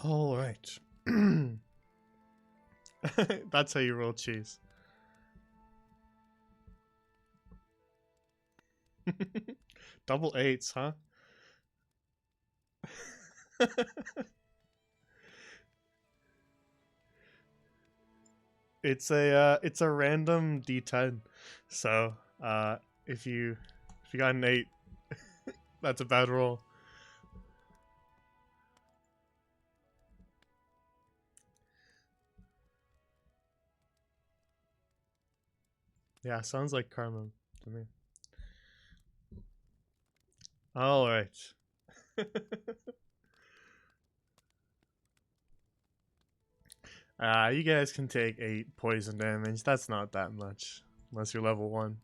All right. That's how you roll cheese. Double eights, huh? It's a random D10. So if you got an 8, that's a bad roll. Yeah, sounds like karma to me. All right. You guys can take 8 poison damage. That's not that much, unless you're level 1.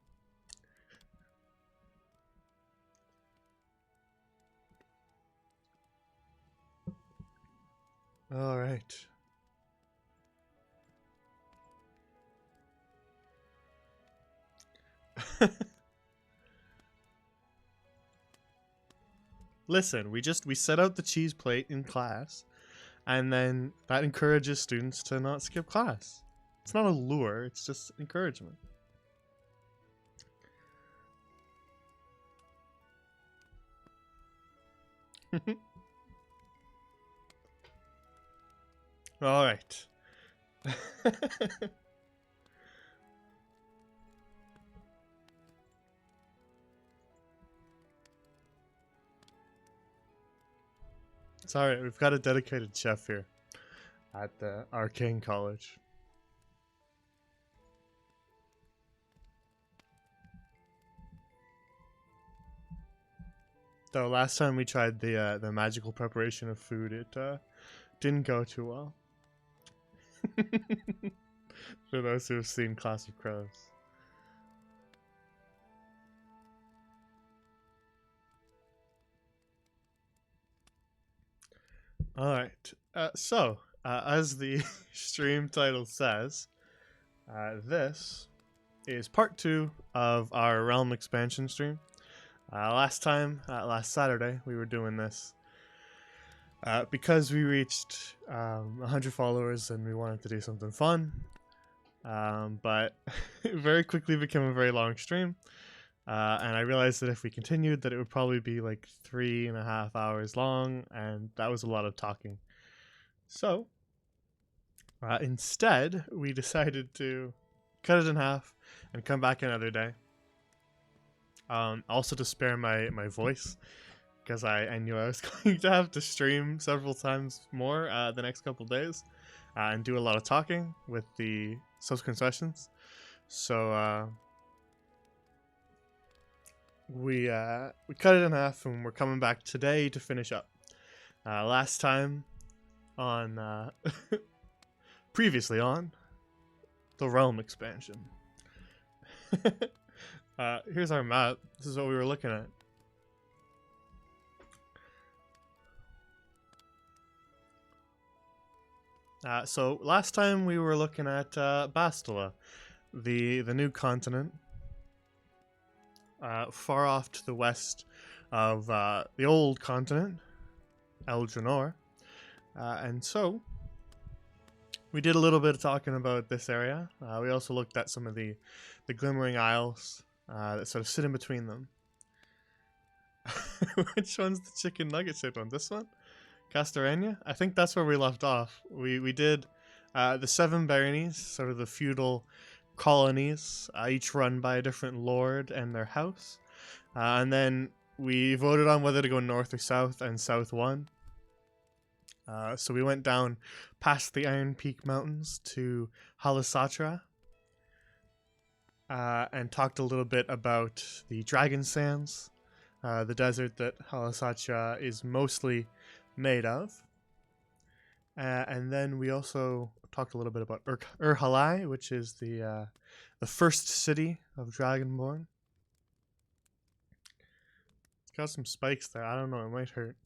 All right. Listen, we set out the cheese plate in class, and then that encourages students to not skip class. It's not a lure, it's just encouragement. All right. It's all right. We've got a dedicated chef here at the Arcane College. Though last time we tried the magical preparation of food, it didn't go too well. For those who have seen Class of Crows. Alright, so, as the stream title says, this is part 2 of our Realm expansion stream. Last Saturday, we were doing this because we reached 100 followers and we wanted to do something fun, but it very quickly became a very long stream. And I realized that if we continued, that it would probably be like 3.5 hours long, and that was a lot of talking. So, instead, we decided to cut it in half and come back another day. Also to spare my voice, because I knew I was going to have to stream several times more the next couple days, and do a lot of talking with the subsequent sessions. So, we cut it in half, and we're coming back today to finish up. Last time on previously on the Realm expansion. Here's our map. This is what we were looking at. So last time we were looking at Bastila, the new continent, far off to the west of the old continent, Eldranor. And so we did a little bit of talking about this area. We also looked at some of the Glimmering Isles that sort of sit in between them. Which one's the chicken nugget shaped one? This one? Castorania? I think that's where we left off. We did the 7 baronies, sort of the feudal colonies, each run by a different lord and their house. And then we voted on whether to go north or south, and south won. So we went down past the Iron Peak Mountains to Halasatra, and talked a little bit about the Dragon Sands, the desert that Halasatra is mostly made of. And then we also talked a little bit about Urhalai, which is the first city of Dragonborn. It's got some spikes there. I don't know, it might hurt.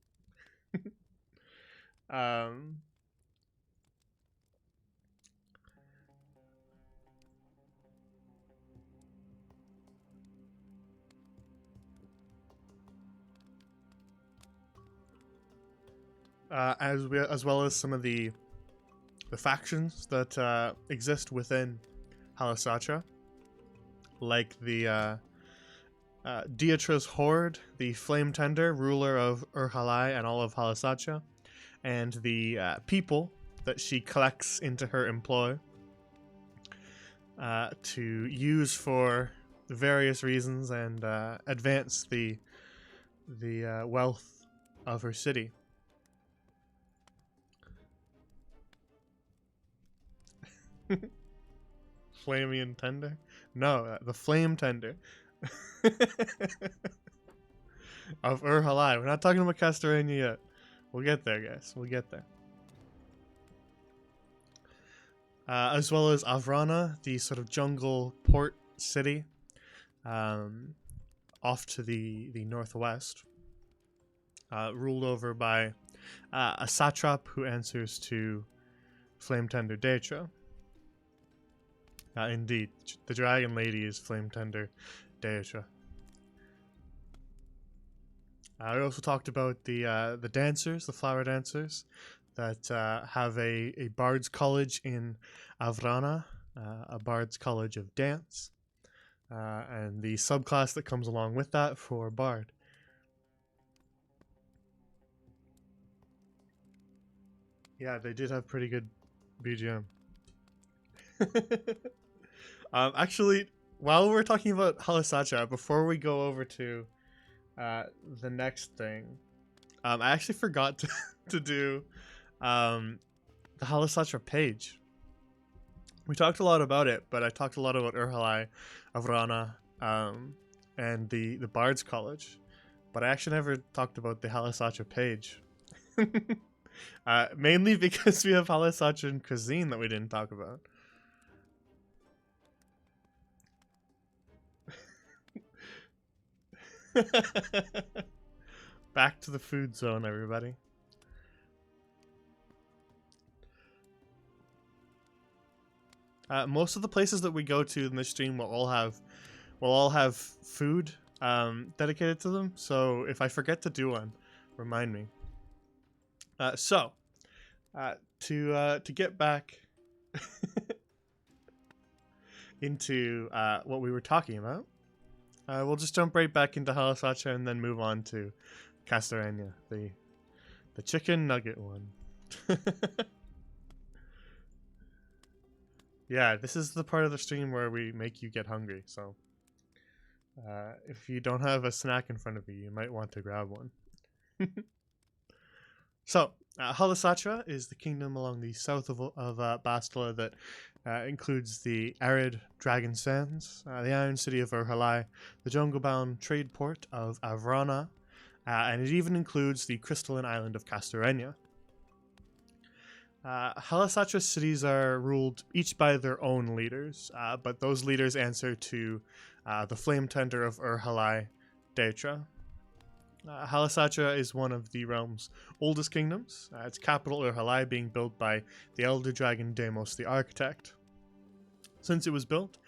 as well as some of the factions that exist within Halasatra, like the Dietra's Horde, the Flame Tender, ruler of Urhalai and all of Halasatra, and the people that she collects into her employ to use for various reasons and advance the wealth of her city. Flamian Tender? No, the Flame Tender. Of Urhalai. We're not talking about Castorania yet. We'll get there, guys. We'll get there. As well as Avrana, the sort of jungle port city, off to the northwest, ruled over by a satrap who answers to Flame Tender Daetra. Indeed, the Dragon Lady is Flame Tender Daetra. We also talked about the dancers, the flower dancers, that have a Bard's College in Avrana, a Bard's College of Dance, and the subclass that comes along with that for Bard. Yeah, they did have pretty good BGM. Actually, while we're talking about Halasatra, before we go over to the next thing, I actually forgot to do the Halasatra page. We talked a lot about it, but I talked a lot about Urhalai, Avrana, and the Bard's College, but I actually never talked about the Halasatra page. Mainly because we have Halasatra Cuisine that we didn't talk about. Back to the food zone, everybody. Most of the places that we go to in this stream will all have food dedicated to them. So if I forget to do one, remind me. To get back into what we were talking about, we'll just jump right back into Halasatra and then move on to Castorania, the chicken nugget one. Yeah, this is the part of the stream where we make you get hungry, so if you don't have a snack in front of you, you might want to grab one. So, Halasatra is the kingdom along the south of Bastila that includes the arid Dragon Sands, the Iron City of Urhalai, the jungle-bound trade port of Avrana, and it even includes the crystalline island of Castorania. Halasatra's cities are ruled each by their own leaders, but those leaders answer to the Flame Tender of Urhalai, Daetra. Halasatra is one of the realm's oldest kingdoms, its capital Urhalai being built by the elder dragon Deimos the Architect. Since it was built,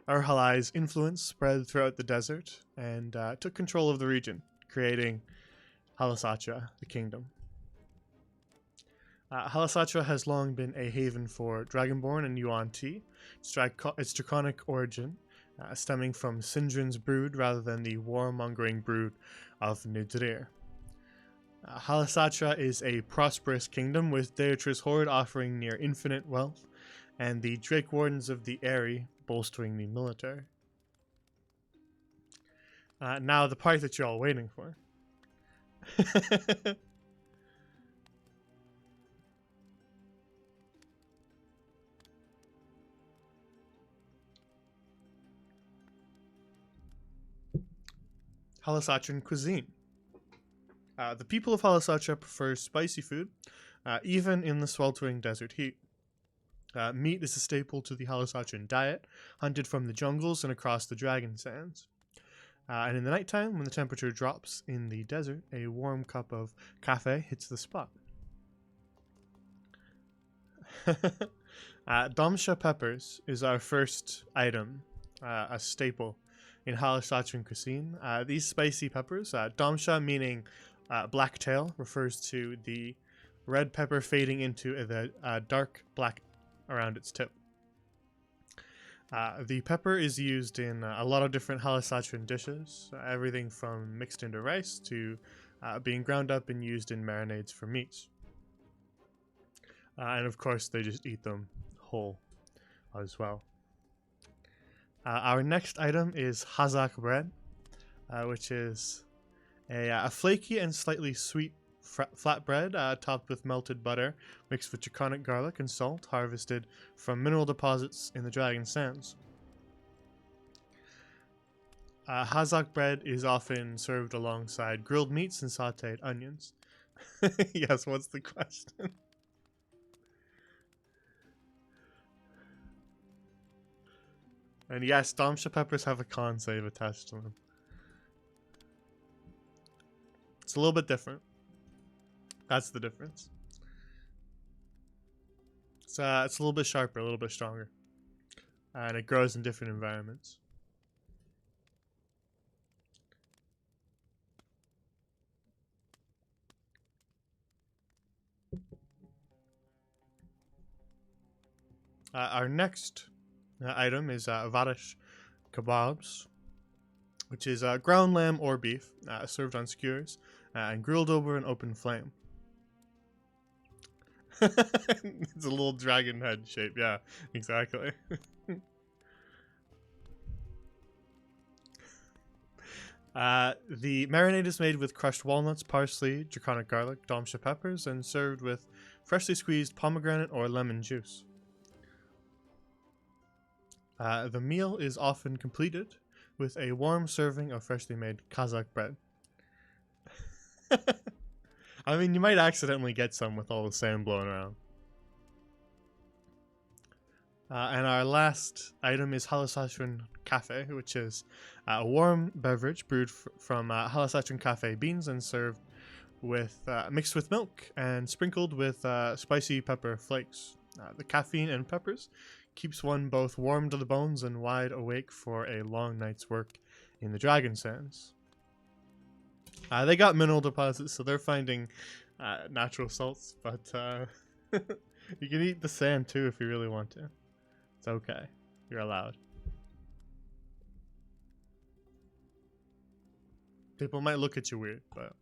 Urhalai's influence spread throughout the desert and took control of the region, creating Halasatra, the kingdom. Halasatra has long been a haven for Dragonborn and Yuan Ti, its draconic origin stemming from Sindrin's brood rather than the warmongering brood of Nidrir. Halasatra is a prosperous kingdom with Deitra's Horde offering near infinite wealth and the Drake Wardens of the Airy bolstering the military. Now the part that you're all waiting for. Halasatran cuisine. The people of Halasatra prefer spicy food, even in the sweltering desert heat. Meat is a staple to the Halasatran diet, hunted from the jungles and across the Dragon Sands. And in the nighttime, when the temperature drops in the desert, a warm cup of cafe hits the spot. Damsha Peppers is our first item, a staple in Halasatran cuisine. These spicy peppers, Damsha meaning black tail, refers to the red pepper fading into the dark black around its tip. The pepper is used in a lot of different Halasatran dishes, everything from mixed into rice to being ground up and used in marinades for meats. And of course, they just eat them whole as well. Our next item is Hazak Bread, which is a flaky and slightly sweet flatbread topped with melted butter mixed with draconic garlic and salt harvested from mineral deposits in the Dragon Sands. Hazak bread is often served alongside grilled meats and sauteed onions. Yes, what's the question? And yes, Damsha Peppers have a con save attached to them. It's a little bit different. That's the difference. It's a little bit sharper, a little bit stronger. And it grows in different environments. Our next item is Varish Kebabs, which is ground lamb or beef served on skewers and grilled over an open flame. It's a little dragon head shape, yeah, exactly. The marinade is made with crushed walnuts, parsley, draconic garlic, Damsha peppers, and served with freshly squeezed pomegranate or lemon juice. The meal is often completed with a warm serving of freshly made Hazak bread. I mean, you might accidentally get some with all the sand blowing around. And our last item is Halasatran Cafe, which is a warm beverage brewed from Halasatran Cafe beans and served with mixed with milk and sprinkled with spicy pepper flakes. The caffeine and peppers keeps one both warm to the bones and wide awake for a long night's work in the Dragon Sands. They got mineral deposits, so they're finding natural salts, but you can eat the sand too if you really want to. It's okay. You're allowed. People might look at you weird, but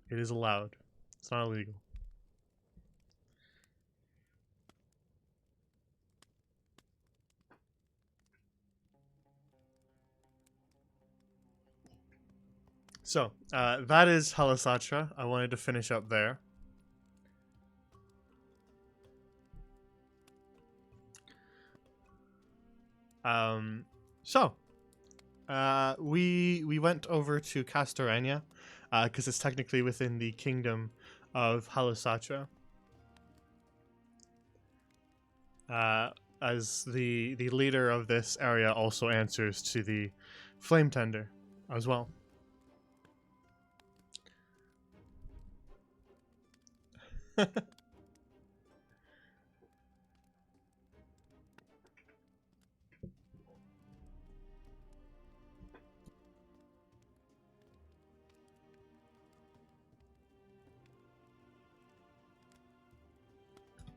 it is allowed. It's not illegal. So, that is Halasatra. I wanted to finish up there. We went over to Castorania, because it's technically within the kingdom of Halasatra. As the leader of this area also answers to the Flame Tender as well.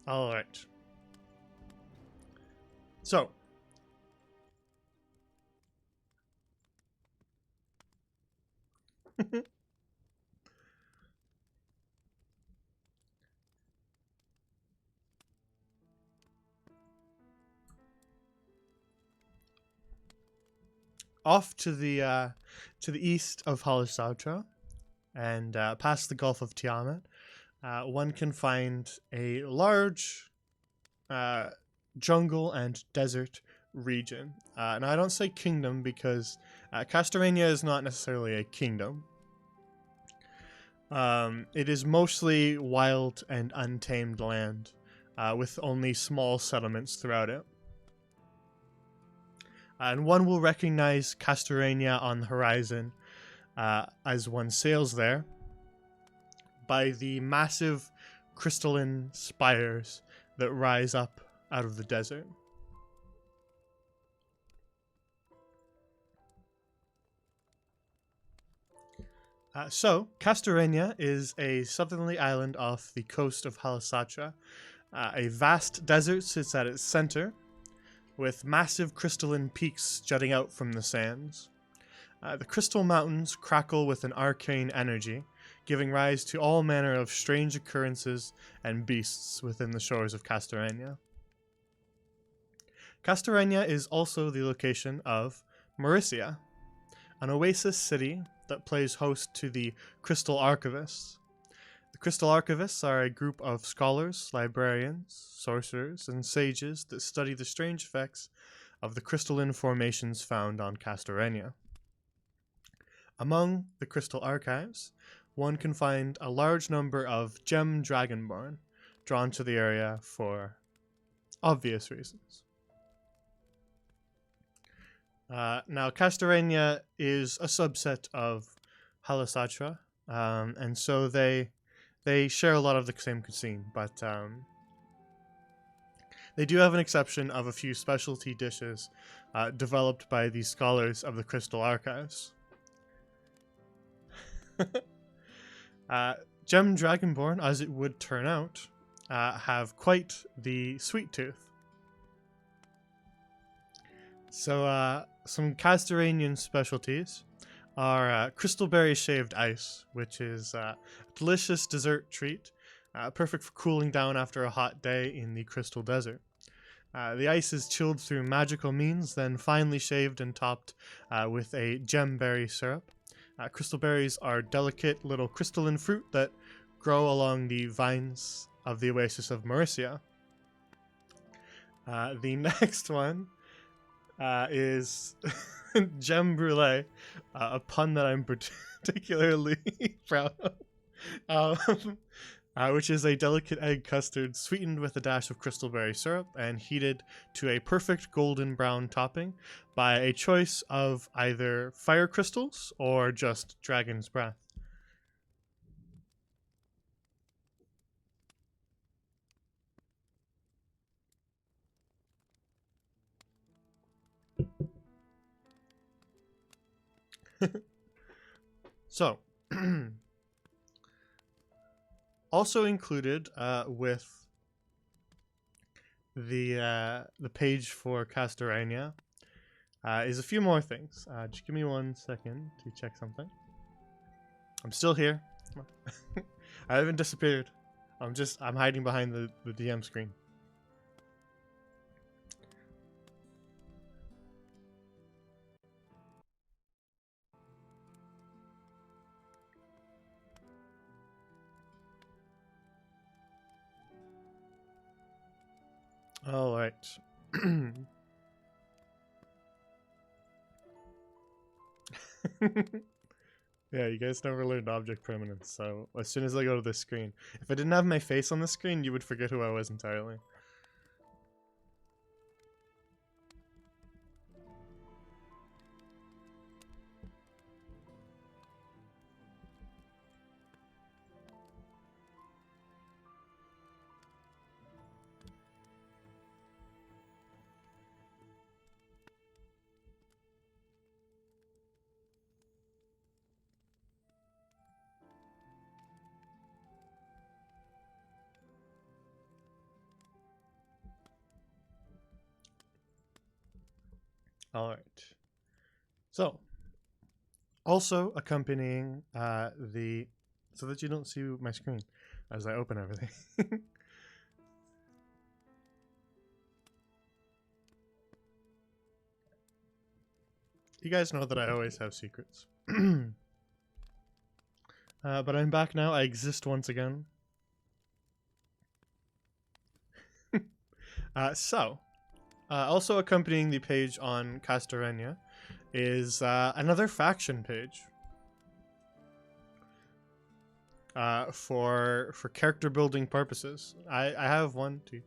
All right. So, off to the east of Halasatra and past the Gulf of Tiamat, one can find a large jungle and desert region. And I don't say kingdom because Castorania is not necessarily a kingdom. It is mostly wild and untamed land, with only small settlements throughout it. And one will recognize Castorania on the horizon as one sails there by the massive crystalline spires that rise up out of the desert. So, Castorenia is a southerly island off the coast of Halasatra. A vast desert sits at its center, with massive crystalline peaks jutting out from the sands. The crystal mountains crackle with an arcane energy, giving rise to all manner of strange occurrences and beasts within the shores of Castorenia. Castorenia is also the location of Mauricia, an oasis city that plays host to the Crystal Archivists. The Crystal Archivists are a group of scholars, librarians, sorcerers, and sages that study the strange effects of the crystalline formations found on Castorenia. Among the crystal archives, one can find a large number of gem Dragonborn drawn to the area for obvious reasons. Now, Castorenia is a subset of Halasatra, and so they share a lot of the same cuisine, but they do have an exception of a few specialty dishes developed by the scholars of the Crystal Archives. Gem Dragonborn, as it would turn out, have quite the sweet tooth. So, some Castoranian specialties are crystalberry shaved ice, which is a delicious dessert treat, perfect for cooling down after a hot day in the Crystal Desert. The ice is chilled through magical means, then finely shaved and topped with a gemberry syrup. Crystal berries are delicate little crystalline fruit that grow along the vines of the oasis of Mauricia. The next one is gem brulee, a pun that I'm particularly proud of, which is a delicate egg custard sweetened with a dash of crystalberry syrup and heated to a perfect golden brown topping by a choice of either fire crystals or just dragon's breath. So, also included with the page for Castorania is a few more things. Just give me 1 second to check something. I'm still here. I haven't disappeared. I'm hiding behind the DM screen. All right. Yeah, you guys never learned object permanence, so as soon as I go to this screen, if I didn't have my face on the screen, you would forget who I was entirely. All right. So, also accompanying so that you don't see my screen as I open everything. You guys know that I always have secrets. But I'm back now. I exist once again. Also accompanying the page on Castorenia is another faction page for character building purposes. I have 1, 2.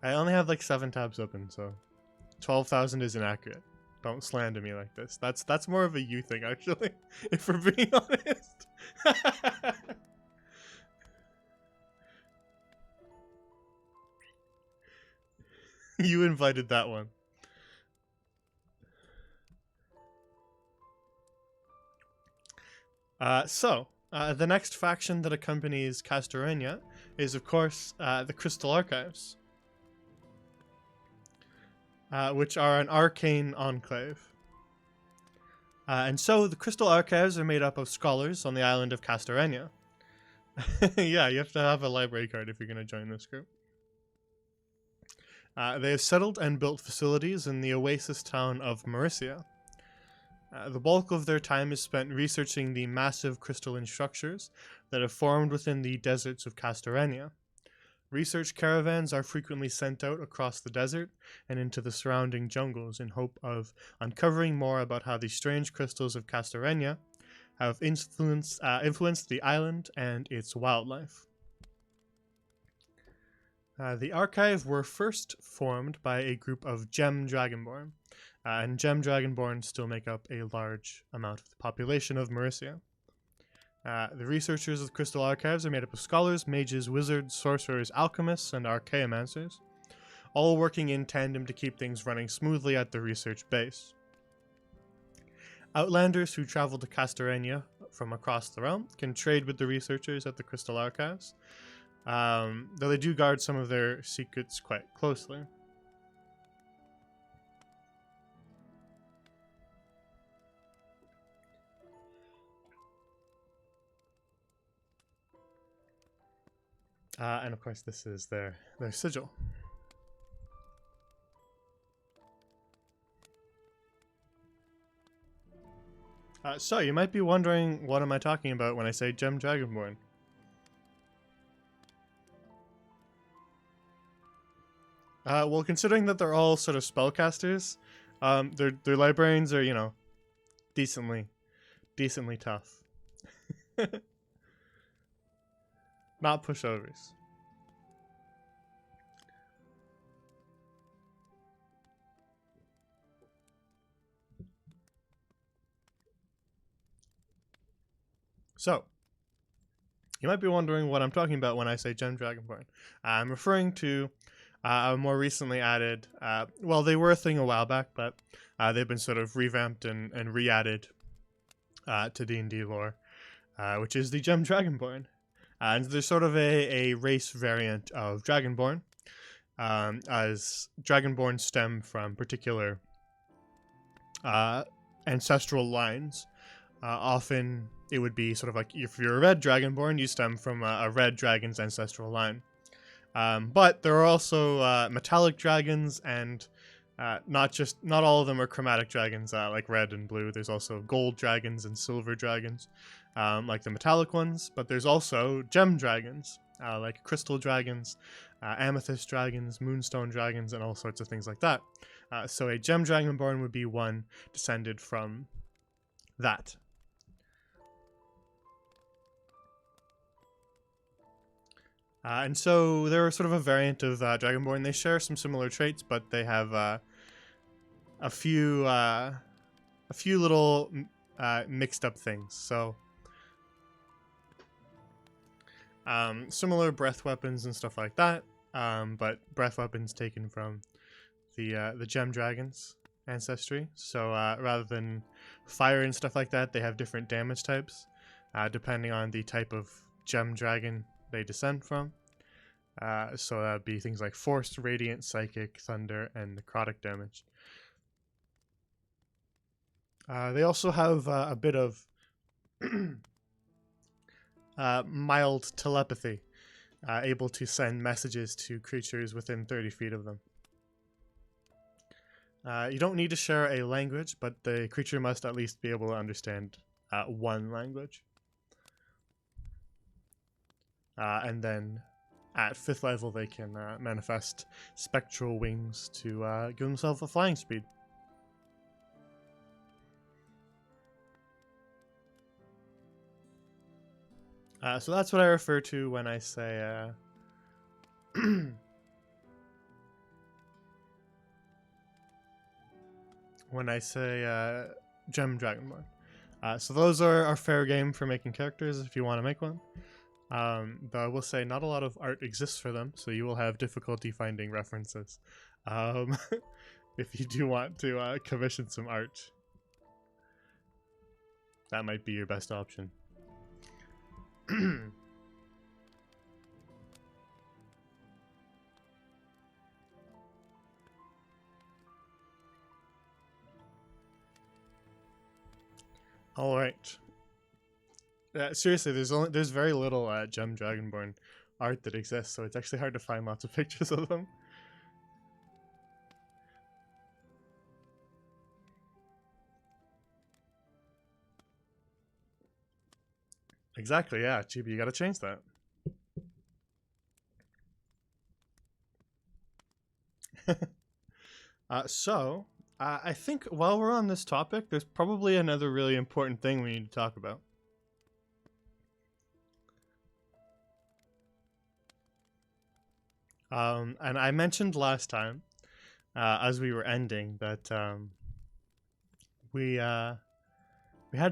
I only have like 7 tabs open, so 12,000 is inaccurate. Don't slander me like this. That's more of a you thing, actually, if we're being honest. You invited that one. The next faction that accompanies Castorenia is, of course, the Crystal Archives, which are an arcane enclave. And so the Crystal Archives are made up of scholars on the island of Castorenia. Yeah, you have to have a library card if you're going to join this group. They have settled and built facilities in the oasis town of Mauricia. The bulk of their time is spent researching the massive crystalline structures that have formed within the deserts of Castorenia. Research caravans are frequently sent out across the desert and into the surrounding jungles in hope of uncovering more about how the strange crystals of Castorenia have influenced the island and its wildlife. The archive were first formed by a group of gem dragonborn, and gem dragonborn still make up a large amount of the population of Mauricia. The researchers of the Crystal Archives are made up of scholars, mages, wizards, sorcerers, alchemists, and archaeomancers, all working in tandem to keep things running smoothly at the research base. Outlanders who travel to Castorenia from across the realm can trade with the researchers at the Crystal Archives, though they do guard some of their secrets quite closely. And of course this is their sigil. So you might be wondering, what am I talking about when I say Gem Dragonborn? Well, considering that they're all sort of spellcasters, their librarians are, you know, decently tough. Not pushovers. So, you might be wondering what I'm talking about when I say Gem Dragonborn. I'm referring to a more recently added, well, they were a thing a while back, but they've been sort of revamped and re-added to D&D lore, which is the Gem Dragonborn. And they're sort of a race variant of Dragonborn, as Dragonborn stem from particular ancestral lines. Often it would be sort of like, if you're a red Dragonborn, you stem from a red dragon's ancestral line. But there are also metallic dragons, and not all of them are chromatic dragons like red and blue. There's also gold dragons and silver dragons, like the metallic ones. But there's also gem dragons, like crystal dragons, amethyst dragons, moonstone dragons, and all sorts of things like that. So a gem dragonborn would be one descended from that. And so they're sort of a variant of Dragonborn. They share some similar traits, but they have a few little mixed up things. So similar breath weapons and stuff like that, but breath weapons taken from the gem dragons ancestry. So rather than fire and stuff like that, they have different damage types depending on the type of gem dragon they descend from. So that would be things like force, radiant, psychic, thunder, and necrotic damage. They also have a bit of mild telepathy, able to send messages to creatures within 30 feet of them. You don't need to share a language, but the creature must at least be able to understand one language. And then at 5th level they can manifest Spectral Wings to give themselves a flying speed. So that's what I refer to when I say Gem Dragonborn. So those are fair game for making characters if you want to make one. Though I will say not a lot of art exists for them, so you will have difficulty finding references. If you do want to commission some art, that might be your best option. All right. Seriously, there's very little Gem Dragonborn art that exists, so it's actually hard to find lots of pictures of them. Exactly, yeah, Chibi, you gotta change that. I think while we're on this topic, there's probably another really important thing we need to talk about. And I mentioned last time, as we were ending, that we had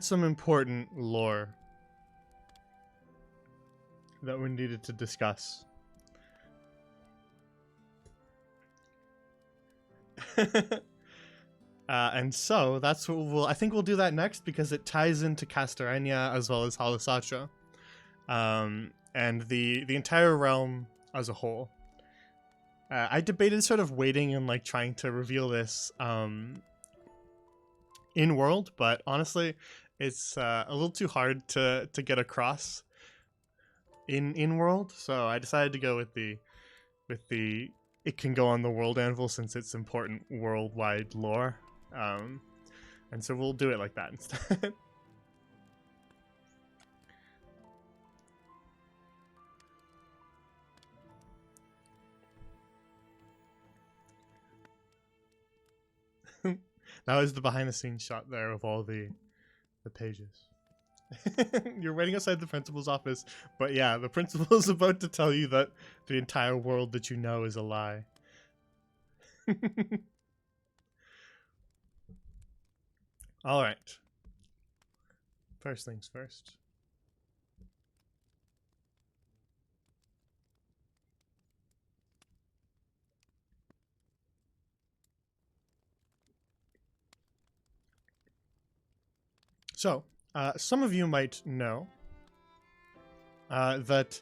some important lore that we needed to discuss. And so that's what I think we'll do that next, because it ties into Castorenia as well as Halasatra, and the entire realm as a whole. I debated sort of waiting and like trying to reveal this in world, but honestly, it's a little too hard to get across in world, so I decided to go with the it can go on the world anvil since it's important worldwide lore, and so we'll do it like that instead. That was the behind the scenes shot there of all the pages. You're waiting outside the principal's office, but yeah, the principal's about to tell you that the entire world that you know is a lie. All right. First things first. So, some of you might know that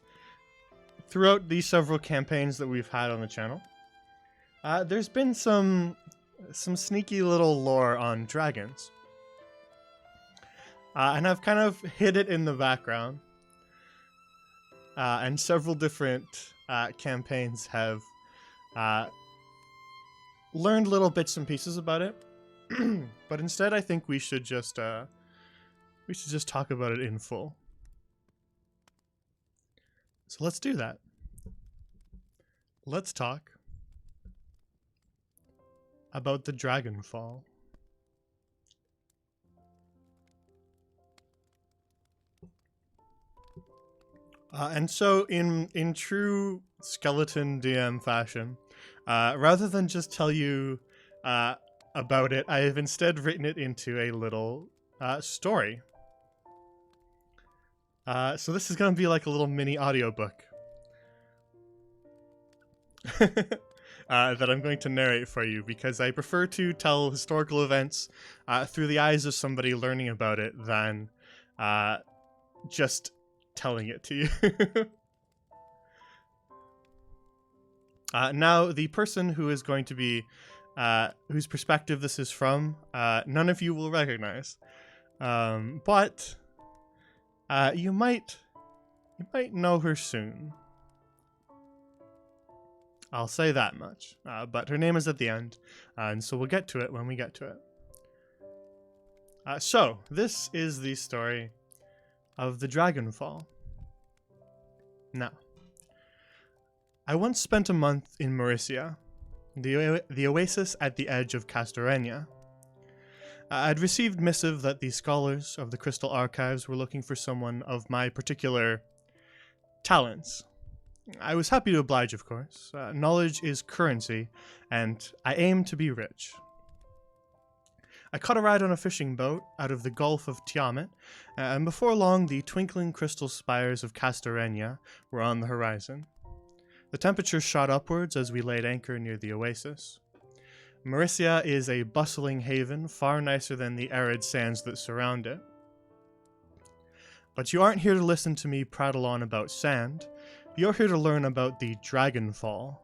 throughout these several campaigns that we've had on the channel, there's been some sneaky little lore on dragons. And I've kind of hid it in the background. And several different campaigns have learned little bits and pieces about it. But instead, I think we should just talk about it in full. So let's do that. Let's talk about the Dragonfall. And so in true skeleton DM fashion, rather than just tell you about it, I have instead written it into a little story. So this is going to be like a little mini audiobook that I'm going to narrate for you, because I prefer to tell historical events through the eyes of somebody learning about it than just telling it to you. Now, the person who is going to be, whose perspective this is from, none of you will recognize, but you might know her soon. I'll say that much. But her name is at the end, and so we'll get to it when we get to it. So this is the story of the Dragonfall. Now, I once spent a month in Mauricia, the oasis at the edge of Castorenia. I'd received missive that the scholars of the Crystal Archives were looking for someone of my particular talents. I was happy to oblige, of course. Knowledge is currency, and I aim to be rich. I caught a ride on a fishing boat out of the Gulf of Tiamat, and before long the twinkling crystal spires of Castorenia were on the horizon. The temperature shot upwards as we laid anchor near the oasis. Mauricia is a bustling haven, far nicer than the arid sands that surround it. But you aren't here to listen to me prattle on about sand. You're here to learn about the Dragonfall,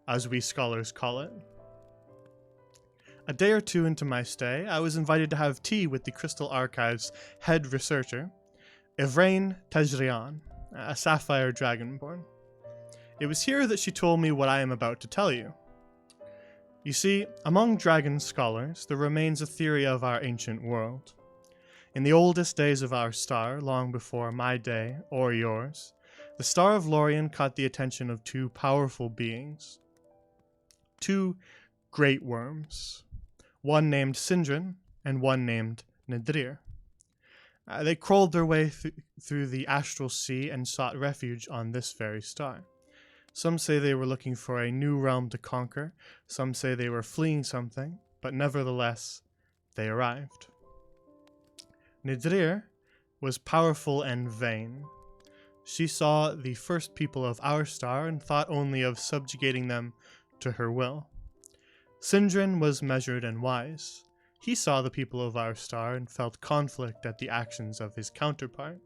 as we scholars call it. A day or two into my stay, I was invited to have tea with the Crystal Archive's head researcher, Evrain Tejrian, a sapphire dragonborn. It was here that she told me what I am about to tell you. You see, among dragon scholars, there remains a theory of our ancient world. In the oldest days of our star, long before my day or yours, the Star of Lorien caught the attention of two powerful beings. Two great worms, one named Sindrin and one named Nedrir. They crawled their way through the astral sea and sought refuge on this very star. Some say they were looking for a new realm to conquer, some say they were fleeing something, but nevertheless, they arrived. Nedrir was powerful and vain. She saw the first people of our star and thought only of subjugating them to her will. Sindrin was measured and wise. He saw the people of our star and felt conflict at the actions of his counterpart.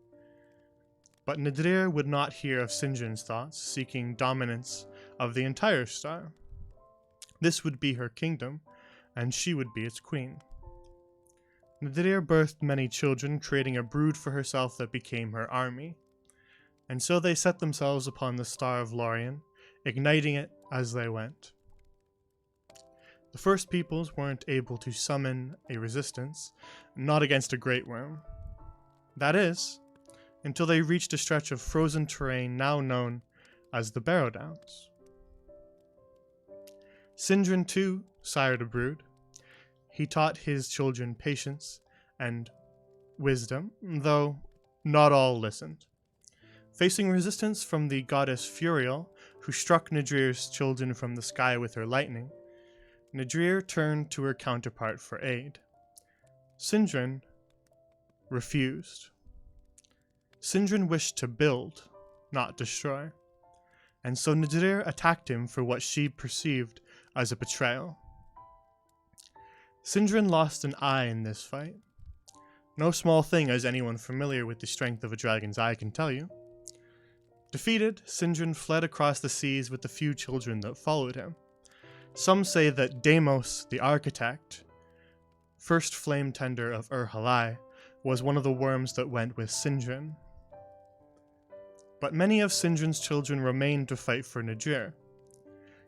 But Nedrir would not hear of Sindrin's thoughts, seeking dominance of the entire star. This would be her kingdom, and she would be its queen. Nedrir birthed many children, creating a brood for herself that became her army. And so they set themselves upon the Star of Lorien, igniting it as they went. The first peoples weren't able to summon a resistance, not against a great worm. That is, until they reached a stretch of frozen terrain now known as the Barrow Downs. Sindrin too sired a brood. He taught his children patience and wisdom, though not all listened. Facing resistance from the goddess Furiel, who struck Nedrir's children from the sky with her lightning, Nedrir turned to her counterpart for aid. Sindrin refused. Sindrin wished to build, not destroy, and so Nedrir attacked him for what she perceived as a betrayal. Sindrin lost an eye in this fight. No small thing, as anyone familiar with the strength of a dragon's eye can tell you. Defeated, Sindrin fled across the seas with the few children that followed him. Some say that Deimos, the architect, first flame tender of Halai, was one of the worms that went with Sindrin. But many of Sindrin's children remained to fight for Nedrir.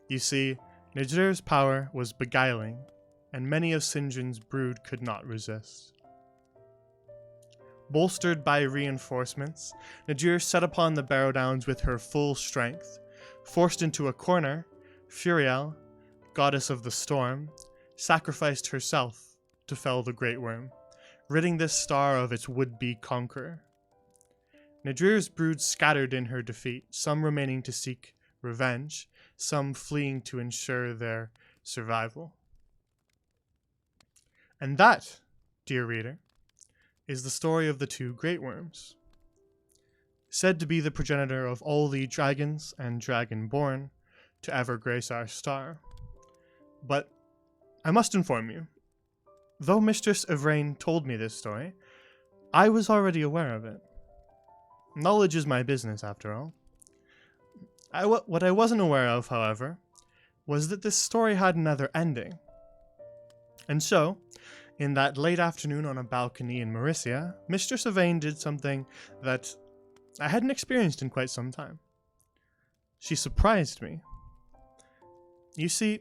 You see, Nedrir's power was beguiling, and many of Sindrin's brood could not resist. Bolstered by reinforcements, Nedrir set upon the Barrow Downs with her full strength. Forced into a corner, Furiel, goddess of the storm, sacrificed herself to fell the great worm, ridding this star of its would-be conqueror. Nedrir's brood scattered in her defeat, some remaining to seek revenge, some fleeing to ensure their survival. And that, dear reader, is the story of the two great worms. Said to be the progenitor of all the dragons and dragonborn to ever grace our star. But I must inform you, though Mistress Evrain told me this story, I was already aware of it. Knowledge is my business, after all. What I wasn't aware of, however, was that this story had another ending. And so, in that late afternoon on a balcony in Mauricia, Mistress Evrain did something that I hadn't experienced in quite some time. She surprised me. You see,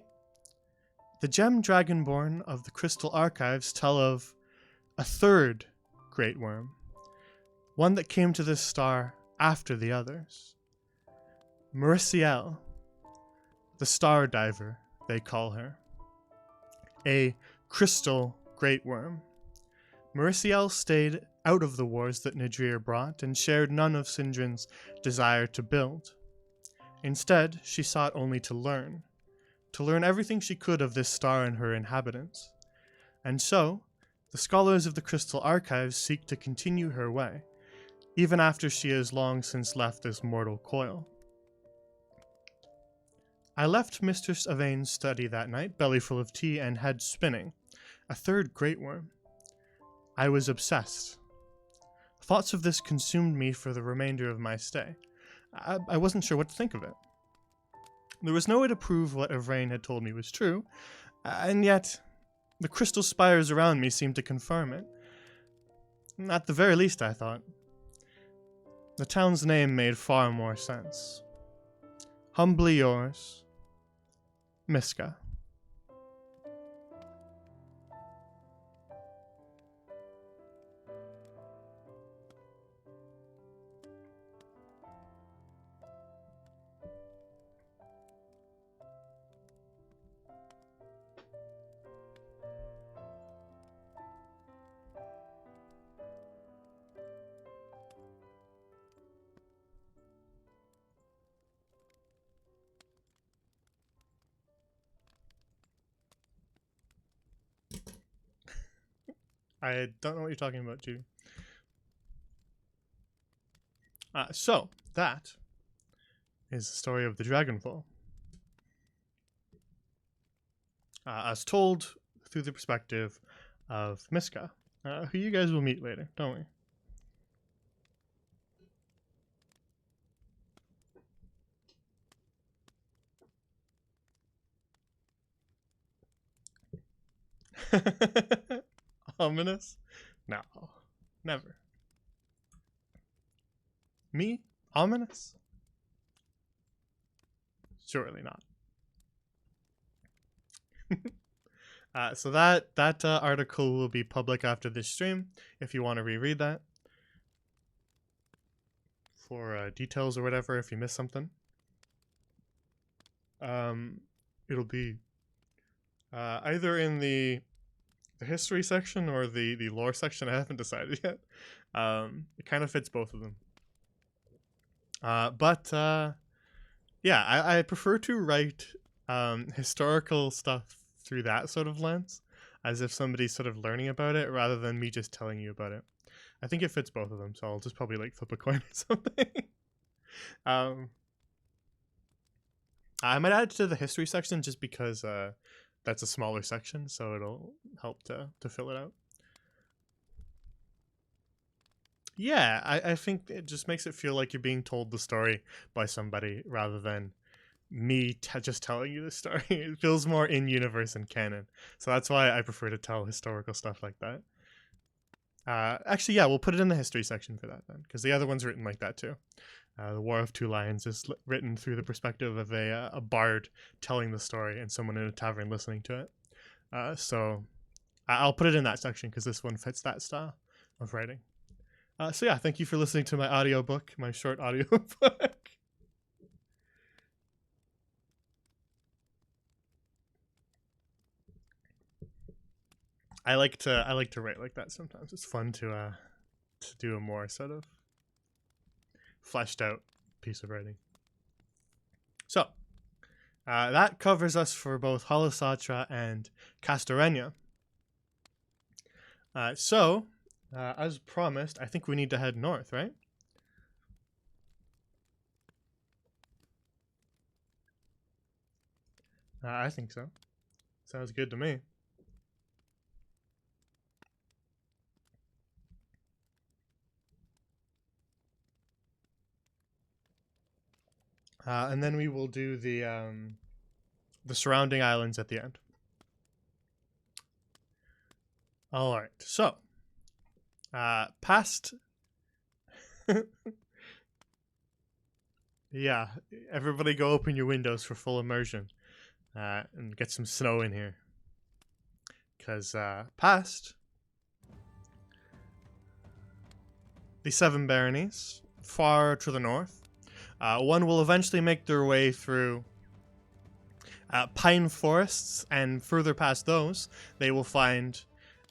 the gem dragonborn of the Crystal Archives tell of a third great worm, one that came to this star after the others. Mauriciel, the Star Diver, they call her. A crystal great worm. Mauriciel stayed out of the wars that Nedrir brought and shared none of Sindrin's desire to build. Instead, she sought only to learn everything she could of this star and her inhabitants. And so, the scholars of the Crystal Archives seek to continue her way, even after she has long since left this mortal coil. I left Mistress Evrain's study that night, belly full of tea and head spinning. A third great worm. I was obsessed. thoughts of this consumed me for the remainder of my stay. I wasn't sure what to think of it. There was no way to prove what Avery had told me was true, and yet the crystal spires around me seemed to confirm it. At the very least, I thought. The town's name made far more sense. Humbly yours, Miska. I don't know what you're talking about, Judy. So, that is the story of the Dragonfall. As told through the perspective of Miska, who you guys will meet later, don't we? Ominous? No, never. Me? Ominous? Surely not. So that article will be public after this stream if you want to reread that for details or whatever if you missed something. It'll be either in the history section or the lore section. I haven't decided yet. It kind of fits both of them. Yeah, I prefer to write historical stuff through that sort of lens, as if somebody's sort of learning about it rather than me just telling you about it. I think it fits both of them, so I'll just probably like flip a coin or something. I might add it to the history section just because that's a smaller section, so it'll help to fill it out. Yeah, I think it just makes it feel like you're being told the story by somebody rather than me just telling you the story. It feels more in universe and canon, so that's why I prefer to tell historical stuff like that. Actually, yeah, we'll put it in the history section for that then, because the other one's written like that too. The War of Two Lions is written through the perspective of a bard telling the story and someone in a tavern listening to it. So I'll put it in that section because this one fits that style of writing. So yeah, thank you for listening to my audiobook, my short audiobook. I like to write like that sometimes. It's fun to do a more sort of fleshed out piece of writing. So that covers us for both Halasatra and Castorenia. So as promised, I think we need to head north, right? I think so. Sounds good to me. And then we will do the surrounding islands at the end. All right, so past. Yeah, everybody go open your windows for full immersion and get some snow in here. Because past the Seven Baronies, far to the north, one will eventually make their way through pine forests, and further past those, they will find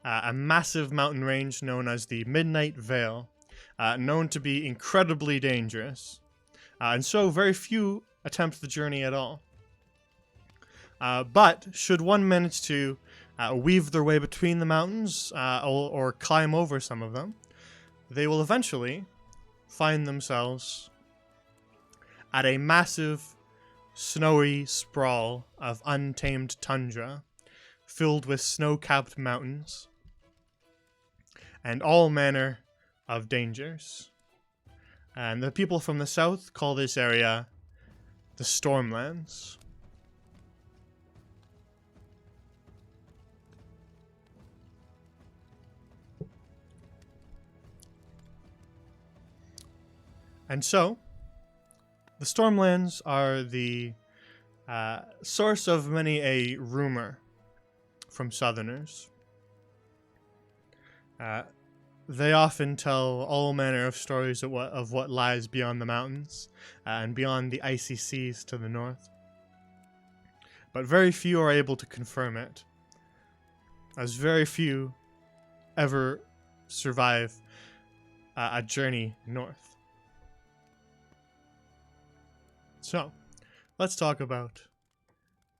a massive mountain range known as the Midnight Vale, known to be incredibly dangerous, and so very few attempt the journey at all. But should one manage to weave their way between the mountains or climb over some of them, they will eventually find themselves at a massive, snowy sprawl of untamed tundra, filled with snow-capped mountains, and all manner of dangers. And the people from the south call this area the Stormlands. And so, the Stormlands are the source of many a rumor from Southerners. They often tell all manner of stories of what lies beyond the mountains and beyond the icy seas to the north. But very few are able to confirm it, as very few ever survive a journey north. So, let's talk about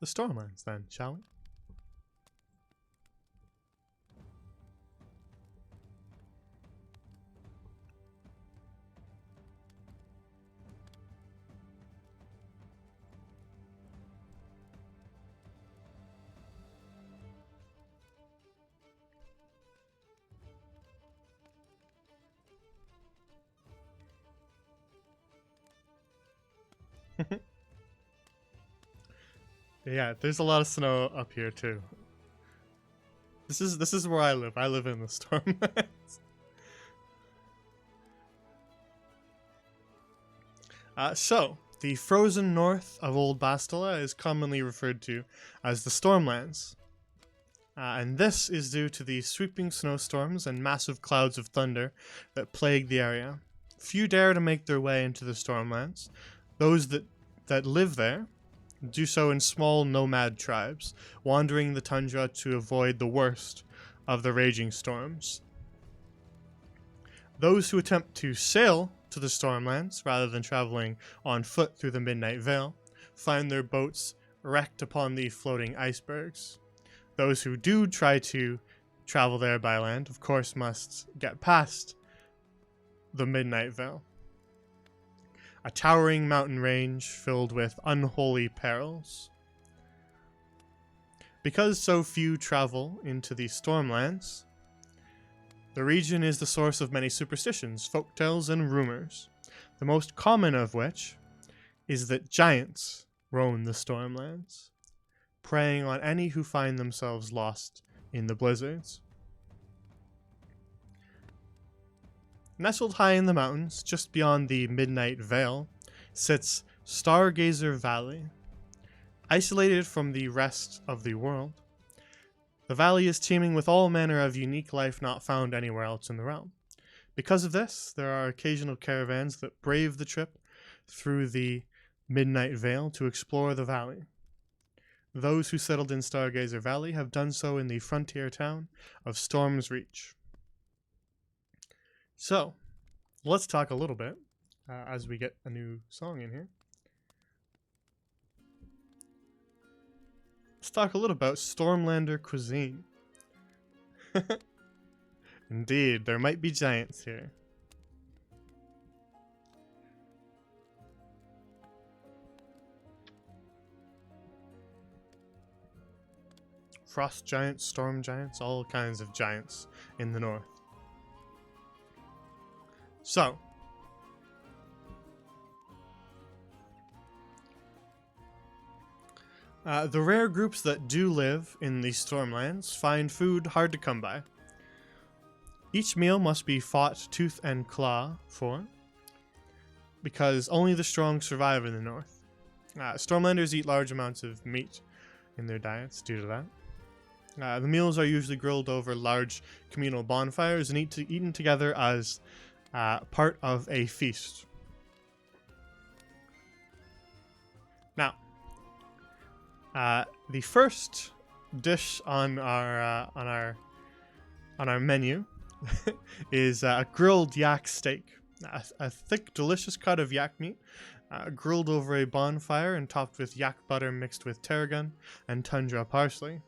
the Stormlands then, shall we? Yeah, there's a lot of snow up here too. This is where I live. I live in the Stormlands. So, the frozen north of Old Bastila is commonly referred to as the Stormlands. And this is due to the sweeping snowstorms and massive clouds of thunder that plague the area. Few dare to make their way into the Stormlands. Those that live there do so in small nomad tribes, wandering the tundra to avoid the worst of the raging storms. Those who attempt to sail to the Stormlands, rather than traveling on foot through the Midnight Vale, find their boats wrecked upon the floating icebergs. Those who do try to travel there by land, of course, must get past the Midnight Vale, a towering mountain range filled with unholy perils. Because so few travel into the Stormlands, the region is the source of many superstitions, folktales, and rumors, the most common of which is that giants roam the Stormlands, preying on any who find themselves lost in the blizzards. Nestled high in the mountains, just beyond the Midnight Vale, sits Stargazer Valley. Isolated from the rest of the world, the valley is teeming with all manner of unique life not found anywhere else in the realm. Because of this, there are occasional caravans that brave the trip through the Midnight Vale to explore the valley. Those who settled in Stargazer Valley have done so in the frontier town of Storm's Reach. So, let's talk a little bit as we get a new song in here. Let's talk a little about Stormlander Cuisine. Indeed, there might be giants here. Frost giants, storm giants, all kinds of giants in the north. So, the rare groups that do live in the Stormlands find food hard to come by. Each meal must be fought tooth and claw for, because only the strong survive in the north. Stormlanders eat large amounts of meat in their diets due to that. The meals are usually grilled over large communal bonfires and eaten together as part of a feast. Now, the first dish on our menu is a grilled yak steak, a thick, delicious cut of yak meat, grilled over a bonfire and topped with yak butter mixed with tarragon and tundra parsley.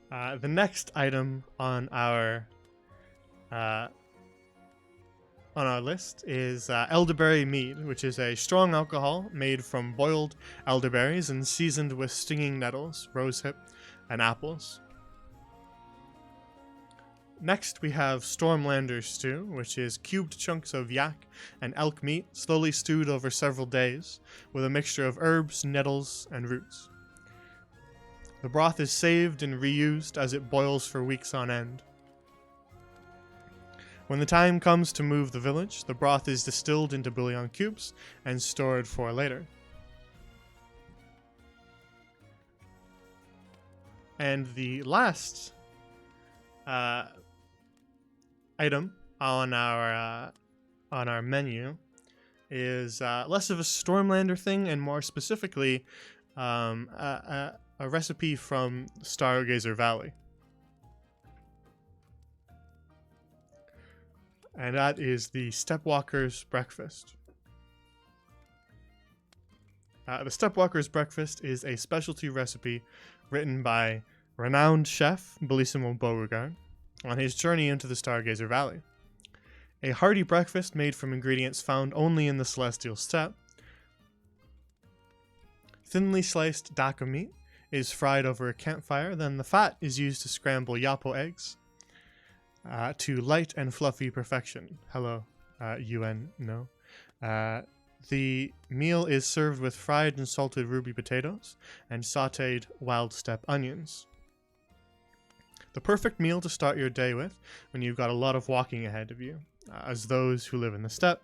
The next item on our list is Elderberry Mead, which is a strong alcohol made from boiled elderberries and seasoned with stinging nettles, rosehip, and apples. Next, we have Stormlander Stew, which is cubed chunks of yak and elk meat slowly stewed over several days with a mixture of herbs, nettles, and roots. The broth is saved and reused as it boils for weeks on end. When the time comes to move the village, the broth is distilled into bouillon cubes and stored for later. And the last item on our menu is less of a Stormlander thing and more specifically a recipe from Stargazer Valley. And that is the Stepwalker's Breakfast. The Stepwalker's Breakfast is a specialty recipe written by renowned chef Bellissimo Beauregard on his journey into the Stargazer Valley. A hearty breakfast made from ingredients found only in the Celestial Steppe. Thinly sliced daka meat is fried over a campfire, then the fat is used to scramble yapo eggs to light and fluffy perfection. Hello, UN, no. The meal is served with fried and salted ruby potatoes and sautéed wild steppe onions. The perfect meal to start your day with when you've got a lot of walking ahead of you, as those who live in the steppe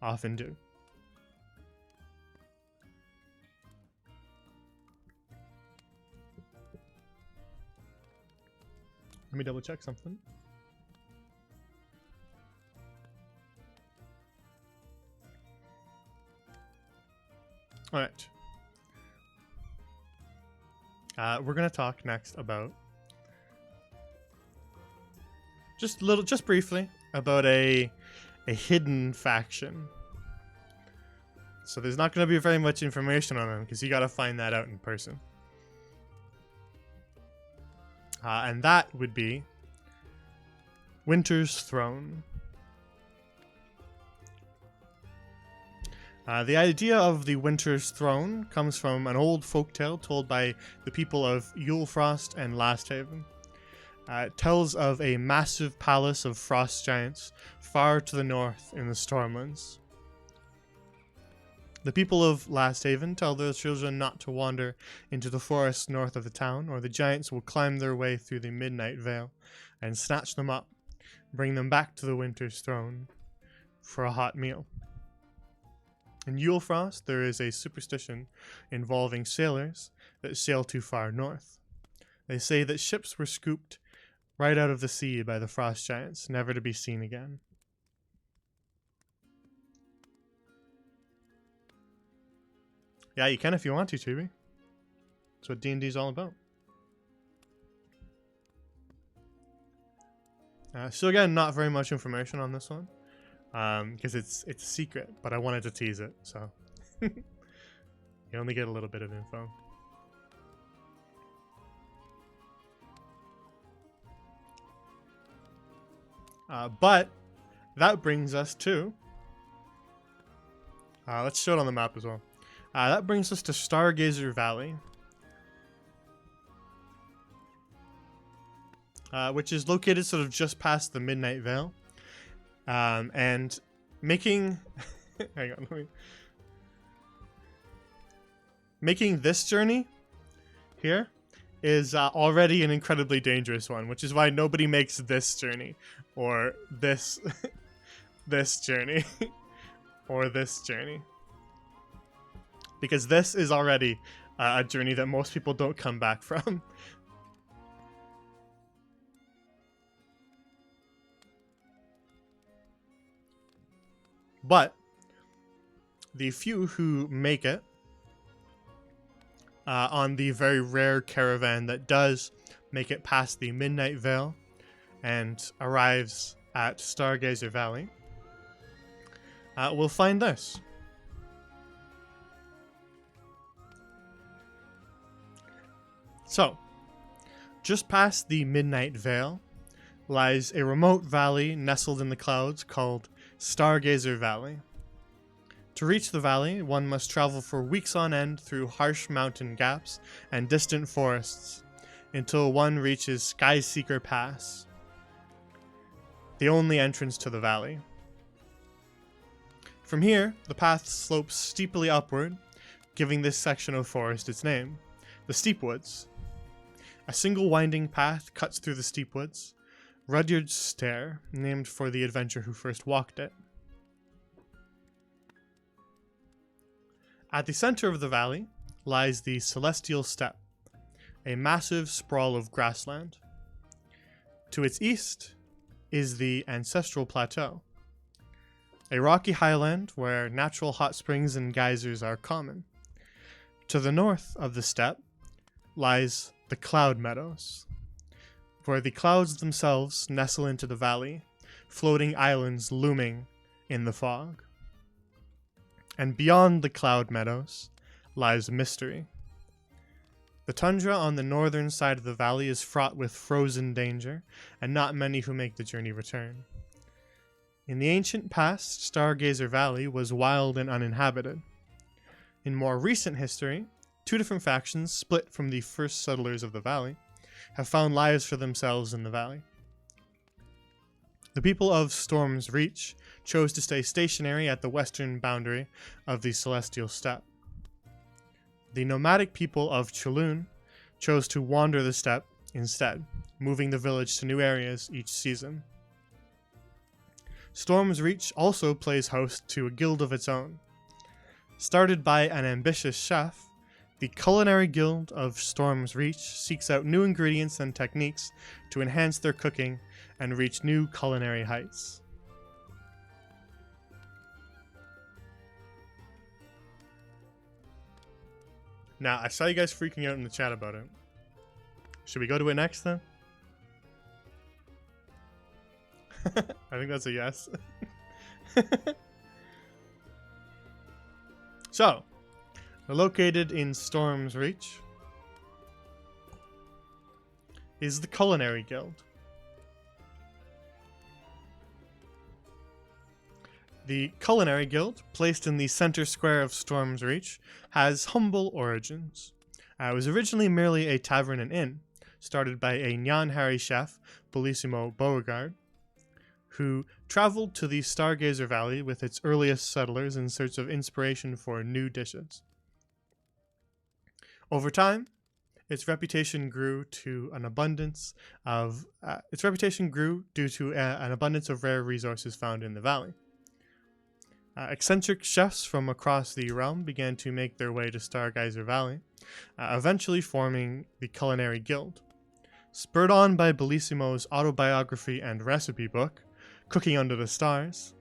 often do. Let me double check something. Alright. We're going to talk next about just briefly about a hidden faction. So there's not going to be very much information on them because you got to find that out in person. And that would be Winter's Throne. The idea of the Winter's Throne comes from an old folktale told by the people of Yulefrost and Lasthaven. It tells of a massive palace of frost giants far to the north in the Stormlands. The people of Lasthaven tell their children not to wander into the forests north of the town, or the giants will climb their way through the Midnight Vale and snatch them up, bring them back to the Winter's Throne for a hot meal. In Yulefrost, there is a superstition involving sailors that sail too far north. They say that ships were scooped right out of the sea by the frost giants, never to be seen again. Yeah, you can if you want to, Tubi. That's what D&D's all about. So again, not very much information on this one. Because it's a secret, but I wanted to tease it, so you only get a little bit of info. But that brings us to let's show it on the map as well. That brings us to Stargazer Valley, which is located sort of just past the Midnight Vale. And making hang on, making this journey here is already an incredibly dangerous one, which is why nobody makes this journey or this this journey or this journey, because this is already a journey that most people don't come back from. But the few who make it on the very rare caravan that does make it past the Midnight Vale and arrives at Stargazer Valley will find this. So, just past the Midnight Vale lies a remote valley nestled in the clouds called Stargazer Valley. To reach the valley, one must travel for weeks on end through harsh mountain gaps and distant forests until one reaches Skyseeker Pass. the only entrance to the valley. From here, the path slopes steeply upward, giving this section of forest its name, the Steep Woods. A single winding path cuts through the steep woods, Rudyard's Stair, named for the adventurer who first walked it. At the center of the valley lies the Celestial Steppe, a massive sprawl of grassland. To its east is the Ancestral Plateau, a rocky highland where natural hot springs and geysers are common. To the north of the steppe lies the Cloud Meadows, where the clouds themselves nestle into the valley, floating islands looming in the fog. And beyond the Cloud Meadows lies mystery. The tundra on the northern side of the valley is fraught with frozen danger, and not many who make the journey return. In the ancient past, Stargazer Valley was wild and uninhabited. In more recent history, two different factions, split from the first settlers of the valley, have found lives for themselves in the valley. The people of Storm's Reach chose to stay stationary at the western boundary of the Celestial Steppe. The nomadic people of Chulun chose to wander the steppe instead, moving the village to new areas each season. Storm's Reach also plays host to a guild of its own. Started by an ambitious chef, the Culinary Guild of Storm's Reach seeks out new ingredients and techniques to enhance their cooking and reach new culinary heights. Now, I saw you guys freaking out in the chat about it. Should we go to it next then? I think that's a yes. So, located in Storm's Reach is the Culinary Guild. The Culinary Guild, placed in the center square of Storm's Reach, has humble origins. It was originally merely a tavern and inn, started by a Nyan-Hari chef, Bellissimo Beauregard, who traveled to the Stargazer Valley with its earliest settlers in search of inspiration for new dishes. Over time, its reputation grew due to an abundance of rare resources found in the valley. Eccentric chefs from across the realm began to make their way to Stargazer Valley, eventually forming the Culinary Guild. Spurred on by Bellissimo's autobiography and recipe book, Cooking Under the Stars,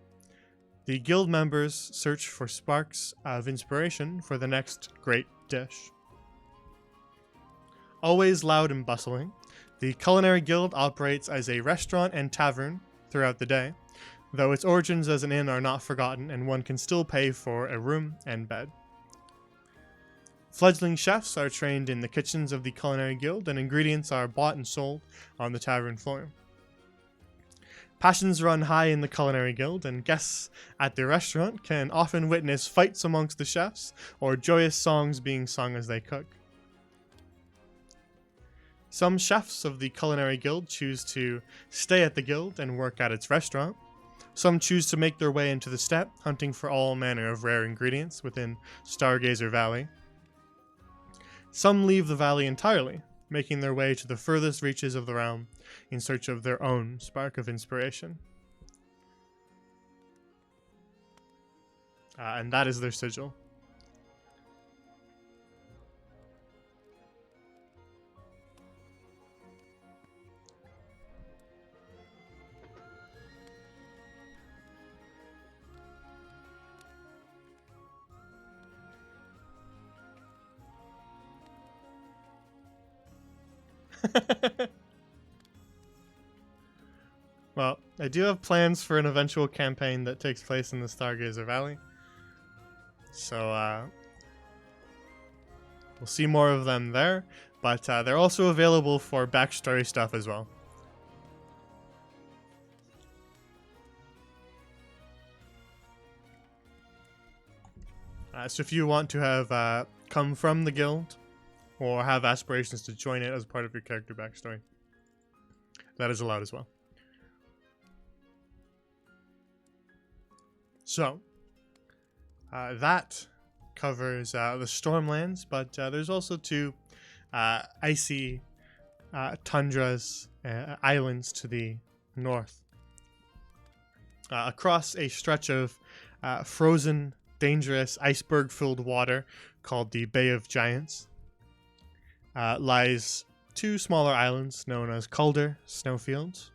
the guild members search for sparks of inspiration for the next great dish. Always loud and bustling, the Culinary Guild operates as a restaurant and tavern throughout the day, though its origins as an inn are not forgotten and one can still pay for a room and bed. Fledgling chefs are trained in the kitchens of the Culinary Guild, and ingredients are bought and sold on the tavern floor. Passions run high in the Culinary Guild, and guests at the restaurant can often witness fights amongst the chefs or joyous songs being sung as they cook. Some chefs of the Culinary Guild choose to stay at the guild and work at its restaurant. Some choose to make their way into the steppe, hunting for all manner of rare ingredients within Stargazer Valley. Some leave the valley entirely, making their way to the furthest reaches of the realm in search of their own spark of inspiration. And that is their sigil. Well, I do have plans for an eventual campaign that takes place in the Stargazer Valley. So, we'll see more of them there, but they're also available for backstory stuff as well. So if you want to have come from the guild, or have aspirations to join it as part of your character backstory, that is allowed as well. So, that covers the Stormlands, but there's also two icy tundras, islands to the north. Across a stretch of frozen, dangerous, iceberg-filled water called the Bay of Giants lies two smaller islands known as Calder Snowfields,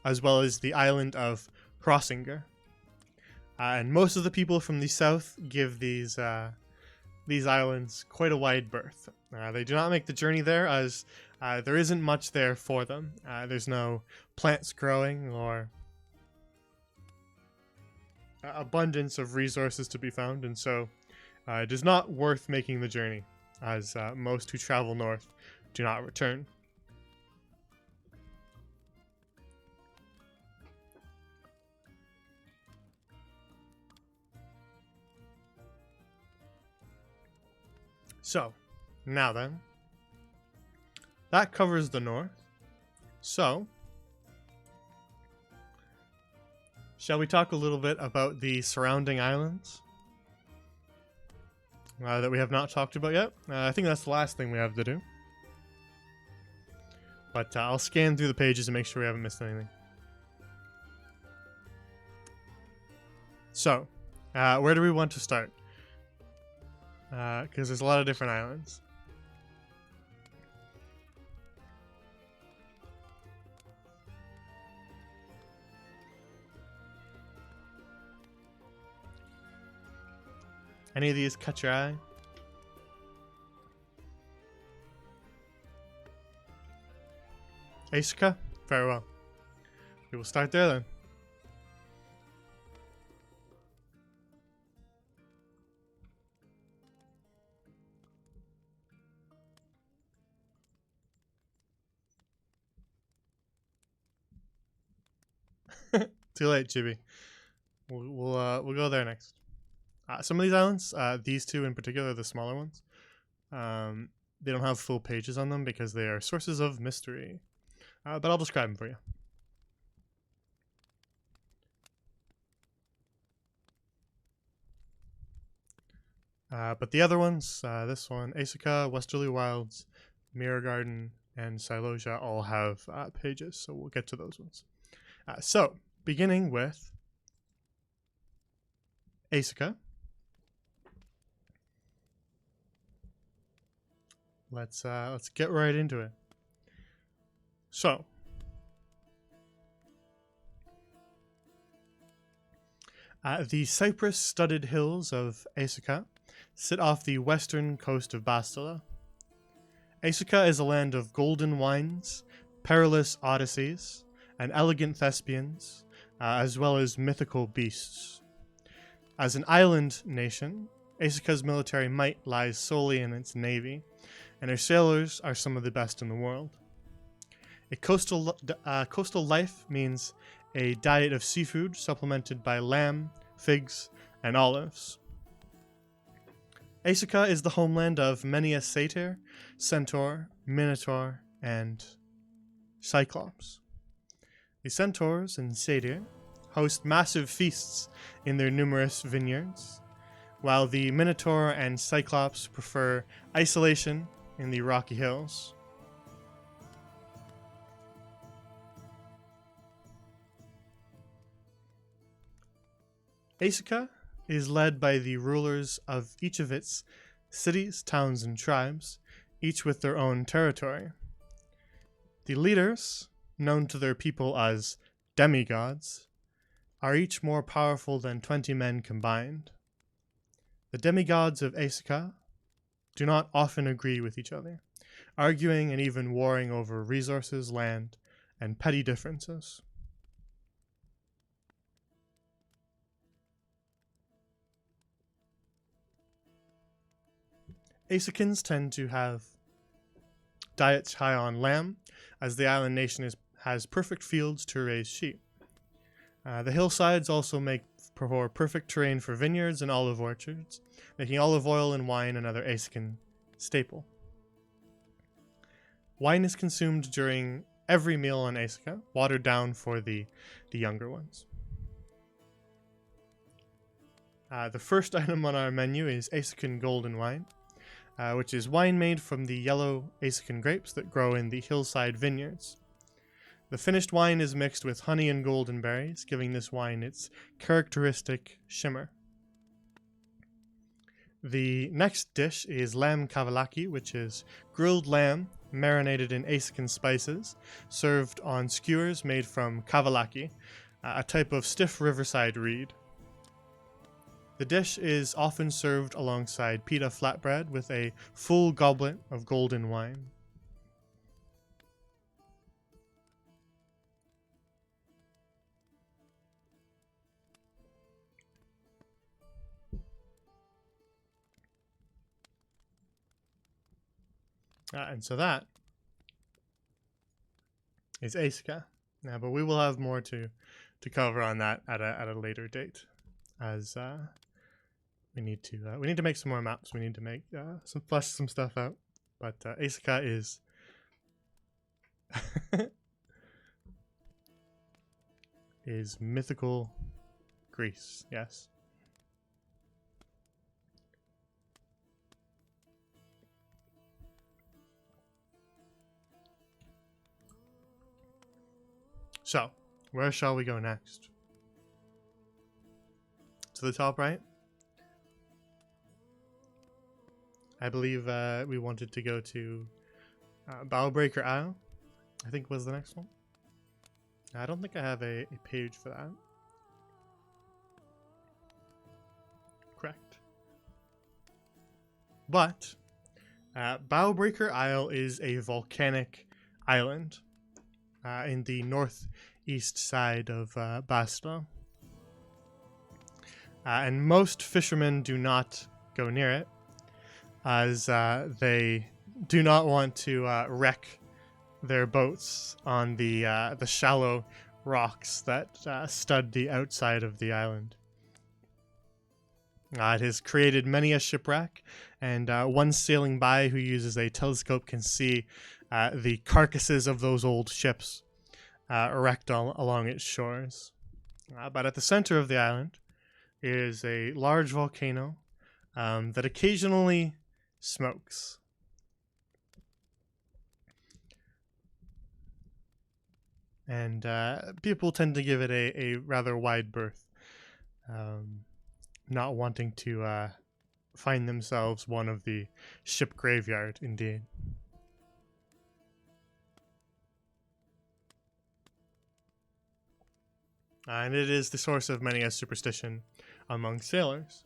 as well as the island of Hrossinger. And most of the people from the south give these islands quite a wide berth. They do not make the journey there, as there isn't much there for them. There's no plants growing or abundance of resources to be found, and so it is not worth making the journey, as most who travel north do not return. So, now then, that covers the north. So, shall we talk a little bit about the surrounding islands that we have not talked about yet? I think that's the last thing we have to do. But I'll scan through the pages and make sure we haven't missed anything. So, where do we want to start? Because there's a lot of different islands. Any of these catch your eye? Asuka? Very well. We will start there then. Too late, Chibi. We'll go there next. Some of these islands, these two in particular, the smaller ones, they don't have full pages on them because they are sources of mystery. But I'll describe them for you. But the other ones, this one, Asuka, Westerly Wilds, Mirror Garden, and Silosian all have pages, so we'll get to those ones. So, beginning with Asuka. Let's get right into it. So, the cypress-studded hills of Asuka sit off the western coast of Bastila. Asuka is a land of golden wines, perilous odysseys, and elegant thespians, as well as mythical beasts. As an island nation, Asuka's military might lies solely in its navy, and her sailors are some of the best in the world. A coastal life means a diet of seafood supplemented by lamb, figs, and olives. Asuka is the homeland of many a satyr, centaur, minotaur, and cyclops. The centaurs and satyr host massive feasts in their numerous vineyards, while the minotaur and cyclops prefer isolation in the rocky hills. Asuka is led by the rulers of each of its cities, towns, and tribes, each with their own territory. The leaders, known to their people as demigods, are each more powerful than 20 men combined. The demigods of Asuka do not often agree with each other, arguing and even warring over resources, land, and petty differences. Asukans tend to have diets high on lamb, as the island nation has perfect fields to raise sheep. The hillsides also make for perfect terrain for vineyards and olive orchards, making olive oil and wine another Asukan staple. Wine is consumed during every meal on Asuka, watered down for the younger ones. The first item on our menu is Asakan Golden Wine, which is wine made from the yellow Asakan grapes that grow in the hillside vineyards. The finished wine is mixed with honey and golden berries, giving this wine its characteristic shimmer. The next dish is lamb kavalaki, which is grilled lamb marinated in Asakan spices, served on skewers made from kavalaki, a type of stiff riverside reed. The dish is often served alongside pita flatbread with a full goblet of golden wine. And so that is Asaka. Now, but we will have more to cover on that at a later date, as we need to make some more maps. We need to make flesh some stuff out. But Asaka is is mythical Greece. Yes. So, where shall we go next? To the top right? I believe we wanted to go to Bowbreaker Isle, I think was the next one. I don't think I have a page for that. Correct. But Bowbreaker Isle is a volcanic island in the northeast side of Basto. And most fishermen do not go near it, as they do not want to wreck their boats on the shallow rocks that stud the outside of the island. It has created many a shipwreck, and one sailing by who uses a telescope can see the carcasses of those old ships wrecked along its shores. But at the center of the island is a large volcano that occasionally smokes. And people tend to give it a rather wide berth, not wanting to find themselves one of the ship graveyard, indeed. And it is the source of many a superstition among sailors.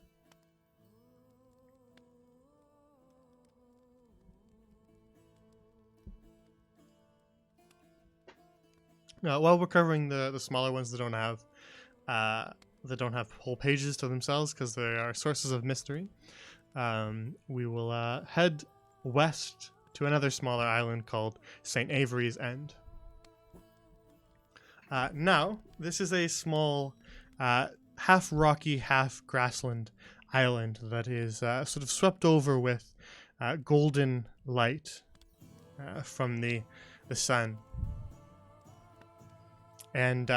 While we're covering the smaller ones that don't have whole pages to themselves because they are sources of mystery, we will head west to another smaller island called St. Avery's End. Now, this is a small, half rocky, half grassland island that is sort of swept over with golden light from the sun. And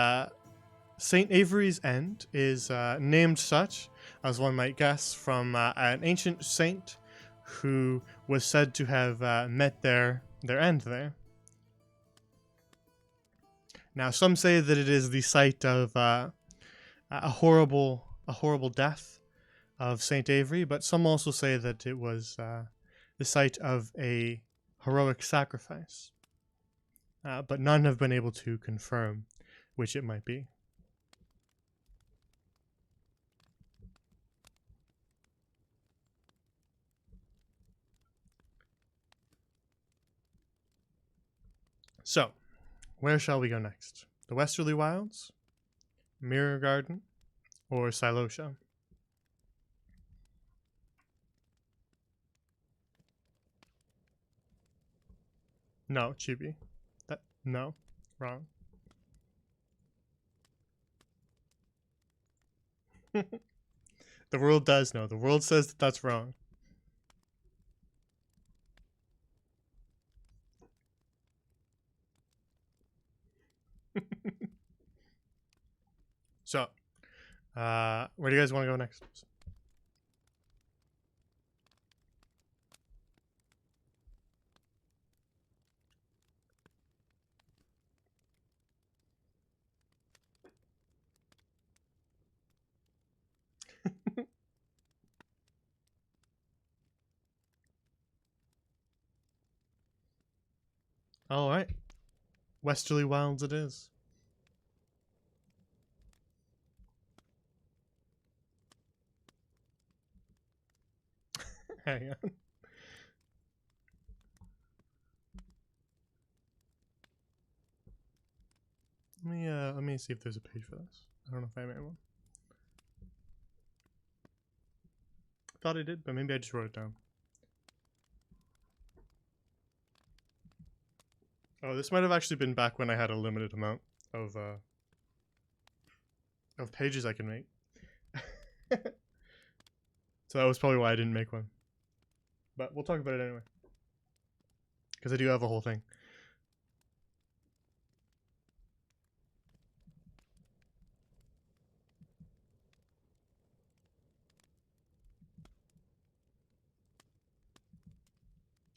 St. Avery's End is named such, as one might guess, from an ancient saint who was said to have met their end there. Now, some say that it is the site of a horrible death of St. Avery, but some also say that it was the site of a heroic sacrifice. But none have been able to confirm which it might be. So, where shall we go next? The Westerly Wilds, Mirror Garden, or Silosian? No, Chibi. No, wrong. The world does know. The world says that that's wrong. So, where do you guys want to go next? Alright. Westerly Wilds it is. Hang on. Let me see if there's a page for this. I don't know if I made one. I thought I did, but maybe I just wrote it down. Oh, this might have actually been back when I had a limited amount of pages I can make. So that was probably why I didn't make one. But we'll talk about it anyway. Because I do have a whole thing.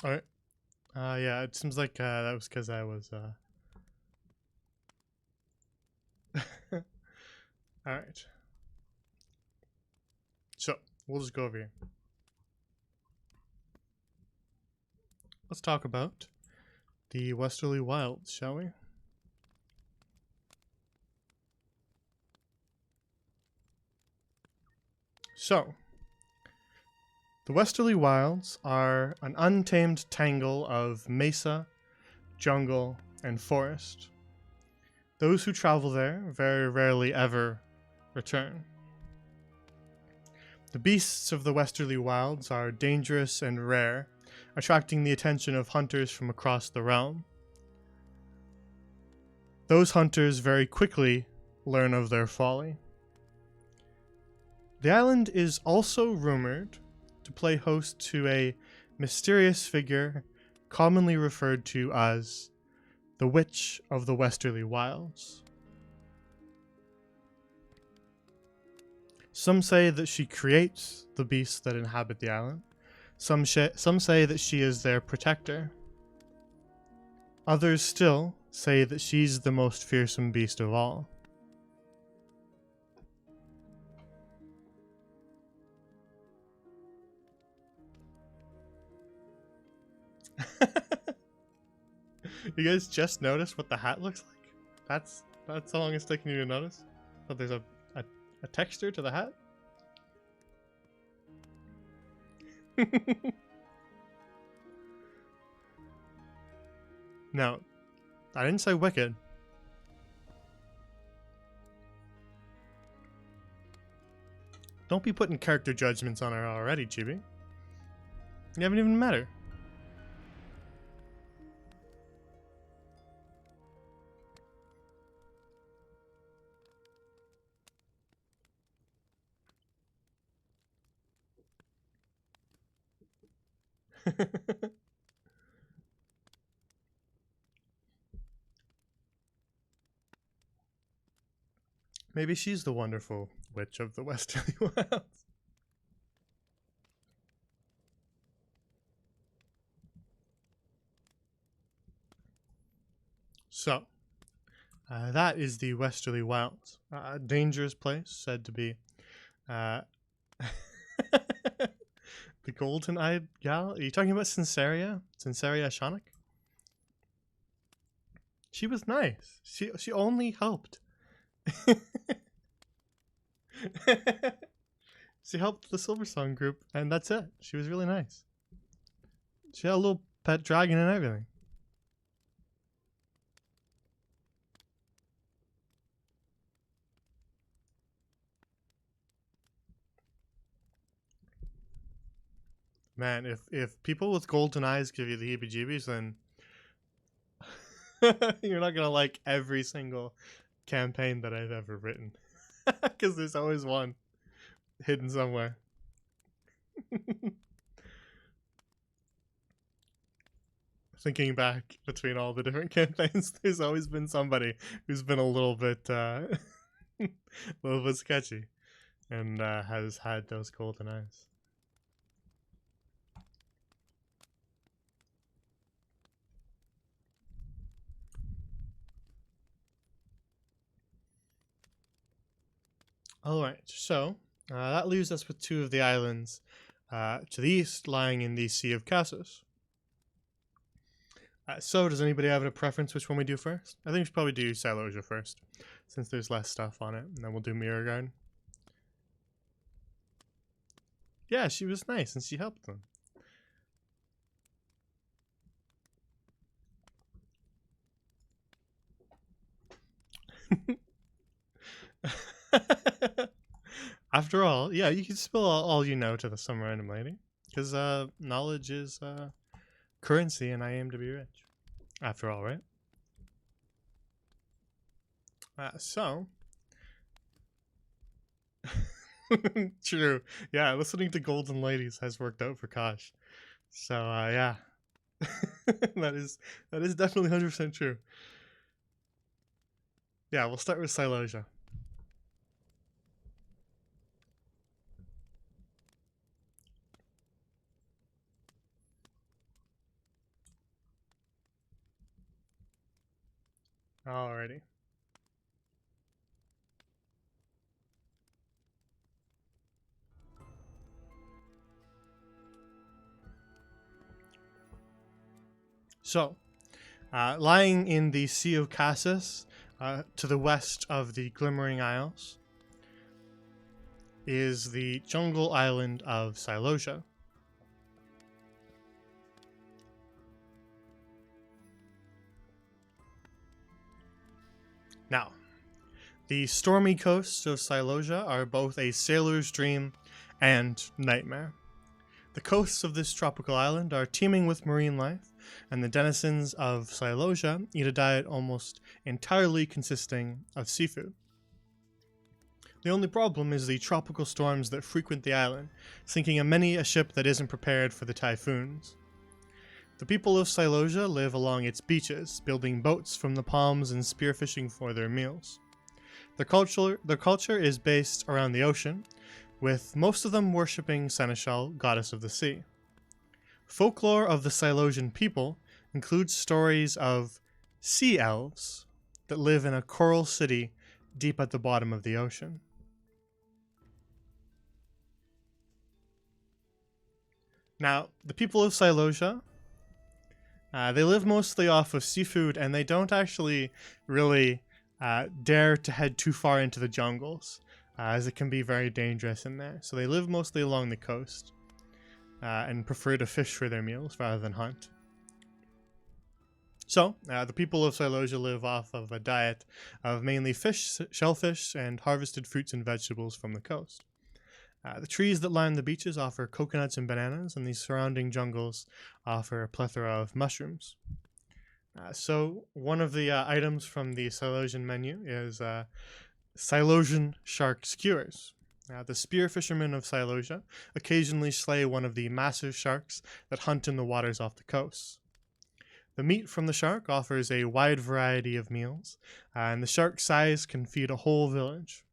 Alright. Yeah, it seems like that was because I was Alright. So, we'll just go over here. Let's talk about the Westerly Wilds, shall we? So, the Westerly Wilds are an untamed tangle of mesa, jungle, and forest. Those who travel there very rarely ever return. The beasts of the Westerly Wilds are dangerous and rare, attracting the attention of hunters from across the realm. Those hunters very quickly learn of their folly. The island is also rumored to play host to a mysterious figure commonly referred to as the Witch of the Westerly Wilds. Some say that she creates the beasts that inhabit the island. Some say that she is their protector. Others still say that she's the most fearsome beast of all. You guys just noticed what the hat looks like? That's how long it's taking you to notice? That there's a texture to the hat? No, I didn't say wicked. Don't be putting character judgments on her already, Chibi. You haven't even met her. Maybe she's the wonderful witch of the Westerly Wilds. So, that is the Westerly Wilds. A dangerous place, said to be the golden-eyed gal. Are you talking about Sinceria? Sinceria Shanik? She was nice. She only helped. She helped the Silversong group, and that's it. She was really nice. She had a little pet dragon and everything. Man, if people with golden eyes give you the heebie-jeebies, then you're not gonna like every single campaign that I've ever written. Because there's always one hidden somewhere. Thinking back between all the different campaigns, there's always been somebody who's been a little bit sketchy and has had those golden eyes. Alright, so that leaves us with two of the islands to the east lying in the Sea of Cassos. So, does anybody have a preference which one we do first? I think we should probably do Silosia first, since there's less stuff on it, and then we'll do Mirror Guard. Yeah, she was nice, and she helped them. After all, yeah, you can spill all you know to some random lady, because knowledge is currency, and I aim to be rich. After all, right? So, true. Yeah, listening to Golden Ladies has worked out for Kosh. So, yeah, that is definitely 100% true. Yeah, we'll start with Silosia. Alrighty. So, lying in the Sea of Cassis, to the west of the Glimmering Isles, is the jungle island of Silosia. Now, the stormy coasts of Silosia are both a sailor's dream and nightmare. The coasts of this tropical island are teeming with marine life, and the denizens of Silosia eat a diet almost entirely consisting of seafood. The only problem is the tropical storms that frequent the island, sinking many a ship that isn't prepared for the typhoons. The people of Silosia live along its beaches, building boats from the palms and spearfishing for their meals. Their culture is based around the ocean, with most of them worshipping Seneschal, goddess of the sea. Folklore of the Silosian people includes stories of sea elves that live in a coral city deep at the bottom of the ocean. Now, the people of Silosia, they live mostly off of seafood, and they don't actually really dare to head too far into the jungles, as it can be very dangerous in there. So they live mostly along the coast, and prefer to fish for their meals rather than hunt. So, the people of Silosia live off of a diet of mainly fish, shellfish, and harvested fruits and vegetables from the coast. The trees that line the beaches offer coconuts and bananas, and the surrounding jungles offer a plethora of mushrooms. So, one of the items from the Silosian menu is Silosian shark skewers. The spear fishermen of Silosia occasionally slay one of the massive sharks that hunt in the waters off the coast. The meat from the shark offers a wide variety of meals, and the shark's size can feed a whole village.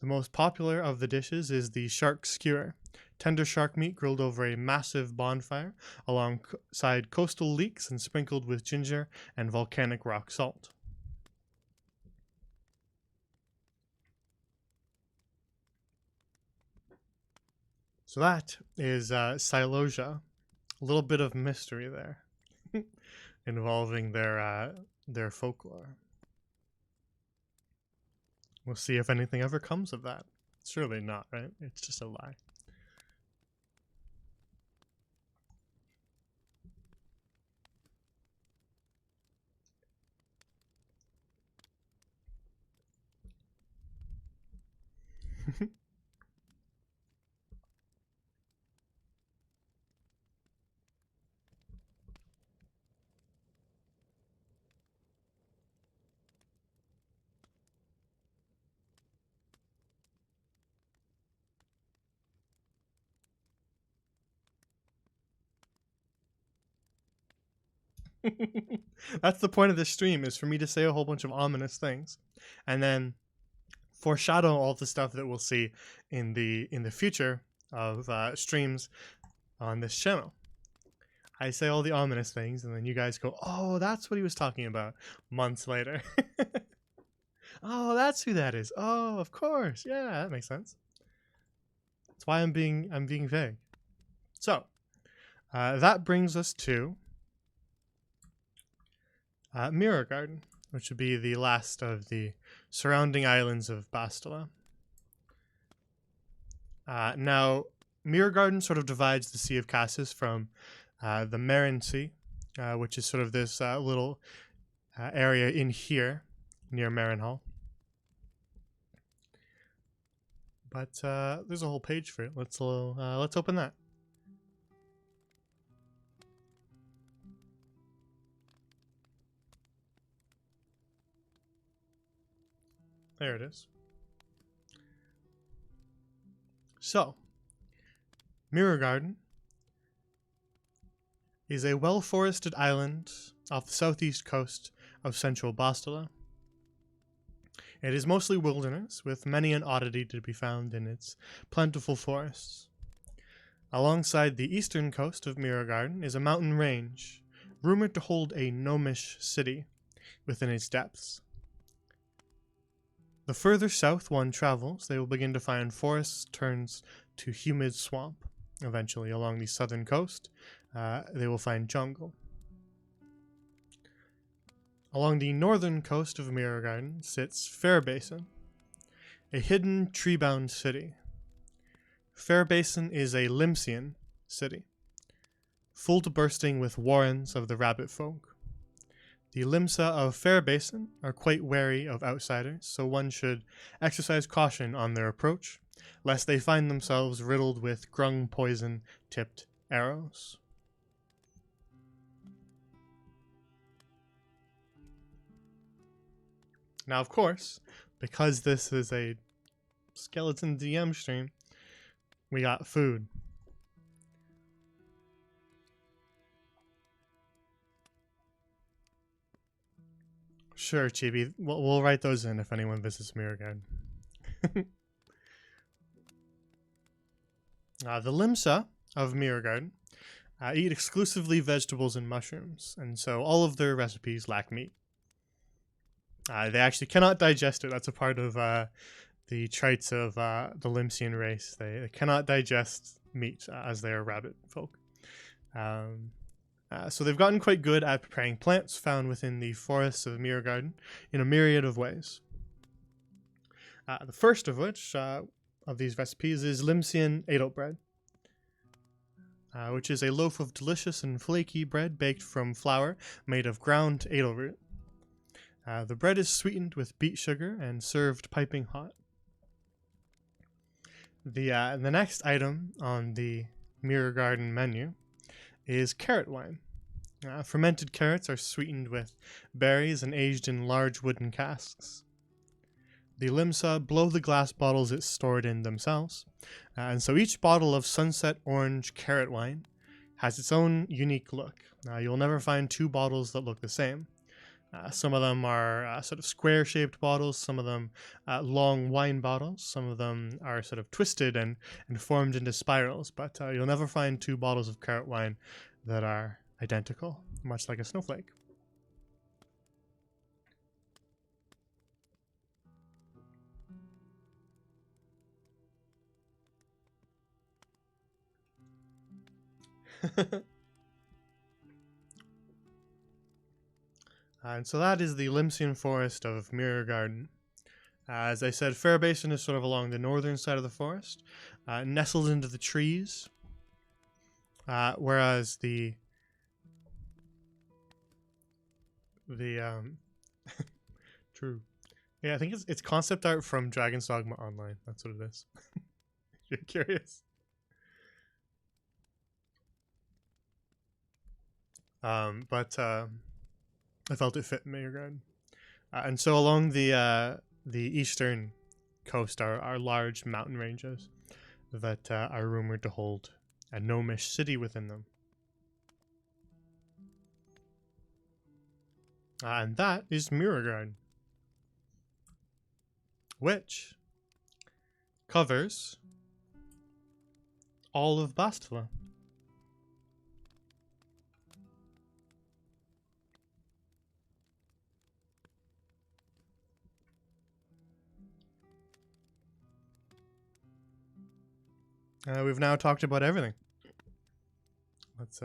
The most popular of the dishes is the shark skewer, tender shark meat grilled over a massive bonfire alongside coastal leeks and sprinkled with ginger and volcanic rock salt. So that is Silosia. A little bit of mystery there involving their folklore. We'll see if anything ever comes of that. Surely not, right? It's just a lie. That's the point of this stream, is for me to say a whole bunch of ominous things and then foreshadow all the stuff that we'll see in the future of streams on this channel. I say all the ominous things, and then you guys go, "Oh, that's what he was talking about," months later. Oh, that's who that is. Oh, of course. Yeah, that makes sense. That's why I'm being vague. So, that brings us to Mirror Garden, which would be the last of the surrounding islands of Bastila. Now, Mirror Garden sort of divides the Sea of Cassis from the Marin Sea, which is sort of this little area in here near Marinhall. But there's a whole page for it. Let's open that. There it is. So, Mirror Garden is a well-forested island off the southeast coast of central Bastila. It is mostly wilderness, with many an oddity to be found in its plentiful forests. Alongside the eastern coast of Mirror Garden is a mountain range, rumored to hold a gnomish city within its depths. The further south one travels, they will begin to find forests turns to humid swamp. Eventually, along the southern coast, they will find jungle. Along the northern coast of Mirror Garden sits Fair Basin, a hidden tree-bound city. Fair Basin is a Limsian city, full to bursting with warrens of the rabbit folk. The Limsa of Fair Basin are quite wary of outsiders, so one should exercise caution on their approach, lest they find themselves riddled with grung poison-tipped arrows. Now, of course, because this is a skeleton DM stream, we got food. Sure, Chibi. We'll write those in if anyone visits Mirror Garden. The Limsa of Mirror Garden eat exclusively vegetables and mushrooms, and so all of their recipes lack meat. They actually cannot digest it. That's a part of the traits of the Limsian race. They cannot digest meat as they are rabbit folk. So they've gotten quite good at preparing plants found within the forests of Mirror Garden in a myriad of ways. The first of which, of these recipes, is Limsian Edelbread, which is a loaf of delicious and flaky bread baked from flour made of ground edelroot. The bread is sweetened with beet sugar and served piping hot. The next item on the Mirror Garden menu is carrot wine. Fermented carrots are sweetened with berries and aged in large wooden casks. The Limsa blow the glass bottles it's stored in themselves, and so each bottle of sunset orange carrot wine has its own unique look. You'll never find two bottles that look the same. Some of them are sort of square-shaped bottles, some of them long wine bottles, some of them are sort of twisted and formed into spirals, but you'll never find two bottles of carrot wine that are identical, much like a snowflake. And so that is the Limsian forest of Mirror Garden. As I said, Fair Basin is sort of along the northern side of the forest, nestled into the trees, whereas the true, yeah, I think it's concept art from Dragon's Dogma Online. That's what it is. If you're curious. But I felt it fit Mirror Garden. And so along the eastern coast are large mountain ranges that are rumored to hold a gnomish city within them. And that is Mirror Garden, which covers all of Bastila. We've now talked about everything. Let's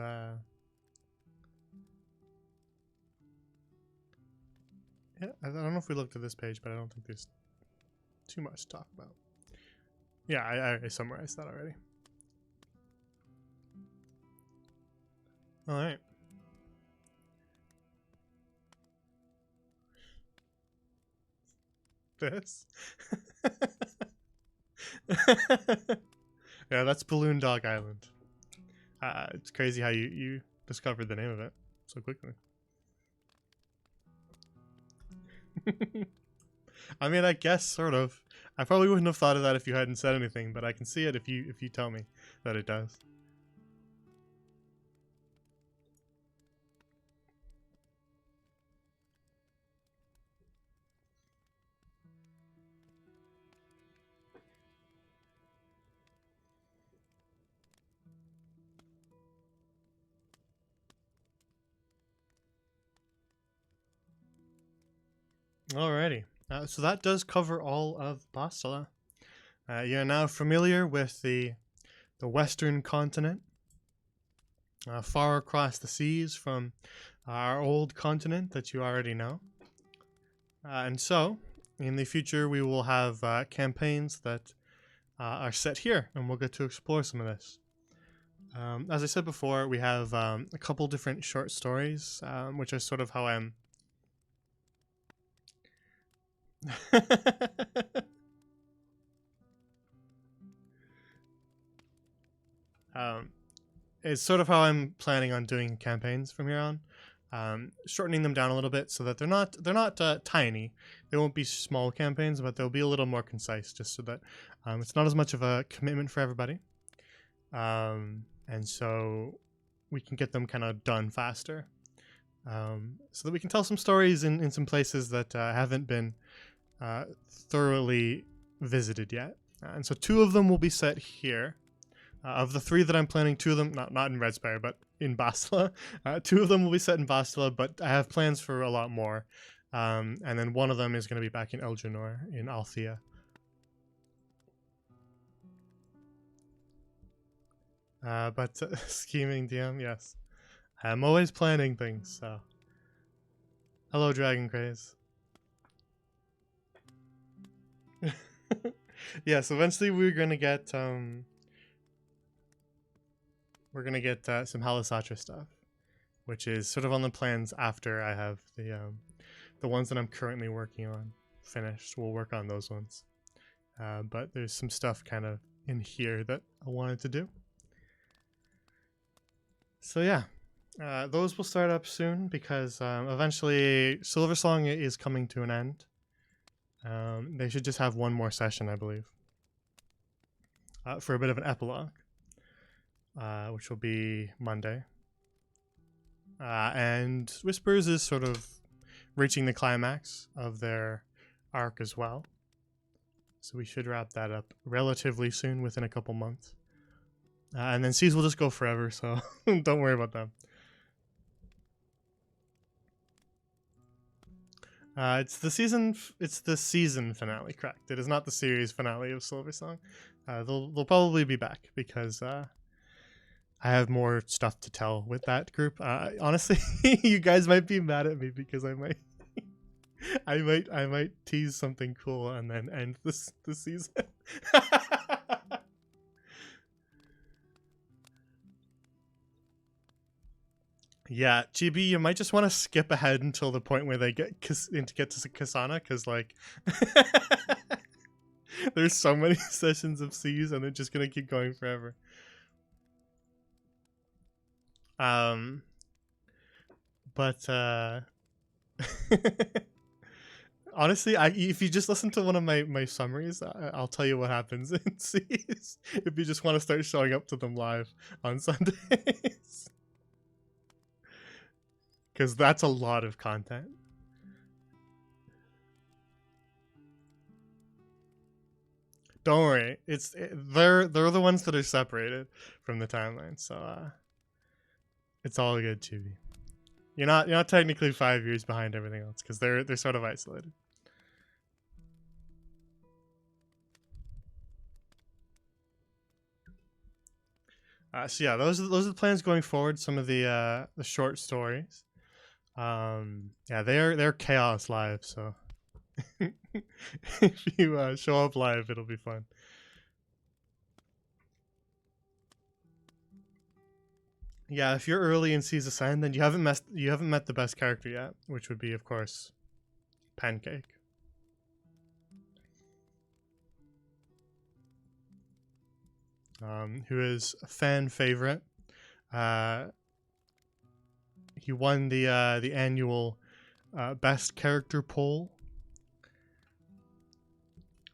Yeah, I don't know if we looked at this page, but I don't think there's too much to talk about. Yeah, I summarized that already. All right. This. Yeah, that's Balloon Dog Island. It's crazy how you discovered the name of it so quickly. I mean, I guess sort of. I probably wouldn't have thought of that if you hadn't said anything, but I can see it if you tell me that it does. Alrighty. So that does cover all of Bastila. You're now familiar with the western continent, far across the seas from our old continent that you already know. And so, in the future, we will have campaigns that are set here, and we'll get to explore some of this. As I said before, we have a couple different short stories, which is sort of how I'm... it's sort of how I'm planning on doing campaigns from here on, shortening them down a little bit so that they're not tiny. They won't be small campaigns, but they'll be a little more concise, just so that it's not as much of a commitment for everybody, and so we can get them kind of done faster, so that we can tell some stories in some places that haven't been thoroughly visited yet. And so 2 of them will be set here. Of the 3 that I'm planning, 2 of them, not in Red Spire, but in Bastila. 2 of them will be set in Bastila, but I have plans for a lot more. And then 1 of them is going to be back in Eldrannor, in Althea. But scheming DM, yes. I'm always planning things, so. Hello, Dragon Craze. Yes, eventually we're going to get... some Halisatra stuff, which is sort of on the plans after I have the ones that I'm currently working on finished. We'll work on those ones, but there's some stuff kind of in here that I wanted to do. So yeah, those will start up soon because eventually Silversong is coming to an end. They should just have 1 more session, I believe, for a bit of an epilogue. Which will be Monday. And Whispers is sort of reaching the climax of their arc as well. So we should wrap that up relatively soon, within a couple months. And then Seas will just go forever, so don't worry about them. It's the season finale, correct? It is not the series finale of Silversong. They'll probably be back because I have more stuff to tell with that group. Honestly, you guys might be mad at me because I might tease something cool and then end the season. Yeah, GB, you might just want to skip ahead until the point where they get to Kasana, because like there's so many sessions of Seas and they're just gonna keep going forever. But honestly, if you just listen to one of my summaries, I'll tell you what happens in Seas if you just want to start showing up to them live on Sundays. Because that's a lot of content. Don't worry, they're the ones that are separated from the timeline, so it's all good, Chibi. You're not technically 5 years behind everything else because they're sort of isolated. So yeah, those are the plans going forward. Some of the short stories. Yeah, they're chaos live, so if you show up live, it'll be fun. Yeah, if you're early in Seas Ascend, then you haven't met the best character yet, which would be, of course, Pancake. Who is a fan favorite. He won the annual best character poll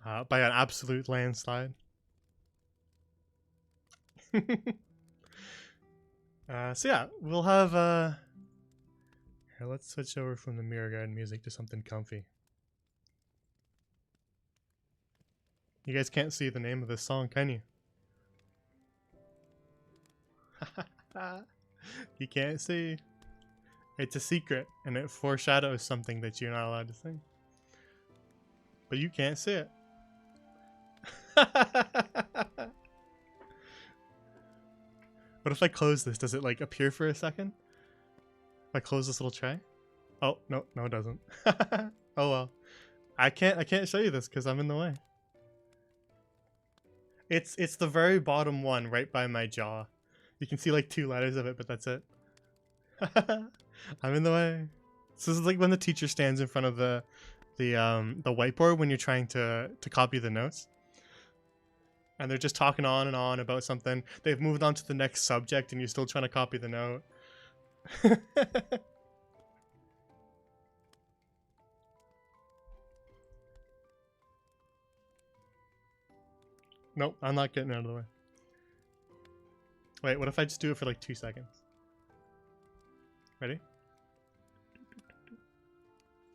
by an absolute landslide. So yeah, we'll have here, let's switch over from the Mirror Garden music to something comfy. You guys can't see the name of this song, can you? You can't see. It's a secret, and it foreshadows something that you're not allowed to sing. But you can't see it. What if I close this? Does it like appear for a second? If I close this little tray? Oh, no, it doesn't. Oh well. I can't show you this because I'm in the way. It's the very bottom one right by my jaw. You can see like 2 letters of it, but that's it. I'm in the way. So this is like when the teacher stands in front of the whiteboard when you're trying to copy the notes. And they're just talking on and on about something. They've moved on to the next subject and you're still trying to copy the note. Nope, I'm not getting out of the way. Wait, what if I just do it for like 2 seconds? Ready?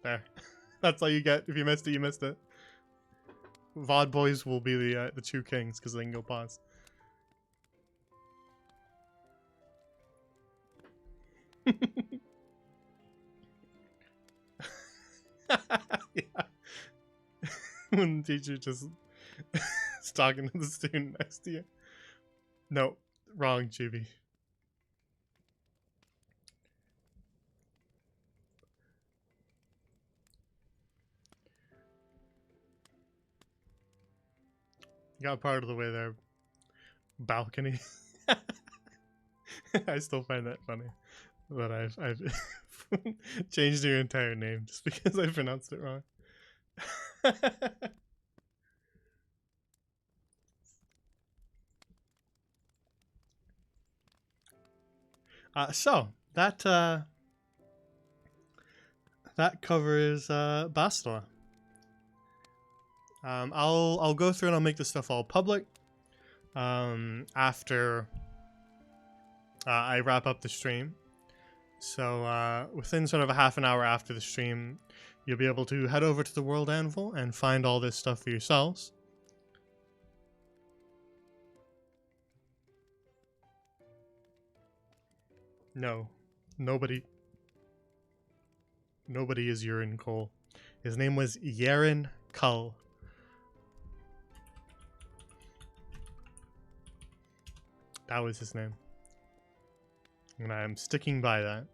There. That's all you get. If you missed it, you missed it. VOD boys will be the true kings because they can go pause. Yeah. When the teacher just is talking to the student next to you. No, wrong, Chibi. Got part of the way there. Balcony. I still find that funny that I've changed your entire name just because I pronounced it wrong. So that covers Bastila. I'll go through and I'll make this stuff all public after I wrap up the stream. So within sort of a half an hour after the stream, you'll be able to head over to the World Anvil and find all this stuff for yourselves. No, nobody is Urine Cole. His name was Yaren Kull. That was his name. And I am sticking by that.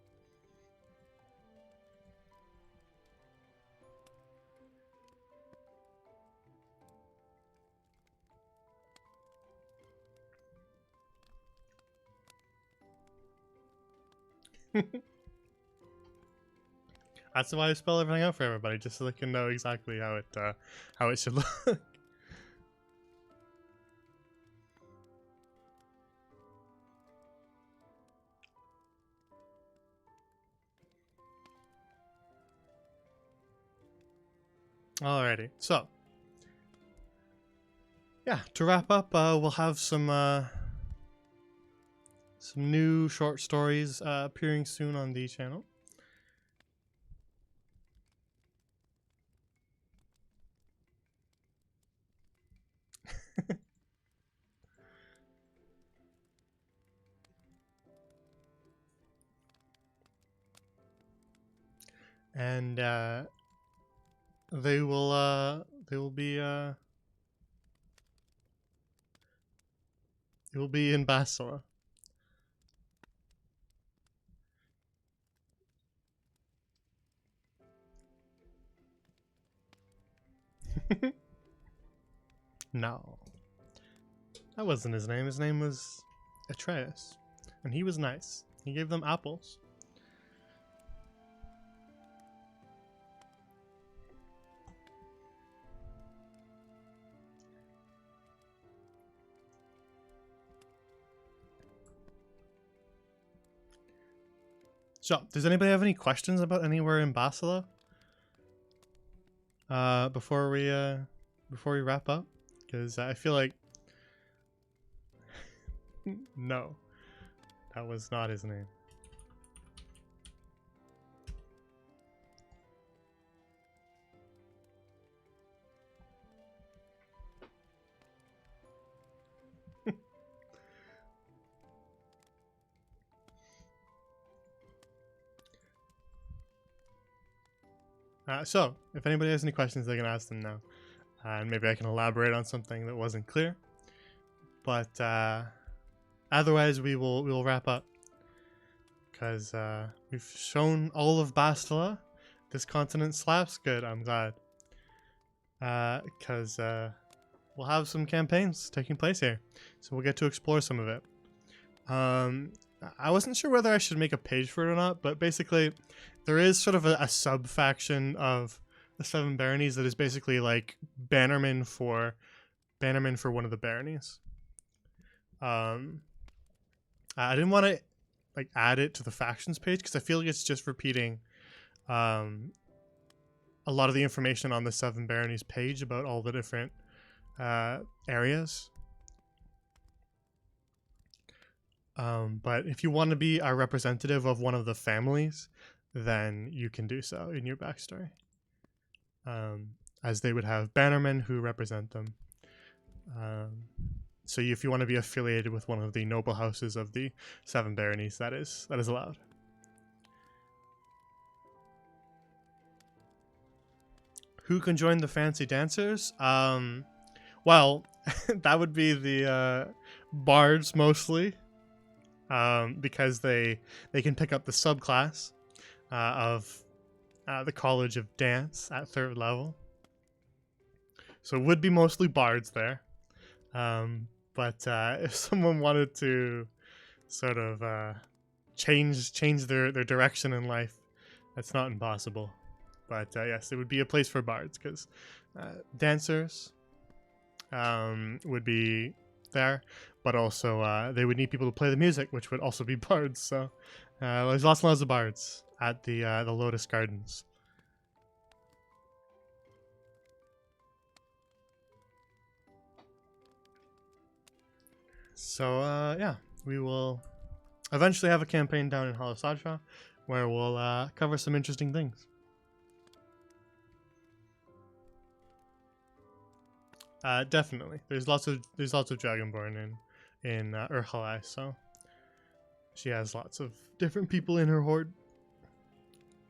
That's why I spell everything out for everybody, just so they can know exactly how it should look. Alrighty, so yeah, to wrap up, we'll have some new short stories appearing soon on the channel. And they will be in Bastila. No. That wasn't his name. His name was Atreus. And he was nice. He gave them apples. So, does anybody have any questions about anywhere in Basila? Before we wrap up? Because I feel like... No. That was not his name. So, if anybody has any questions, they can ask them now. And maybe I can elaborate on something that wasn't clear. But otherwise, we will wrap up. Because we've shown all of Bastila. This continent slaps good, I'm glad. Because we'll have some campaigns taking place here. So we'll get to explore some of it. I wasn't sure whether I should make a page for it or not, but basically there is sort of a sub-faction of the Seven Baronies that is basically like bannermen for one of the baronies. I didn't want to like add it to the factions page because I feel like it's just repeating a lot of the information on the Seven Baronies page about all the different areas. But if you want to be a representative of one of the families, then you can do so in your backstory. As they would have bannermen who represent them. So if you want to be affiliated with one of the noble houses of the Seven Baronies, that is allowed. Who can join the fancy dancers? Well, that would be the bards mostly. Because they can pick up the subclass of the College of Dance at 3rd level. So it would be mostly bards there. But if someone wanted to sort of change their direction in life, that's not impossible. But yes, it would be a place for bards because dancers would be there. But also, they would need people to play the music, which would also be bards. So there's lots and lots of bards at the Lotus Gardens. So yeah, we will eventually have a campaign down in Halasatra where we'll cover some interesting things. Definitely, there's lots of Dragonborn in Urhalai, so she has lots of different people in her horde.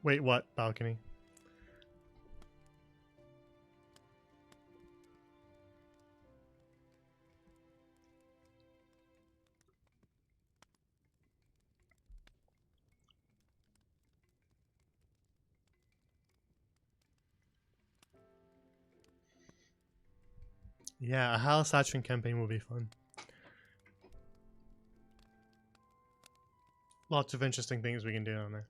Wait, what? Balcony? Yeah, a Halasatran campaign will be fun. Lots of interesting things we can do on there.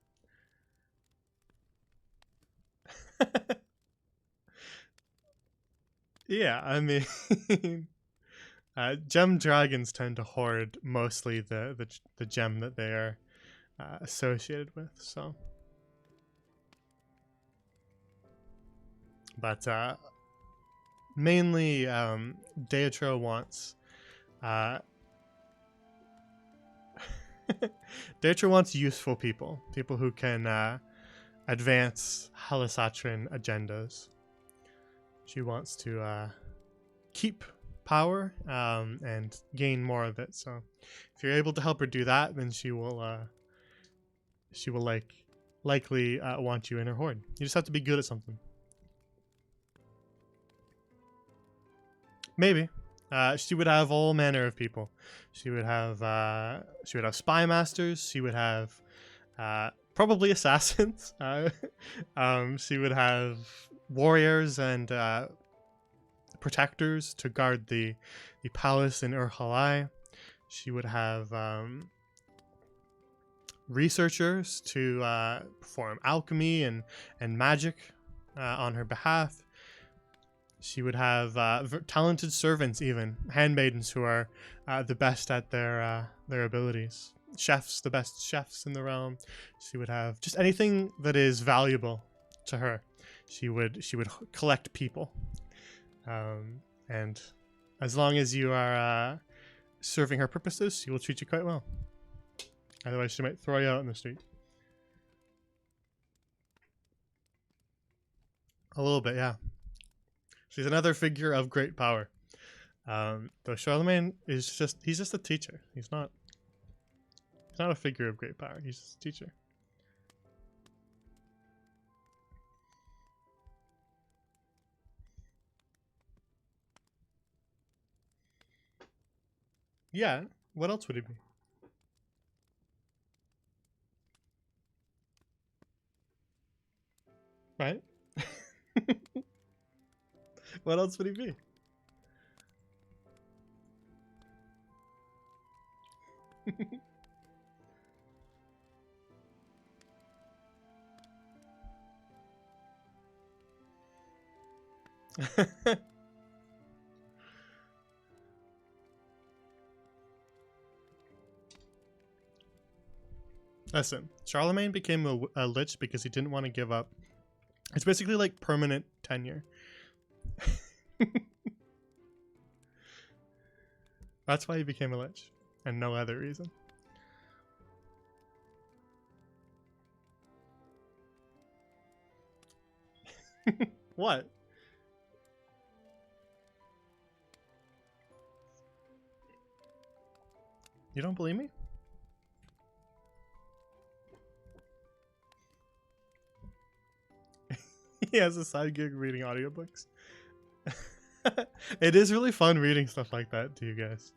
Yeah, I mean, gem dragons tend to hoard mostly the gem that they are associated with. So, but mainly, Deatro wants. Deatro wants useful people who can advance Halasatran agendas. She wants to keep power and gain more of it. So, if you're able to help her do that, then she will likely want you in her horde. You just have to be good at something. Maybe. She would have all manner of people. She would have spy masters. She would have probably assassins. She would have warriors and protectors to guard the palace in Urhalai. She would have researchers to perform alchemy and magic on her behalf. She would have talented servants, even handmaidens who are the best at their abilities. Chefs, the best chefs in the realm. She would have just anything that is valuable to her. She would collect people, and as long as you are serving her purposes, she will treat you quite well. Otherwise, she might throw you out in the street. A little bit, yeah. She's another figure of great power. Though Charlemagne is he's just a teacher. He's not a figure of great power. He's just a teacher. Yeah, what else would he be? Right? What else would he be? Listen, Charlemagne became a lich because he didn't want to give up. It's basically like permanent tenure. That's why he became a lich, and no other reason. What? You don't believe me? He has a side gig reading audiobooks. It is really fun reading stuff like that to you guys.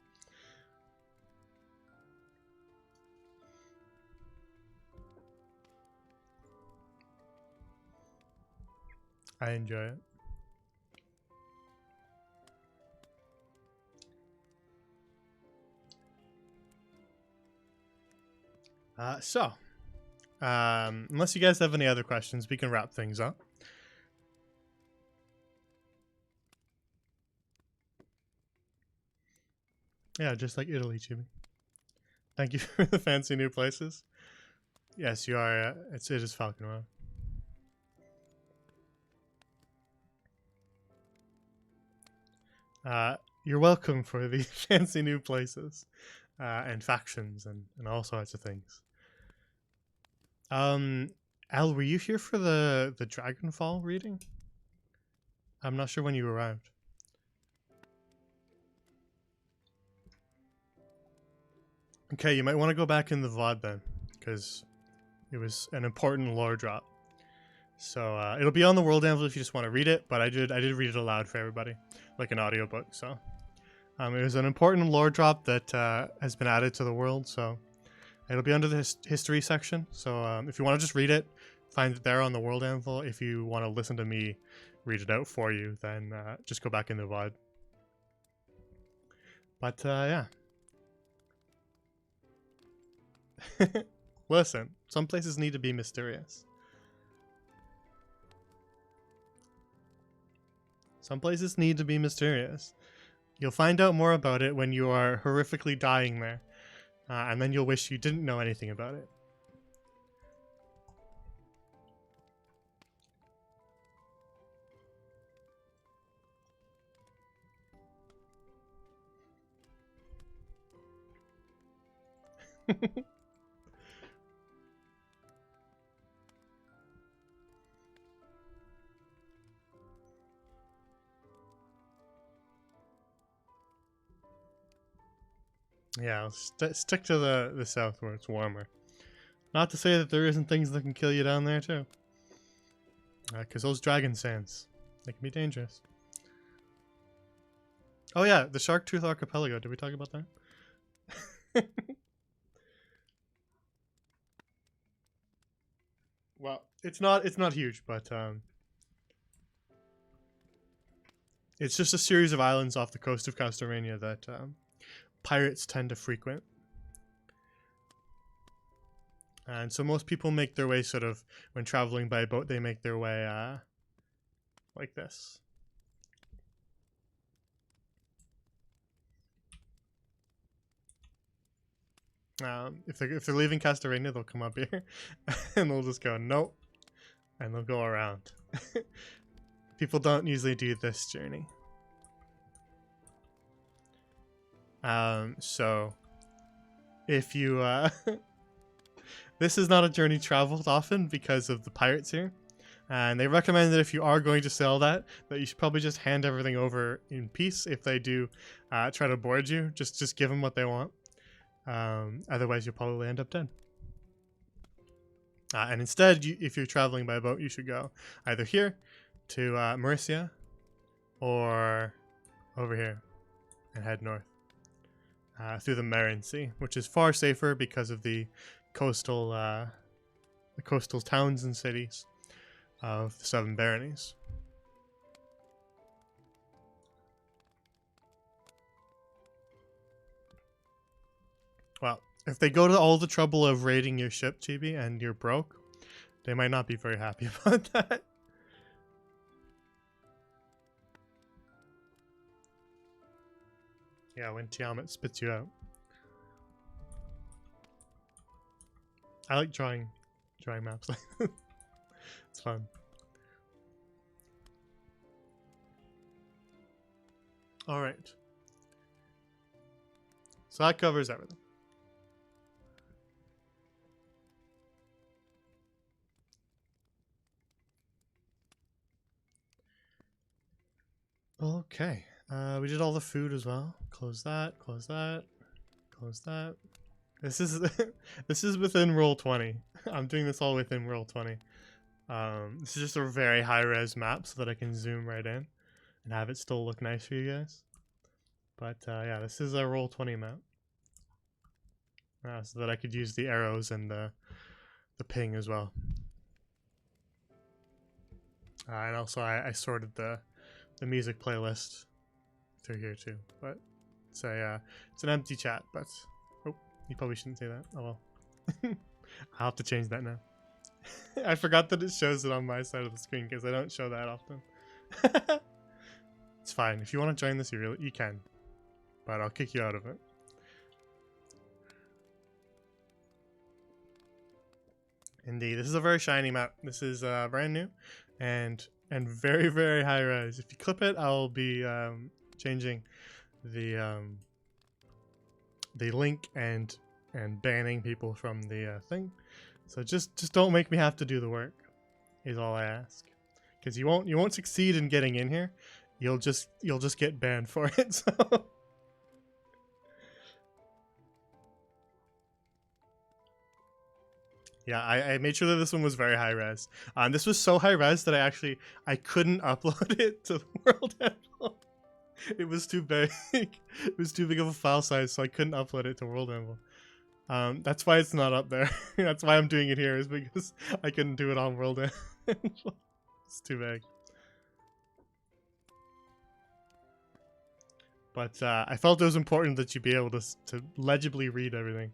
I enjoy it. Unless you guys have any other questions, we can wrap things up. Yeah, just like Italy, Jimmy. Thank you for the fancy new places. Yes, you are. It is Falcon Road. You're welcome for the fancy new places and factions and all sorts of things. Al, were you here for the Dragonfall reading? I'm not sure when you arrived. Okay, you might want to go back in the VOD then, because it was an important lore drop. So it'll be on the World Anvil if you just want to read it, but I did read it aloud for everybody, like an audiobook. So it was an important lore drop that has been added to the world, so it'll be under the history section. So if you want to just read it, find it there on the World Anvil. If you want to listen to me read it out for you, then just go back in the VOD. But yeah. Listen, some places need to be mysterious. Some places need to be mysterious. You'll find out more about it when you are horrifically dying there. And then you'll wish you didn't know anything about it. Yeah, stick to the south where it's warmer. Not to say that there isn't things that can kill you down there too. Because those dragon sands, they can be dangerous. Oh yeah, the Sharktooth Archipelago. Did we talk about that? Well, it's not huge, but It's just a series of islands off the coast of Castlevania that pirates tend to frequent. And so most people make their way sort of, when traveling by boat, they make their way like this. If they're leaving Castlevania, they'll come up here and they'll just go nope, and they'll go around. People don't usually do this journey. So if you this is not a journey traveled often because of the pirates here, and they recommend that if you are going to sell that you should probably just hand everything over in peace. If they do try to board you, just give them what they want. Otherwise you'll probably end up dead. And instead, if you're traveling by boat, you should go either here to Mercia or over here and head north through the Marin Sea, which is far safer because of the coastal towns and cities of the Seven Baronies. Well, if they go to all the trouble of raiding your ship, Chibi, and you're broke, they might not be very happy about that. Yeah, when Tiamat spits you out. I like drawing maps like that. It's fun. Alright. So that covers everything. Okay, we did all the food as well. Close that, close that, close that. This is this is within roll 20. I'm doing this all within roll 20. This is just a very high res map so that I can zoom right in and have it still look nice for you guys. But yeah, this is a roll 20 map. So that I could use the arrows and the ping as well. And also I sorted the music playlist through here too, but it's an empty chat. But oh, you probably shouldn't say that. Oh well. I'll have to change that now. I forgot that it shows it on my side of the screen because I don't show that often. It's fine. If you want to join this, you can, but I'll kick you out of it. Indeed, this is a very shiny map. This is brand new, and very, very high res. If you clip it, I'll be changing the link and banning people from the thing. So just don't make me have to do the work, is all I ask. Because you won't succeed in getting in here. You'll just get banned for it. So. Yeah, I made sure that this one was very high res. This was so high res that I couldn't upload it to the world Anvil. It was too big. It was too big of a file size, so I couldn't upload it to World Anvil. That's why it's not up there. That's why I'm doing it here, is because I couldn't do it on World Anvil. It's too big. But I felt it was important that you be able to legibly read everything.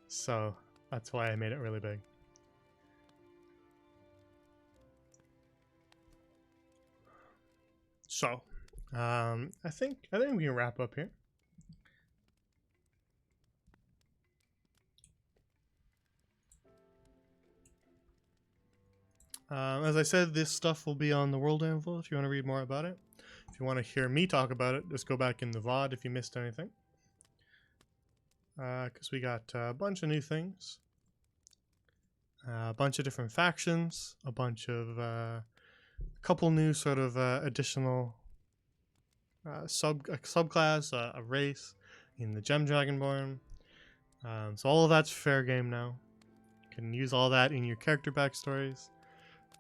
So that's why I made it really big. So, I think we can wrap up here. As I said, this stuff will be on the World Anvil if you want to read more about it. If you want to hear me talk about it, just go back in the VOD if you missed anything. Because we got a bunch of new things. A bunch of different factions. A bunch of... a couple new sort of additional subclass, a race in the Gem Dragonborn. So all of that's fair game now. You can use all that in your character backstories.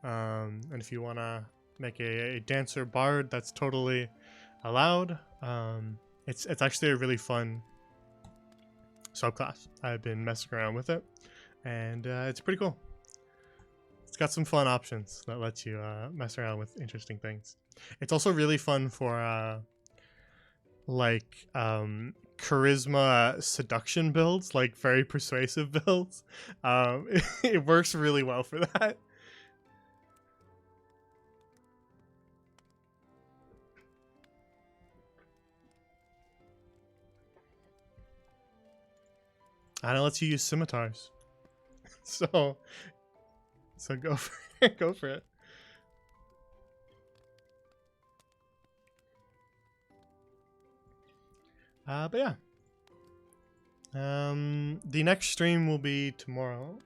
And if you want to make a dancer bard, that's totally allowed. It's actually a really fun subclass. I've been messing around with it, and it's pretty cool. It's got some fun options that let you mess around with interesting things. It's also really fun for like charisma seduction builds, like very persuasive builds. It works really well for that. And it lets you use scimitars. So go for it. Go for it. But yeah. The next stream will be tomorrow.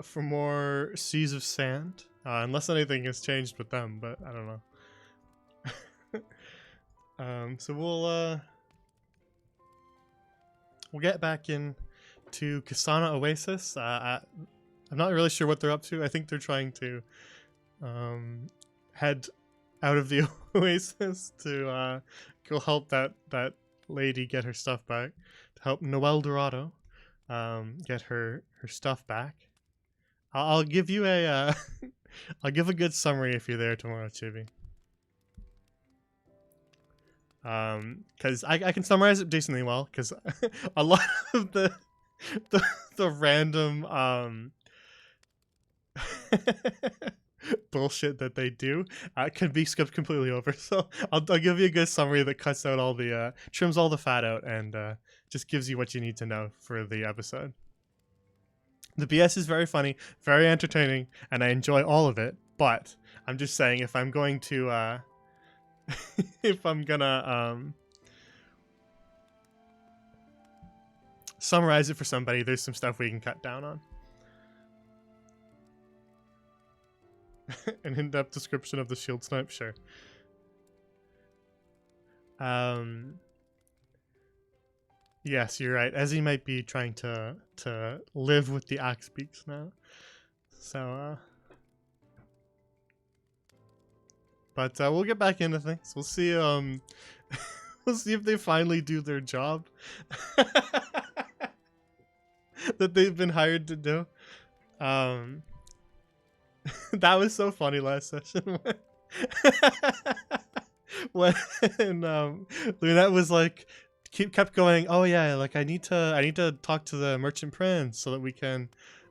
For more Seas of Sand. Unless anything has changed with them, but I don't know. So we'll get back in to Kasana Oasis. I'm not really sure what they're up to. I think they're trying to head out of the Oasis to go help that lady get her stuff back. To help Noelle Dorado get her stuff back. I'll give you a I'll give a good summary if you're there tomorrow, Chibi. Because I can summarize it decently well, because a lot of the random bullshit that they do can be skipped completely over. So I'll give you a good summary that cuts out all the trims all the fat out and just gives you what you need to know for the episode. The BS is very funny, very entertaining, and I enjoy all of it. But I'm just saying, if I'm going to if I'm gonna summarize it for somebody, there's some stuff we can cut down on. An in-depth description of the shield snipe, sure. Yes, you're right. Ezzy might be trying to live with the axe beaks now. So but we'll get back into things. We'll see we'll see if they finally do their job that they've been hired to do. That was so funny last session when Lunette was like kept going, oh yeah, like I need to talk to the merchant prince so that we can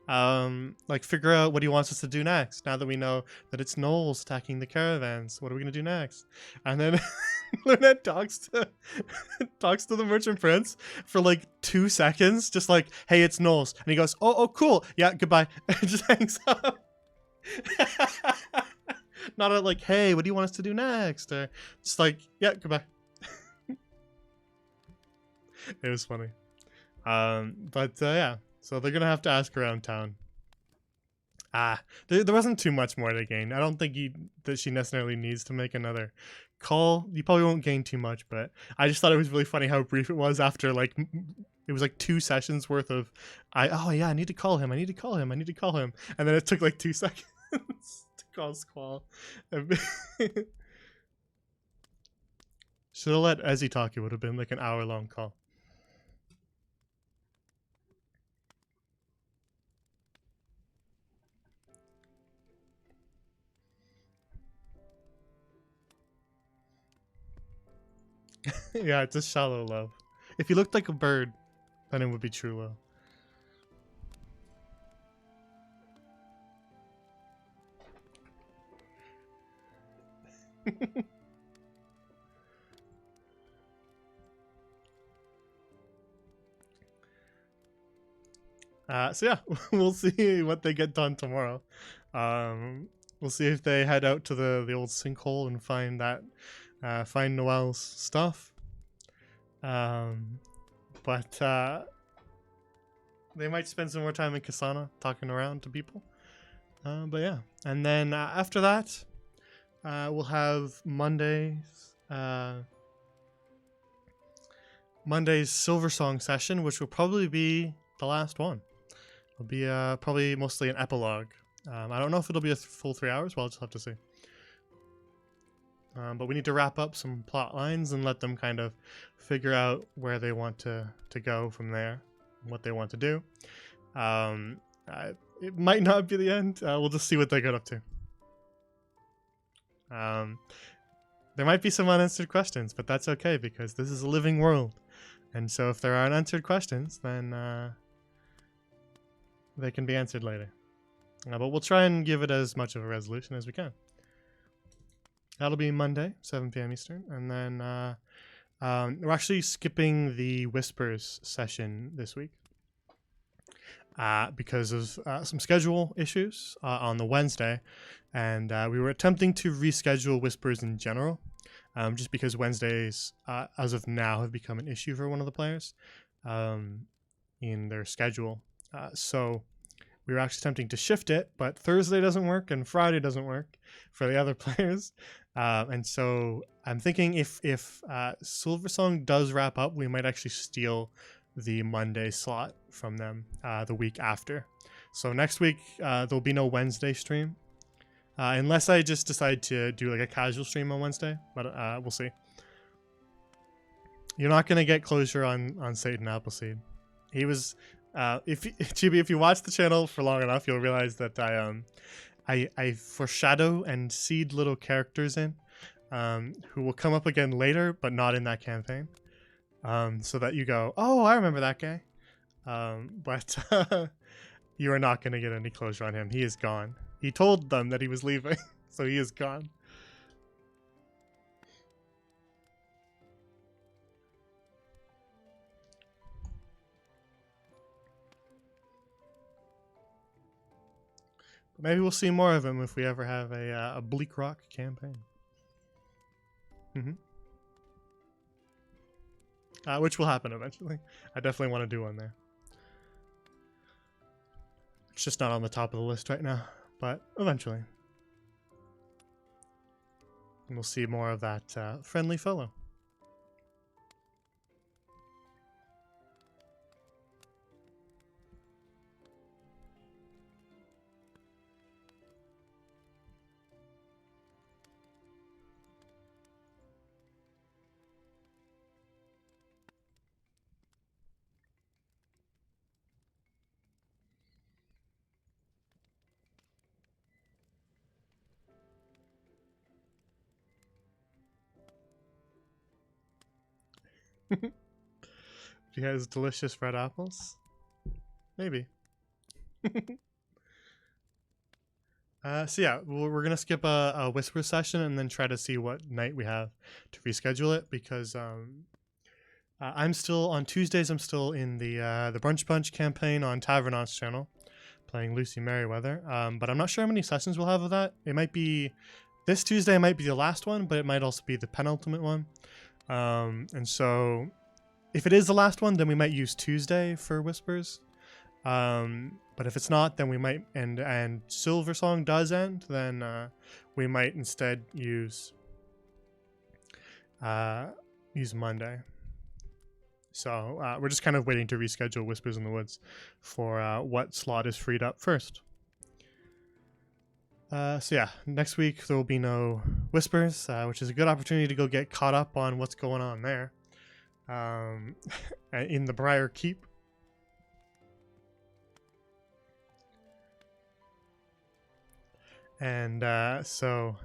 like figure out what he wants us to do next. Now that we know that it's Knowles attacking the caravans, what are we gonna do next? And then Lunette talks to the merchant prince for like 2 seconds, just like, hey, it's Knowles, and he goes, oh cool, yeah, goodbye, and just hangs up. Not like, hey, what do you want us to do next? Or just like, yeah, goodbye. It was funny. But yeah, so they're gonna have to ask around town. There wasn't too much more to gain. I don't think that she necessarily needs to make another call. You probably won't gain too much, but I just thought it was really funny how brief it was after like it was like 2 sessions worth of oh yeah, I need to call him, and then it took like 2 seconds to call Squall. Should have let Ezzy talk. It would have been like an hour-long call. Yeah, it's a shallow love. If you looked like a bird, then it would be true love. So yeah, we'll see what they get done tomorrow. We'll see if they head out to the old sinkhole and find Noelle's stuff. But they might spend some more time in Kasana talking around to people. But yeah, and then after that, we'll have Monday's Silver Song session, which will probably be the last one. It'll be probably mostly an epilogue. I don't know if it'll be a full 3 hours. Well, I'll just have to see. But we need to wrap up some plot lines and let them kind of figure out where they want to go from there, what they want to do. It might not be the end. We'll just see what they get up to. There might be some unanswered questions, but that's okay because this is a living world. And so if there are unanswered questions, then they can be answered later. But we'll try and give it as much of a resolution as we can. That'll be Monday, 7 p.m. Eastern. And then we're actually skipping the Whispers session this week because of some schedule issues on the Wednesday. And we were attempting to reschedule Whispers in general, just because Wednesdays, as of now, have become an issue for one of the players in their schedule. So we were actually attempting to shift it, but Thursday doesn't work and Friday doesn't work for the other players. And so I'm thinking if Silversong does wrap up, we might actually steal the Monday slot from them the week after. So next week, there'll be no Wednesday stream. Unless I just decide to do like a casual stream on Wednesday, but we'll see. You're not gonna get closure on Satan Appleseed. He was, if you watch the channel for long enough, you'll realize that I foreshadow and seed little characters in, who will come up again later, but not in that campaign, so that you go, oh, I remember that guy, but you are not gonna get any closure on him. He is gone. He told them that he was leaving, so he is gone. Maybe we'll see more of him if we ever have a Bleak Rock campaign. Which will happen eventually. I definitely want to do one there. It's just not on the top of the list right now, but eventually. And we'll see more of that friendly fellow. He has delicious red apples? Maybe. So yeah, we're going to skip a Whisper session and then try to see what night we have to reschedule it, because I'm still, on Tuesdays, I'm still in the Brunch Bunch campaign on Tavernon's channel, playing Lucy Merriweather, but I'm not sure how many sessions we'll have of that. It might be, this Tuesday might be the last one, but it might also be the penultimate one. And so if it is the last one, then we might use Tuesday for Whispers. But if it's not, then we might, and Silversong does end, then we might instead use Monday. So we're just kind of waiting to reschedule Whispers in the Woods for what slot is freed up first. So yeah, next week there will be no Whispers, which is a good opportunity to go get caught up on what's going on there in the Briar Keep. And so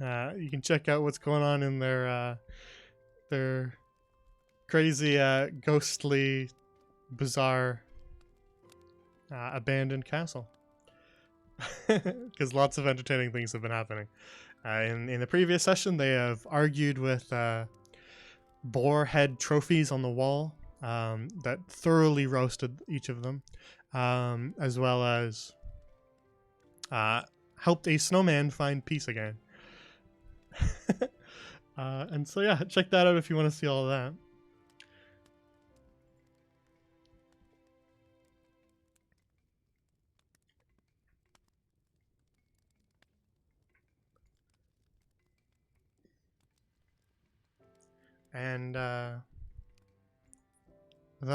you can check out what's going on in their crazy, ghostly, bizarre, abandoned castle. Because lots of entertaining things have been happening. In the previous session, they have argued with boar head trophies on the wall that thoroughly roasted each of them, as well as helped a snowman find peace again. And so yeah, check that out if you want to see all of that. And that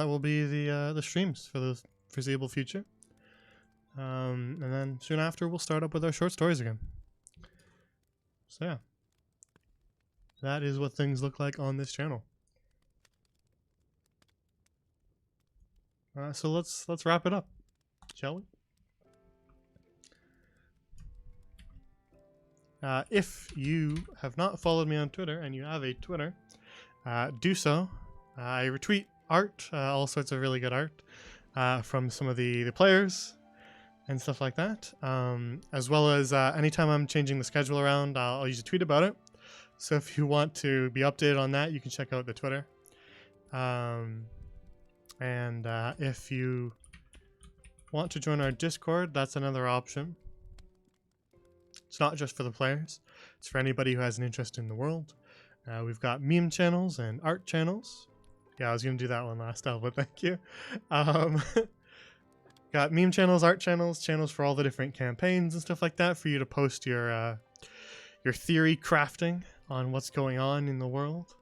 will be the streams for the foreseeable future. And then soon after, we'll start up with our short stories again. So yeah, that is what things look like on this channel. So let's wrap it up, shall we? if you have not followed me on Twitter and you have a Twitter, do so. I retweet art, all sorts of really good art from some of the players and stuff like that, as well as anytime I'm changing the schedule around, I'll usually tweet about it. So if you want to be updated on that, you can check out the Twitter. And if you want to join our Discord, that's another option. It's not just for the players, it's for anybody who has an interest in the world. We've got meme channels and art channels. Yeah, I was going to do that one last time, but thank you. Got meme channels, art channels, channels for all the different campaigns and stuff like that for you to post your theory crafting on what's going on in the world.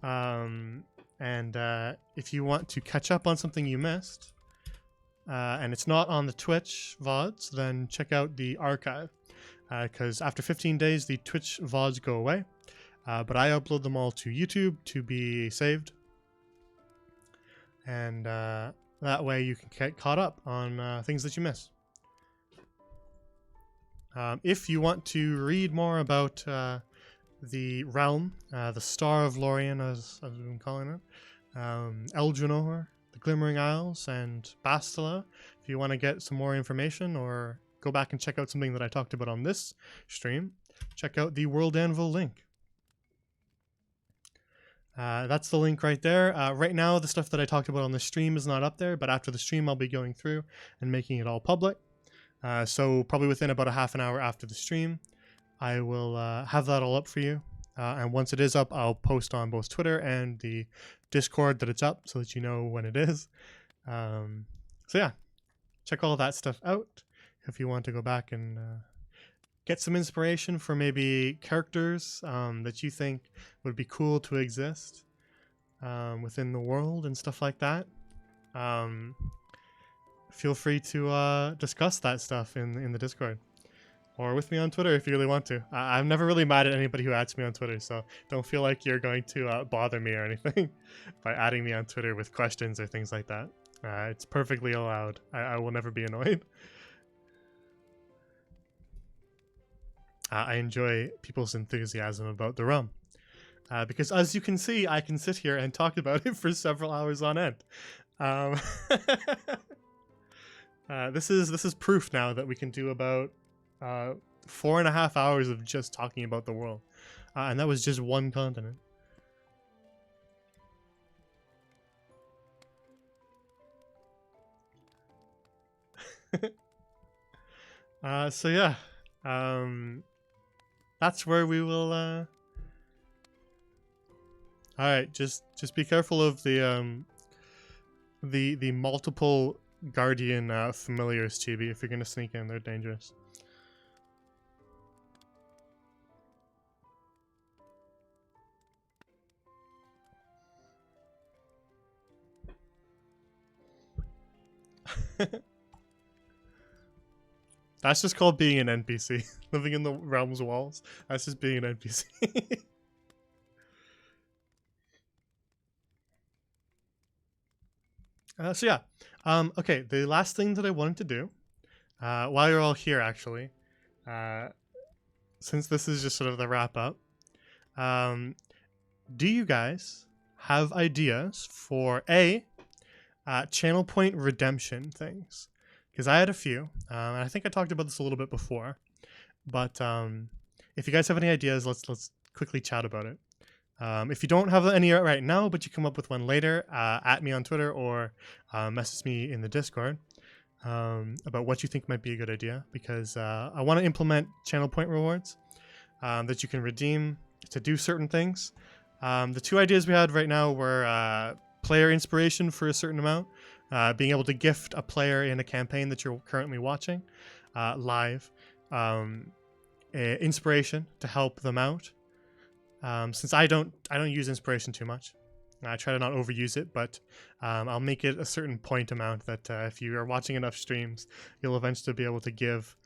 And if you want to catch up on something you missed, and it's not on the Twitch VODs, then check out the archive. Because after 15 days, the Twitch VODs go away. But I upload them all to YouTube to be saved. And that way you can get caught up on things that you miss. If you want to read more about the realm, the Star of Lorien, as I've been calling it, Eldrannor, the Glimmering Isles, and Bastila, if you want to get some more information or go back and check out something that I talked about on this stream, check out the World Anvil link. That's the link right there. Right now, the stuff that I talked about on the stream is not up there, but after the stream, I'll be going through and making it all public. So probably within about a half an hour after the stream, I will have that all up for you. And once it is up, I'll post on both Twitter and the Discord that it's up so that you know when it is. So yeah, check all of that stuff out if you want to go back and get some inspiration for maybe characters that you think would be cool to exist within the world and stuff like that. Feel free to discuss that stuff in the Discord. Or with me on Twitter if you really want to. I'm never really mad at anybody who adds me on Twitter, so don't feel like you're going to bother me or anything by adding me on Twitter with questions or things like that. It's perfectly allowed. I will never be annoyed. I enjoy people's enthusiasm about the realm. Because as you can see, I can sit here and talk about it for several hours on end. This is proof now that we can do about 4.5 hours of just talking about the world. And that was just one continent. So yeah. That's where we will alright, just be careful of the multiple guardian familiars, Chibi. If you're gonna sneak in, they're dangerous. That's just called being an NPC. Living in the realm's walls. That's just being an NPC. So yeah. Okay, the last thing that I wanted to do, while you're all here actually, since this is just sort of the wrap up, do you guys have ideas for channel point redemption things? Because I had a few, and I think I talked about this a little bit before, but if you guys have any ideas, let's quickly chat about it. If you don't have any right now, but you come up with one later, at me on Twitter or message me in the Discord about what you think might be a good idea, because I want to implement channel point rewards that you can redeem to do certain things. The two ideas we had right now were player inspiration for a certain amount, being able to gift a player in a campaign that you're currently watching live, inspiration to help them out. Since I don't use inspiration too much, I try to not overuse it, but I'll make it a certain point amount that if you are watching enough streams, you'll eventually be able to give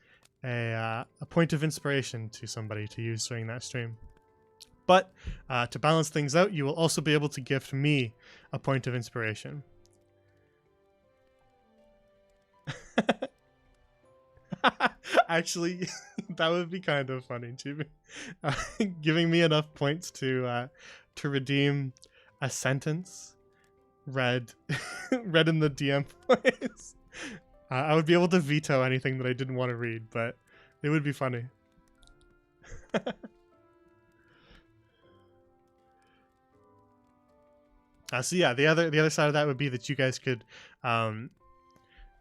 a point of inspiration to somebody to use during that stream. But to balance things out, you will also be able to gift me a point of inspiration. Actually, that would be kind of funny, Chibi. Uh, Giving me enough points to redeem a sentence read read in the DM voice. I would be able to veto anything that I didn't want to read, but it would be funny. So yeah, the other side of that would be that you guys could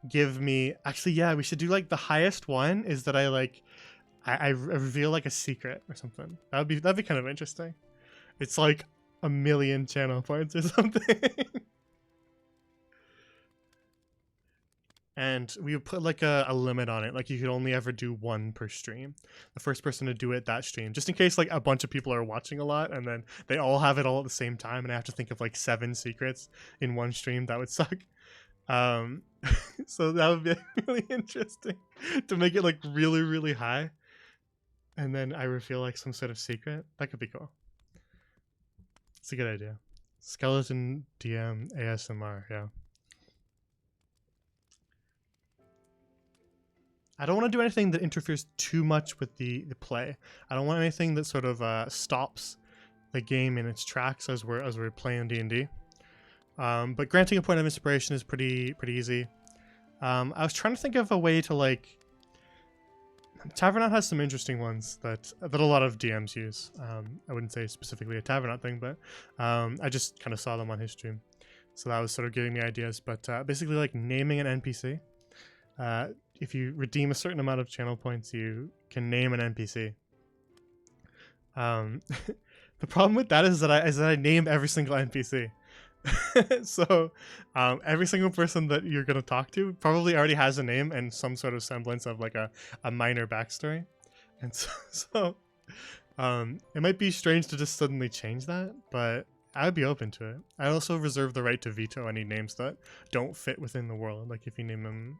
give me. Actually, yeah, we should do like the highest one is that I reveal like a secret or something. That'd be kind of interesting. It's like 1,000,000 channel points or something. And we would put like a limit on it. Like you could only ever do one per stream. The first person to do it that stream, just in case like a bunch of people are watching a lot and then they all have it all at the same time and I have to think of like 7 secrets in one stream. That would suck. So that would be really interesting to make it like really, really high. And then I reveal like some sort of secret. That could be cool. It's a good idea. Skeleton DM ASMR, yeah. I don't want to do anything that interferes too much with the play. I don't want anything that sort of stops the game in its tracks as we're playing D&D. But granting a point of inspiration is pretty easy. I was trying to think of a way to like. Tavernaut has some interesting ones that a lot of DMs use. I wouldn't say specifically a Tavernaut thing, but I just kind of saw them on his stream, so that was sort of giving me ideas. But basically, like naming an NPC. If you redeem a certain amount of channel points, you can name an NPC. The problem with that is that I name every single NPC. So every single person that you're gonna talk to probably already has a name and some sort of semblance of like a minor backstory, and so it might be strange to just suddenly change that, but I'd be open to it. I also reserve the right to veto any names that don't fit within the world. Like if you name them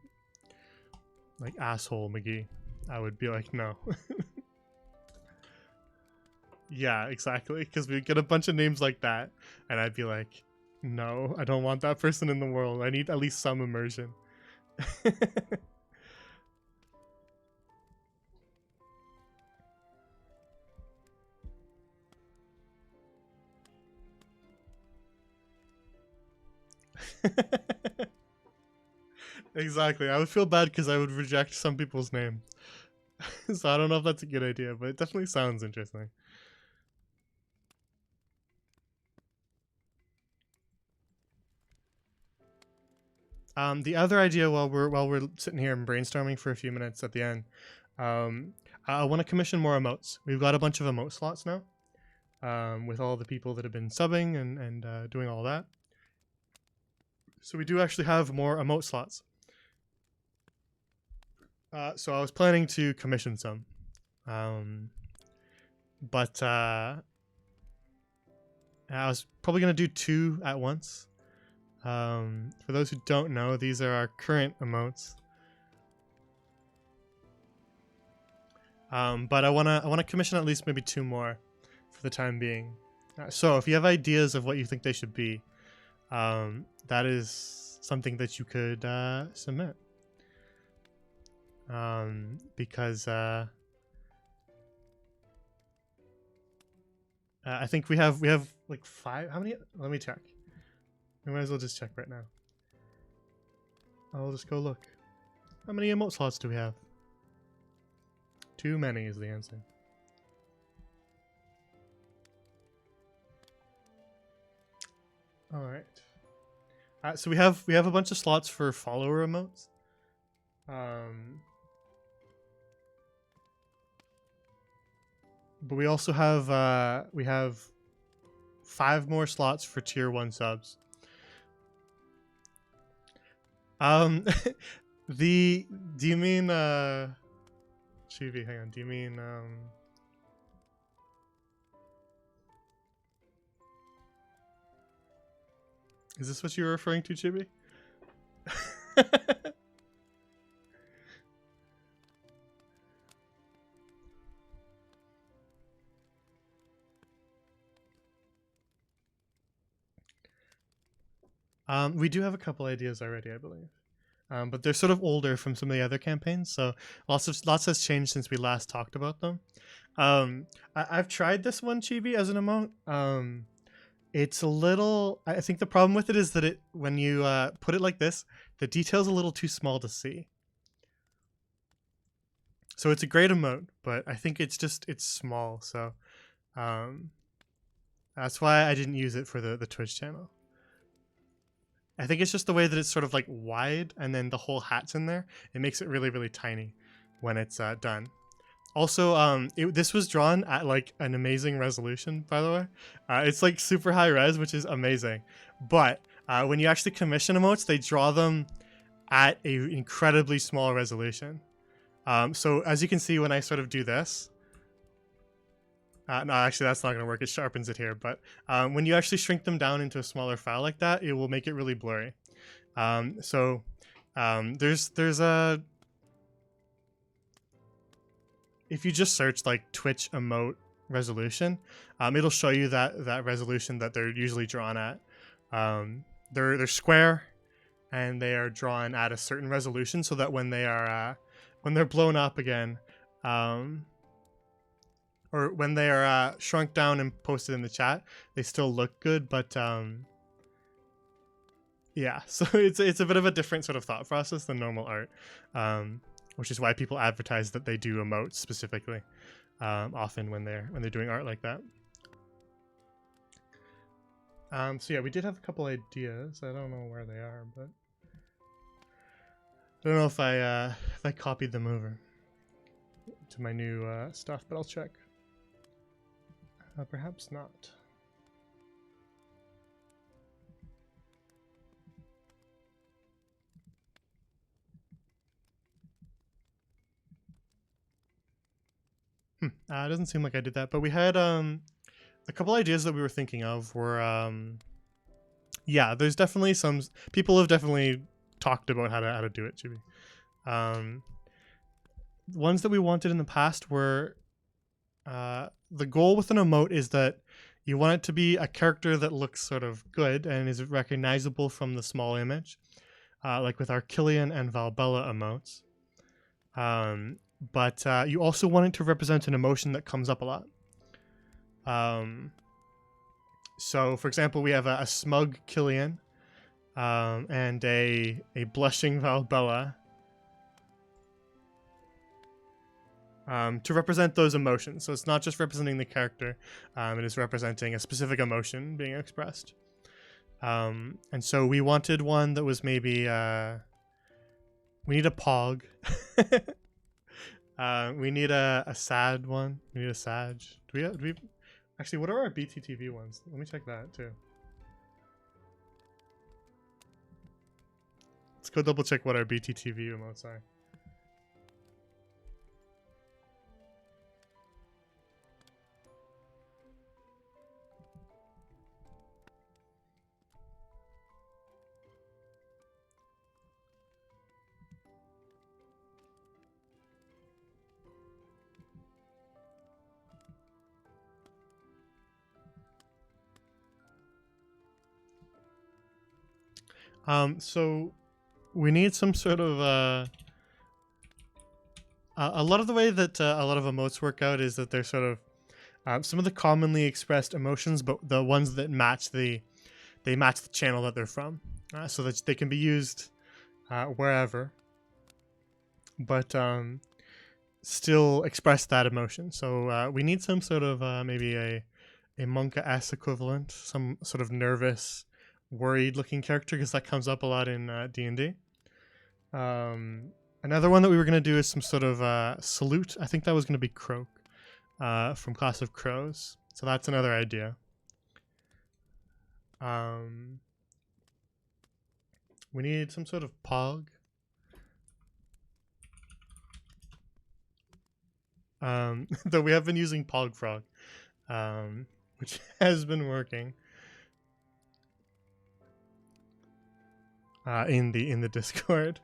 like Asshole McGee, I would be like, no. Yeah, exactly, because we get a bunch of names like that and I'd be like, no, I don't want that person in the world. I need at least some immersion. Exactly. I would feel bad because I would reject some people's name. So I don't know if that's a good idea, but it definitely sounds interesting. The other idea while we're sitting here and brainstorming for a few minutes at the end, I want to commission more emotes. We've got a bunch of emote slots now, with all the people that have been subbing and doing all that. So we do actually have more emote slots. So I was planning to commission some, but I was probably gonna do 2 at once. For those who don't know, these are our current emotes. But I wanna commission at least maybe 2 more for the time being. So if you have ideas of what you think they should be, that is something that you could submit. Because I think we have like 5. How many? Let me check. We might as well just check right now. I'll just go look. How many emote slots do we have? Too many is the answer. All right. So we have a bunch of slots for follower emotes. But we also have we have 5 more slots for tier 1 subs. Do you mean Chibi, hang on, do you mean is this what you were referring to, Chibi? We do have a couple ideas already, I believe. but they're sort of older from some of the other campaigns. So lots has changed since we last talked about them. I've tried this one, Chibi, as an emote. It's a little. I think the problem with it is that when you put it like this, the detail's a little too small to see. So it's a great emote, but I think it's small. So that's why I didn't use it for the Twitch channel. I think it's just the way that it's sort of like wide and then the whole hat's in there. It makes it really, really tiny when it's done. Also, this was drawn at like an amazing resolution, by the way. It's like super high res, which is amazing. But when you actually commission emotes, they draw them at a incredibly small resolution. So as you can see, when I sort of do this, no, actually that's not going to work. It sharpens it here. But when you actually shrink them down into a smaller file like that, it will make it really blurry. There's a... If you just search like Twitch emote resolution, it'll show you that resolution that they're usually drawn at. They're square, and they are drawn at a certain resolution so that when they're blown up again, or when they are shrunk down and posted in the chat, they still look good. But yeah, so it's a bit of a different sort of thought process than normal art, which is why people advertise that they do emotes specifically, often when they're doing art like that. So yeah, we did have a couple ideas. I don't know where they are, but I don't know if I copied them over to my new stuff, but I'll check. Perhaps not. It doesn't seem like I did that, but we had a couple ideas that we were thinking of were yeah, there's definitely some people have definitely talked about how to do it, Chibi. Ones that we wanted in the past were the goal with an emote is that you want it to be a character that looks sort of good and is recognizable from the small image, like with our Killian and Valbella emotes. But you also want it to represent an emotion that comes up a lot. So, for example, we have a smug Killian and a blushing Valbella to represent those emotions. So it's not just representing the character, it is representing a specific emotion being expressed. And so we wanted one that was maybe... we need a Pog. We need a sad one. We need a Sag. Do we actually, what are our BTTV ones? Let me check that too. Let's go double check what our BTTV emotes are. So we need some sort of a lot of the way that a lot of emotes work out is that they're sort of some of the commonly expressed emotions, but the ones that match they match the channel that they're from, so that they can be used wherever, but still express that emotion. So we need some sort of maybe a Monka-esque equivalent, some sort of nervous, worried looking character, because that comes up a lot in D&D. Another one that we were going to do is some sort of salute. I think that was going to be Croak from Class of Crows. So that's another idea. We need some sort of Pog. Though we have been using Pog Frog, which has been working. In the Discord.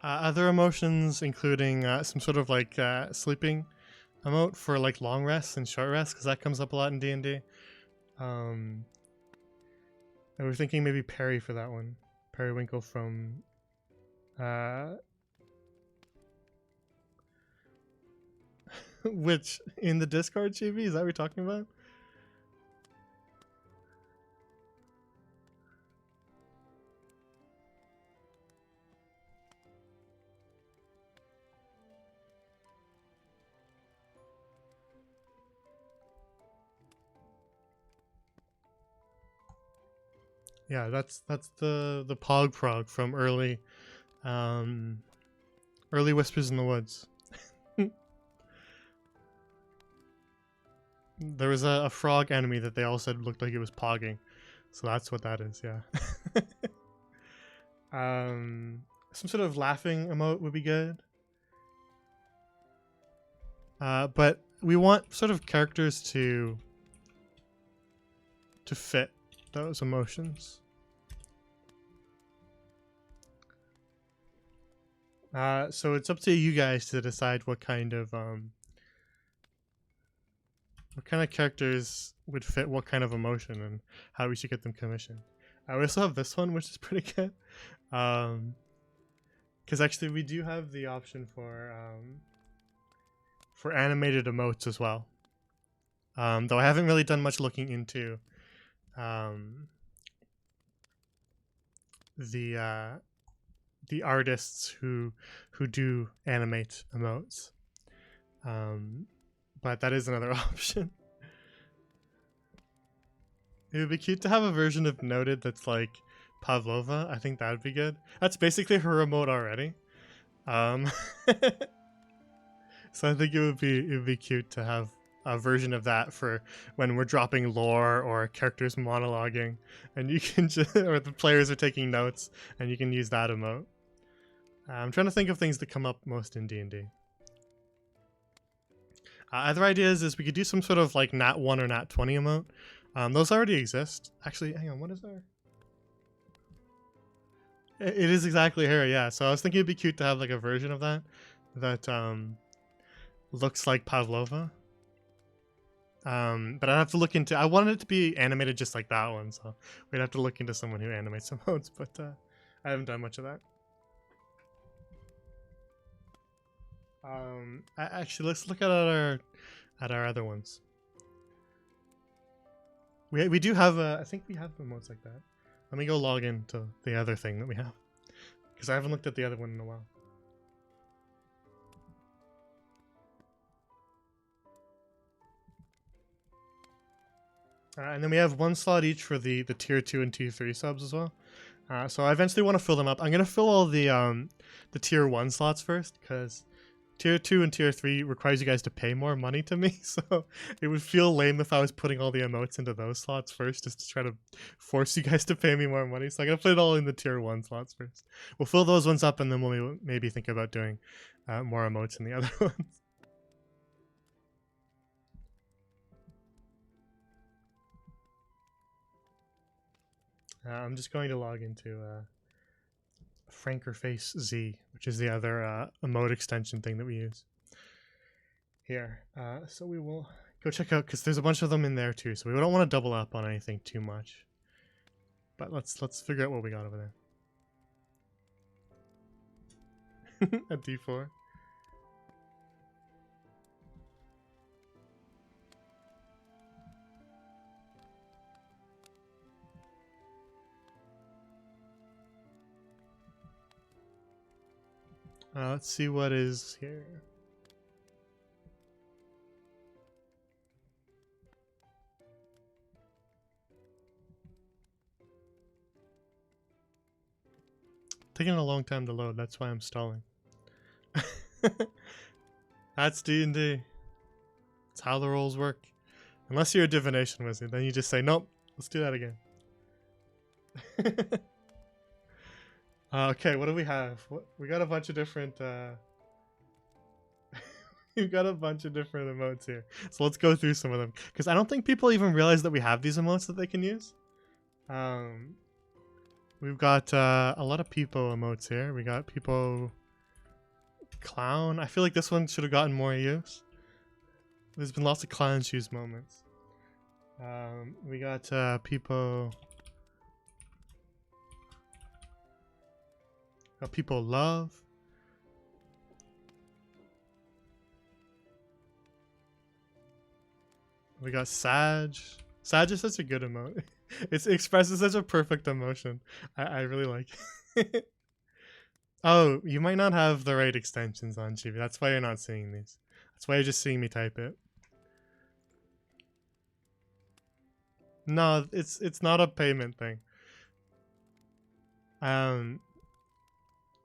Other emotions including some sort of like sleeping emote for like long rests and short rests, because that comes up a lot in D&D. And we're thinking maybe Perry for that one. Periwinkle from which in the Discord, GB? Is that what we're talking about? Yeah, that's the Pog Prog from early Whispers in the Woods. There was a frog enemy that they all said looked like it was pogging, so that's what that is. Yeah. Some sort of laughing emote would be good. But we want sort of characters to fit those emotions. So it's up to you guys to decide what kind of characters would fit what kind of emotion and how we should get them commissioned. We also have this one, which is pretty good. Because actually we do have the option for animated emotes as well. Though I haven't really done much looking into the artists who do animate emotes. But that is another option. It would be cute to have a version of Noted that's like Pavlova. I think that would be good. That's basically her emote already. So I think it would be cute to have a version of that for when we're dropping lore or characters monologuing, and you can just, or the players are taking notes, and you can use that emote. I'm trying to think of things that come up most in D&D. Other ideas is we could do some sort of like Nat 1 or Nat 20 emote. Those already exist. Actually, hang on, what is there? It is exactly her, yeah. So I was thinking it'd be cute to have like a version of that looks like Pavlova. But I'd have to look into, I wanted it to be animated just like that one, so we'd have to look into someone who animates emotes, but I haven't done much of that. Actually, let's look at our other ones. We do have I think we have emotes like that. Let me go log into the other thing that we have, because I haven't looked at the other one in a while. And then we have one slot each for the tier 2 and tier 3 subs as well. So I eventually want to fill them up. I'm gonna fill all the tier 1 slots first, because tier 2 and tier 3 requires you guys to pay more money to me, so it would feel lame if I was putting all the emotes into those slots first, just to try to force you guys to pay me more money. So I'm gonna put it all in the tier 1 slots first. We'll fill those ones up, and then we'll maybe think about doing more emotes in the other ones. I'm just going to log into Frankerface Z, which is the other emote extension thing that we use here. So we will go check out, because there's a bunch of them in there too, so we don't want to double up on anything too much. But let's figure out what we got over there. A D4. Let's see what is here. Taking a long time to load, that's why I'm stalling. That's D&D. That's how the rolls work. Unless you're a divination wizard, then you just say, nope, let's do that again. Okay, what do we have? We got a bunch of different we've got a bunch of different emotes here. So let's go through some of them, because I don't think people even realize that we have these emotes that they can use. We've got a lot of Peepo emotes here. We got Peepo Clown. I feel like this one should have gotten more use. There's been lots of clown shoes moments. We got people. People love. We got Sag. Sag is such a good emote. It expresses such a perfect emotion. I really like it. Oh, you might not have the right extensions on, Chibi. That's why you're not seeing these. That's why you're just seeing me type it. No, it's not a payment thing.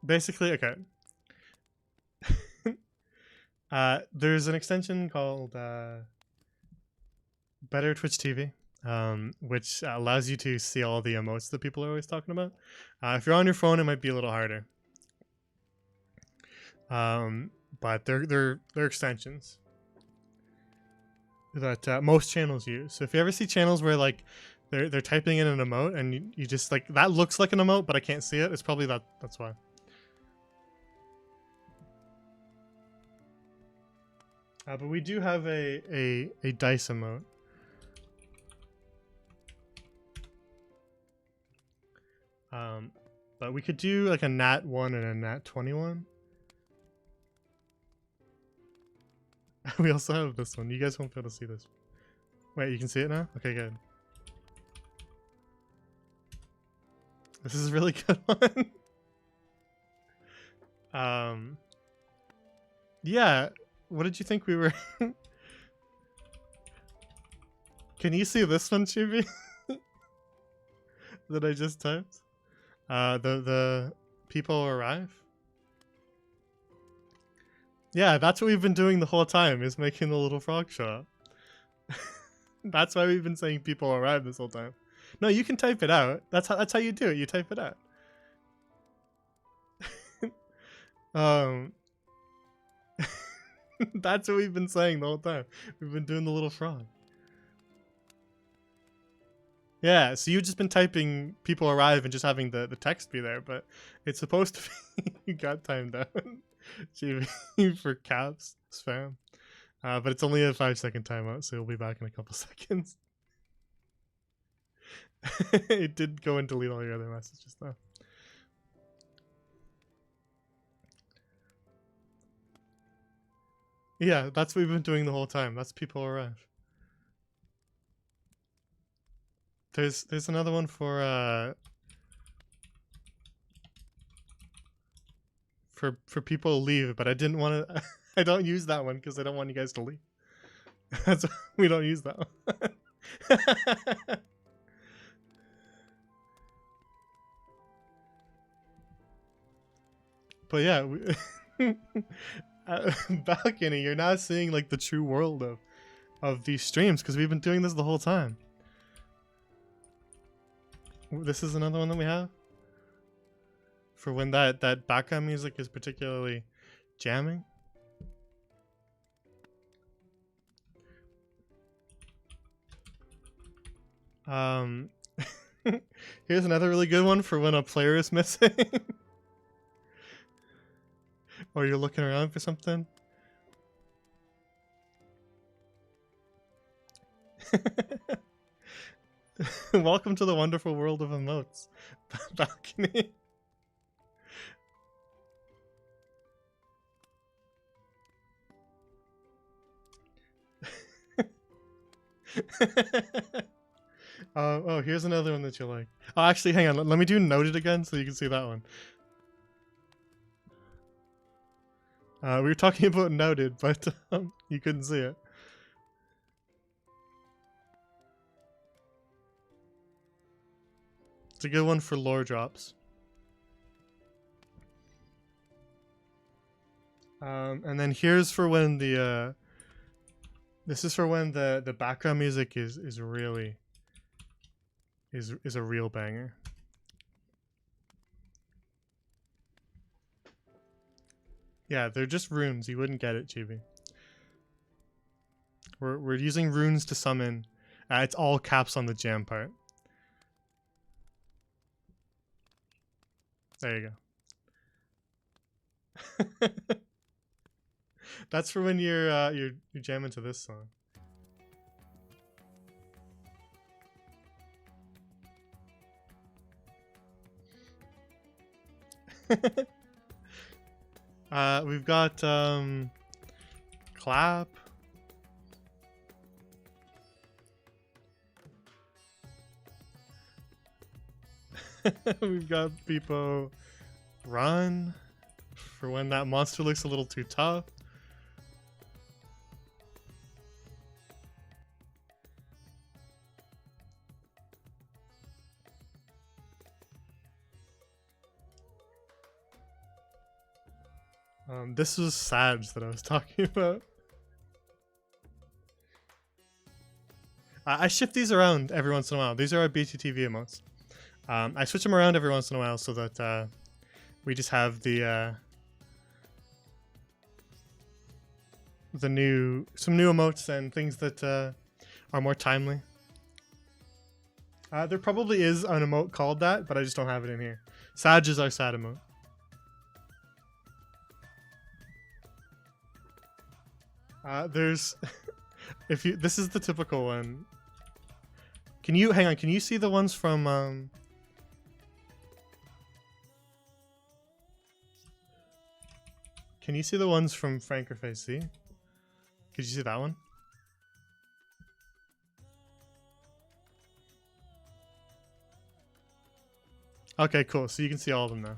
Basically, okay. There's an extension called Better Twitch TV, which allows you to see all the emotes that people are always talking about. If you're on your phone, it might be a little harder. But they're extensions that most channels use. So if you ever see channels where like they're typing in an emote and you just like that looks like an emote, but I can't see it, it's probably that's why. But we do have a dice emote. But we could do like a nat 1 and a nat 21. We also have this one. You guys won't be able to see this. Wait, you can see it now? Okay, good. This is a really good one. Yeah. What did you think we were? Can you see this one, Chibi? That I just typed? The people arrive. Yeah, that's what we've been doing the whole time, is making the little frog show up. That's why we've been saying people arrive this whole time. No, you can type it out. That's how you do it. You type it out. That's what we've been saying the whole time. We've been doing the little frog. Yeah, so you've just been typing people arrive and just having the text be there, but it's supposed to be you got timed out. For caps spam. But it's only a 5-second timeout, so we'll be back in a couple seconds. It did go and delete all your other messages though. Yeah, that's what we've been doing the whole time. That's people arrive. There's another one for people to leave, but I didn't want to. I don't use that one because I don't want you guys to leave. That's we don't use that one. But yeah, balcony. You're now seeing like the true world of these streams because we've been doing this the whole time. This is another one that we have for when that background music is particularly jamming. Here's another really good one for when a player is missing. Or you're looking around for something. Welcome to the wonderful world of emotes. Balcony. Oh, here's another one that you like. Oh, actually, hang on. Let me do noted again so you can see that one. We were talking about noted, but you couldn't see it. It's a good one for lore drops. And then here's for when the this is for when the background music is really is a real banger. Yeah, they're just runes. You wouldn't get it, Chibi. We're using runes to summon. It's all caps on the jam part. There you go. That's for when you're jamming to this song. We've got clap. We've got Beepo run for when that monster looks a little too tough. This was Sag that I was talking about. I shift these around every once in a while. These are our BTTV emotes. I switch them around every once in a while so that we just have the some new emotes and things that are more timely. There probably is an emote called that, but I just don't have it in here. Sag is our sad emote. There's if you this is the typical one. Can you hang on? Can you see the ones from Can you see the ones from Franker Face C? Could you see that one? Okay, cool. So you can see all of them now.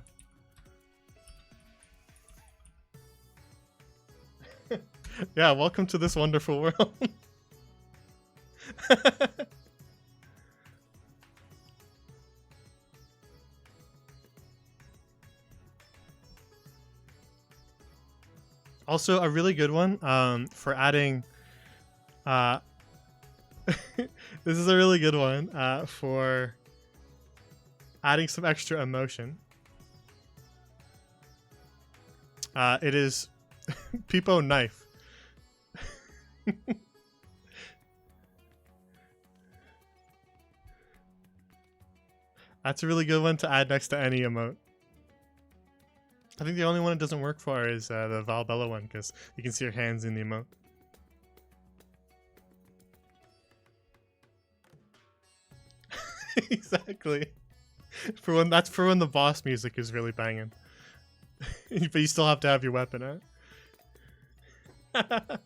Yeah, welcome to this wonderful world. Also, a really good one for adding. This is a really good one for adding some extra emotion. It is Peepo Knife. That's a really good one to add next to any emote. I think the only one it doesn't work for is the Valbella one, because you can see your hands in the emote. Exactly. That's for when the boss music is really banging. But you still have to have your weapon, huh?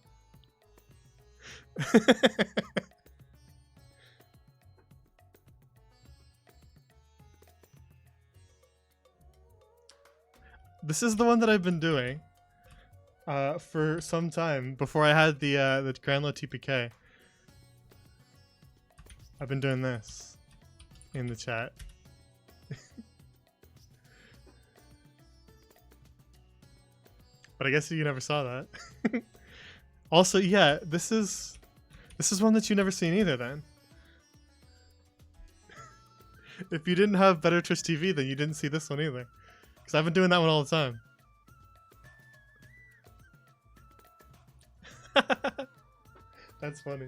This is the one that I've been doing for some time before I had the Granlo TPK. I've been doing this in the chat. But I guess you never saw that. Also, yeah, this is one that you never seen either then. If you didn't have Better Twitch TV, then you didn't see this one either. Because I've been doing that one all the time. That's funny.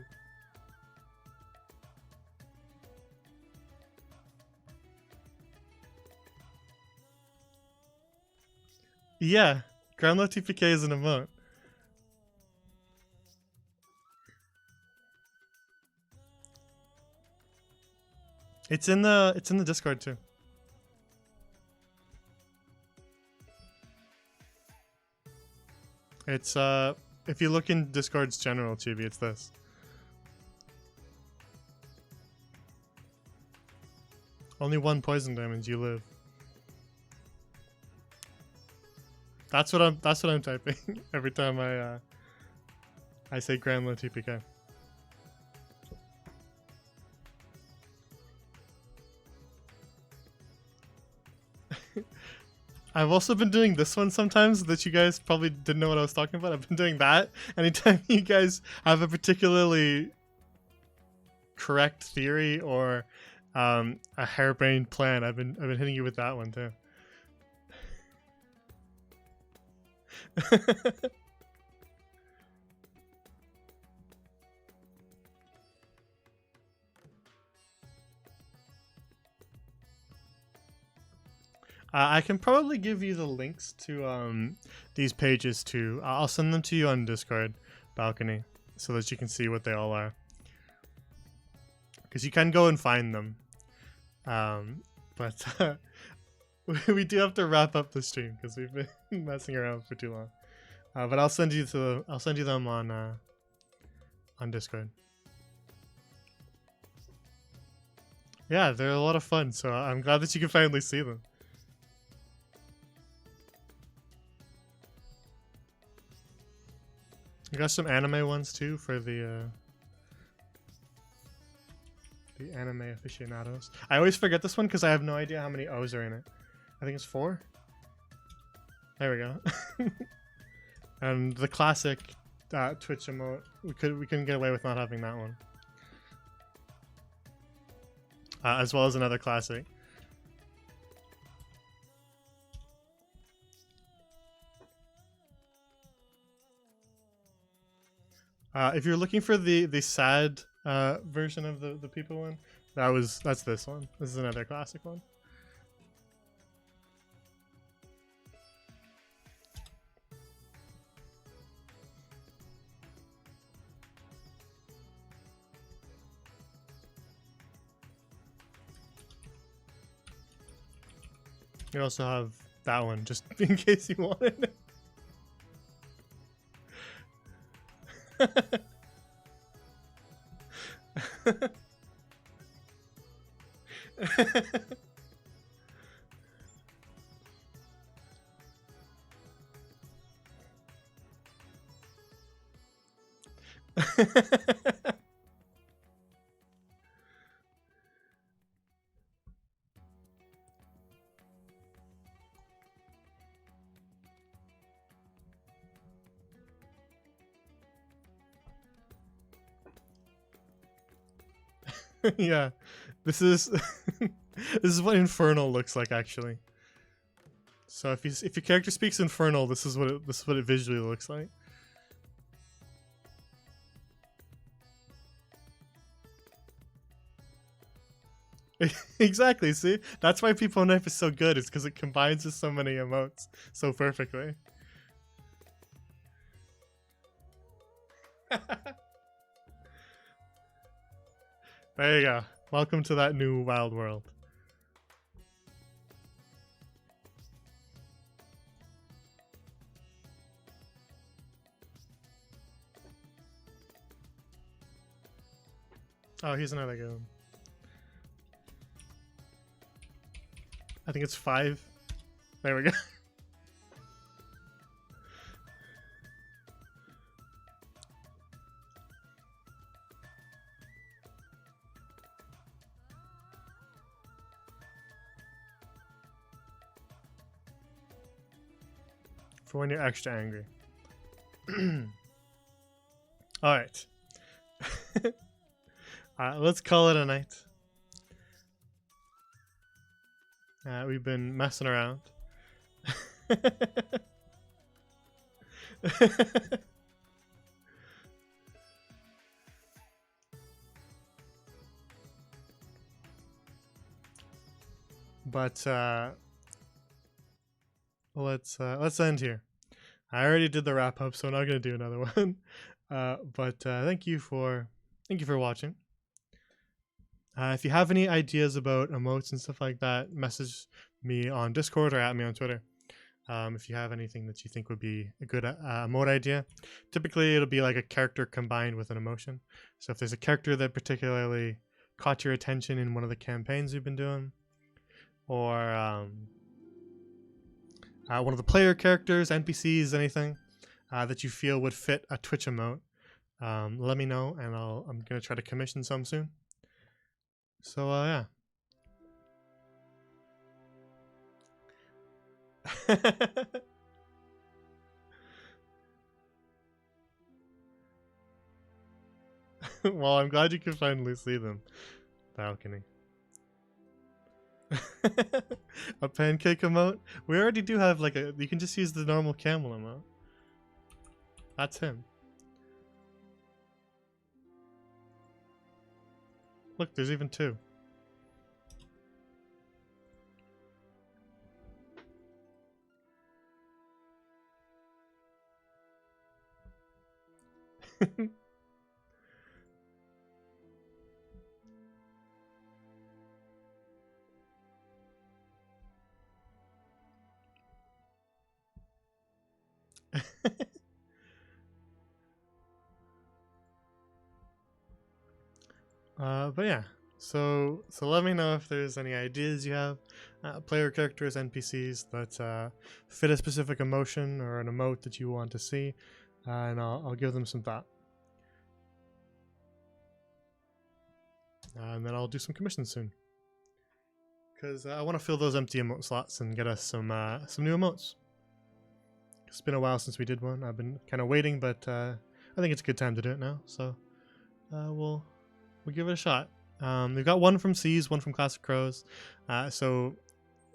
Yeah, Groundload TPK is an emote. It's in the Discord too. It's if you look in Discord's general chibi, it's this. Only 1 poison damage, you live. That's what I'm typing every time I say Granlo TPK. I've also been doing this one sometimes that you guys probably didn't know what I was talking about. I've been doing that anytime you guys have a particularly correct theory or a harebrained plan. I've been hitting you with that one too. I can probably give you the links to these pages too. I'll send them to you on Discord balcony so that you can see what they all are. Because you can go and find them. But we do have to wrap up the stream because we've been messing around for too long. But I'll send you them on Discord. Yeah, they're a lot of fun, so I'm glad that you can finally see them. I got some anime ones too for the anime aficionados. I always forget this one because I have no idea how many O's are in it. I think it's 4. There we go. And the classic Twitch emote, we couldn't get away with not having that one. As well as another classic. If you're looking for the sad version of the people one, that's this one. This is another classic one. You also have that one, just in case you wanted it. Yeah, this is this is what Infernal looks like actually. So if your character speaks Infernal, this is what it visually looks like. Exactly. See, that's why People Knife is so good. It's because it combines with so many emotes so perfectly. There you go. Welcome to that new wild world. Oh, here's another good one. I think it's 5. There we go. For when you're extra angry. Alright. Let's call it a night. We've been messing around. But let's end here. I already did the wrap up, so I'm not gonna do another one. But thank you for watching. If you have any ideas about emotes and stuff like that, message me on Discord or at me on Twitter. If you have anything that you think would be a good emote idea, typically it'll be like a character combined with an emotion. So if there's a character that particularly caught your attention in one of the campaigns we've been doing, or one of the player characters, NPCs, anything that you feel would fit a Twitch emote, let me know, and I'm gonna try to commission some soon. So yeah. Well, I'm glad you can finally see them. Balcony. A pancake emote? We already do have like you can just use the normal camel emote. That's him. Look, there's even 2. But yeah, so let me know if there's any ideas you have, player characters, NPCs that fit a specific emotion or an emote that you want to see, and I'll give them some thought. And then I'll do some commissions soon, because I want to fill those empty emote slots and get us some new emotes. It's been a while since we did one. I've been kind of waiting, but I think it's a good time to do it now. So we'll give it a shot. We've got one from Seas, one from Classic Crows. So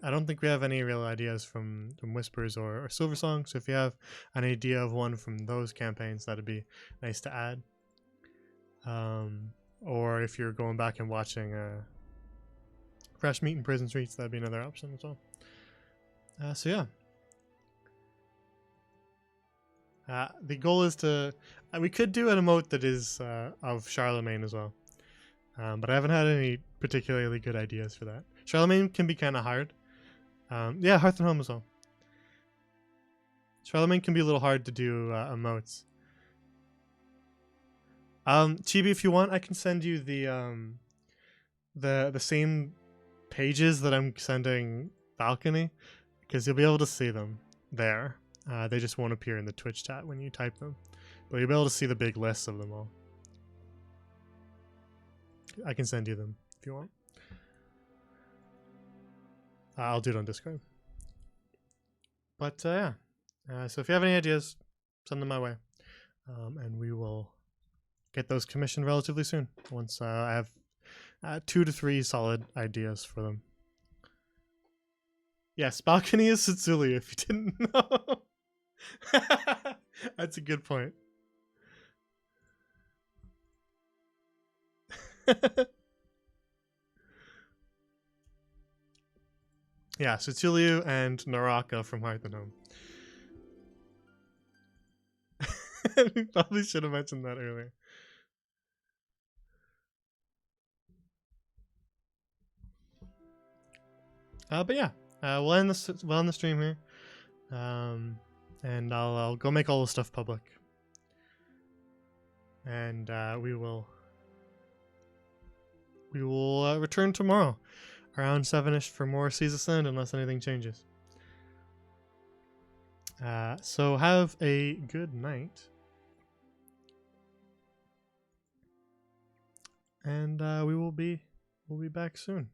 I don't think we have any real ideas from Whispers or Silver Song. So if you have an idea of one from those campaigns, that'd be nice to add. Or if you're going back and watching Fresh Meat in Prison Streets, that'd be another option as well. So yeah. The goal is to... we could do an emote that is of Charlemagne as well. But I haven't had any particularly good ideas for that. Charlemagne can be kind of hard. Yeah, Hearth and Home as well. Charlemagne can be a little hard to do emotes. Chibi, if you want, I can send you the same pages that I'm sending Balcony, because you'll be able to see them there. They just won't appear in the Twitch chat when you type them, but you'll be able to see the big lists of them all. I can send you them if you want. I'll do it on Discord. But yeah, so if you have any ideas, send them my way, and we will get those commissioned relatively soon. Once I have 2 to 3 solid ideas for them. Yes, Balcony is Sicilia, if you didn't know. That's a good point. Yeah, Sicilia and Naraka from Hearth and Home. We probably should have mentioned that earlier. But yeah, we'll end the stream here, and I'll go make all the stuff public, and we will return tomorrow around 7ish for more Seas of Sand, unless anything changes. So have a good night, and we'll be back soon.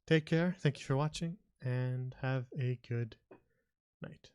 Take care. Thank you for watching, and have a good night.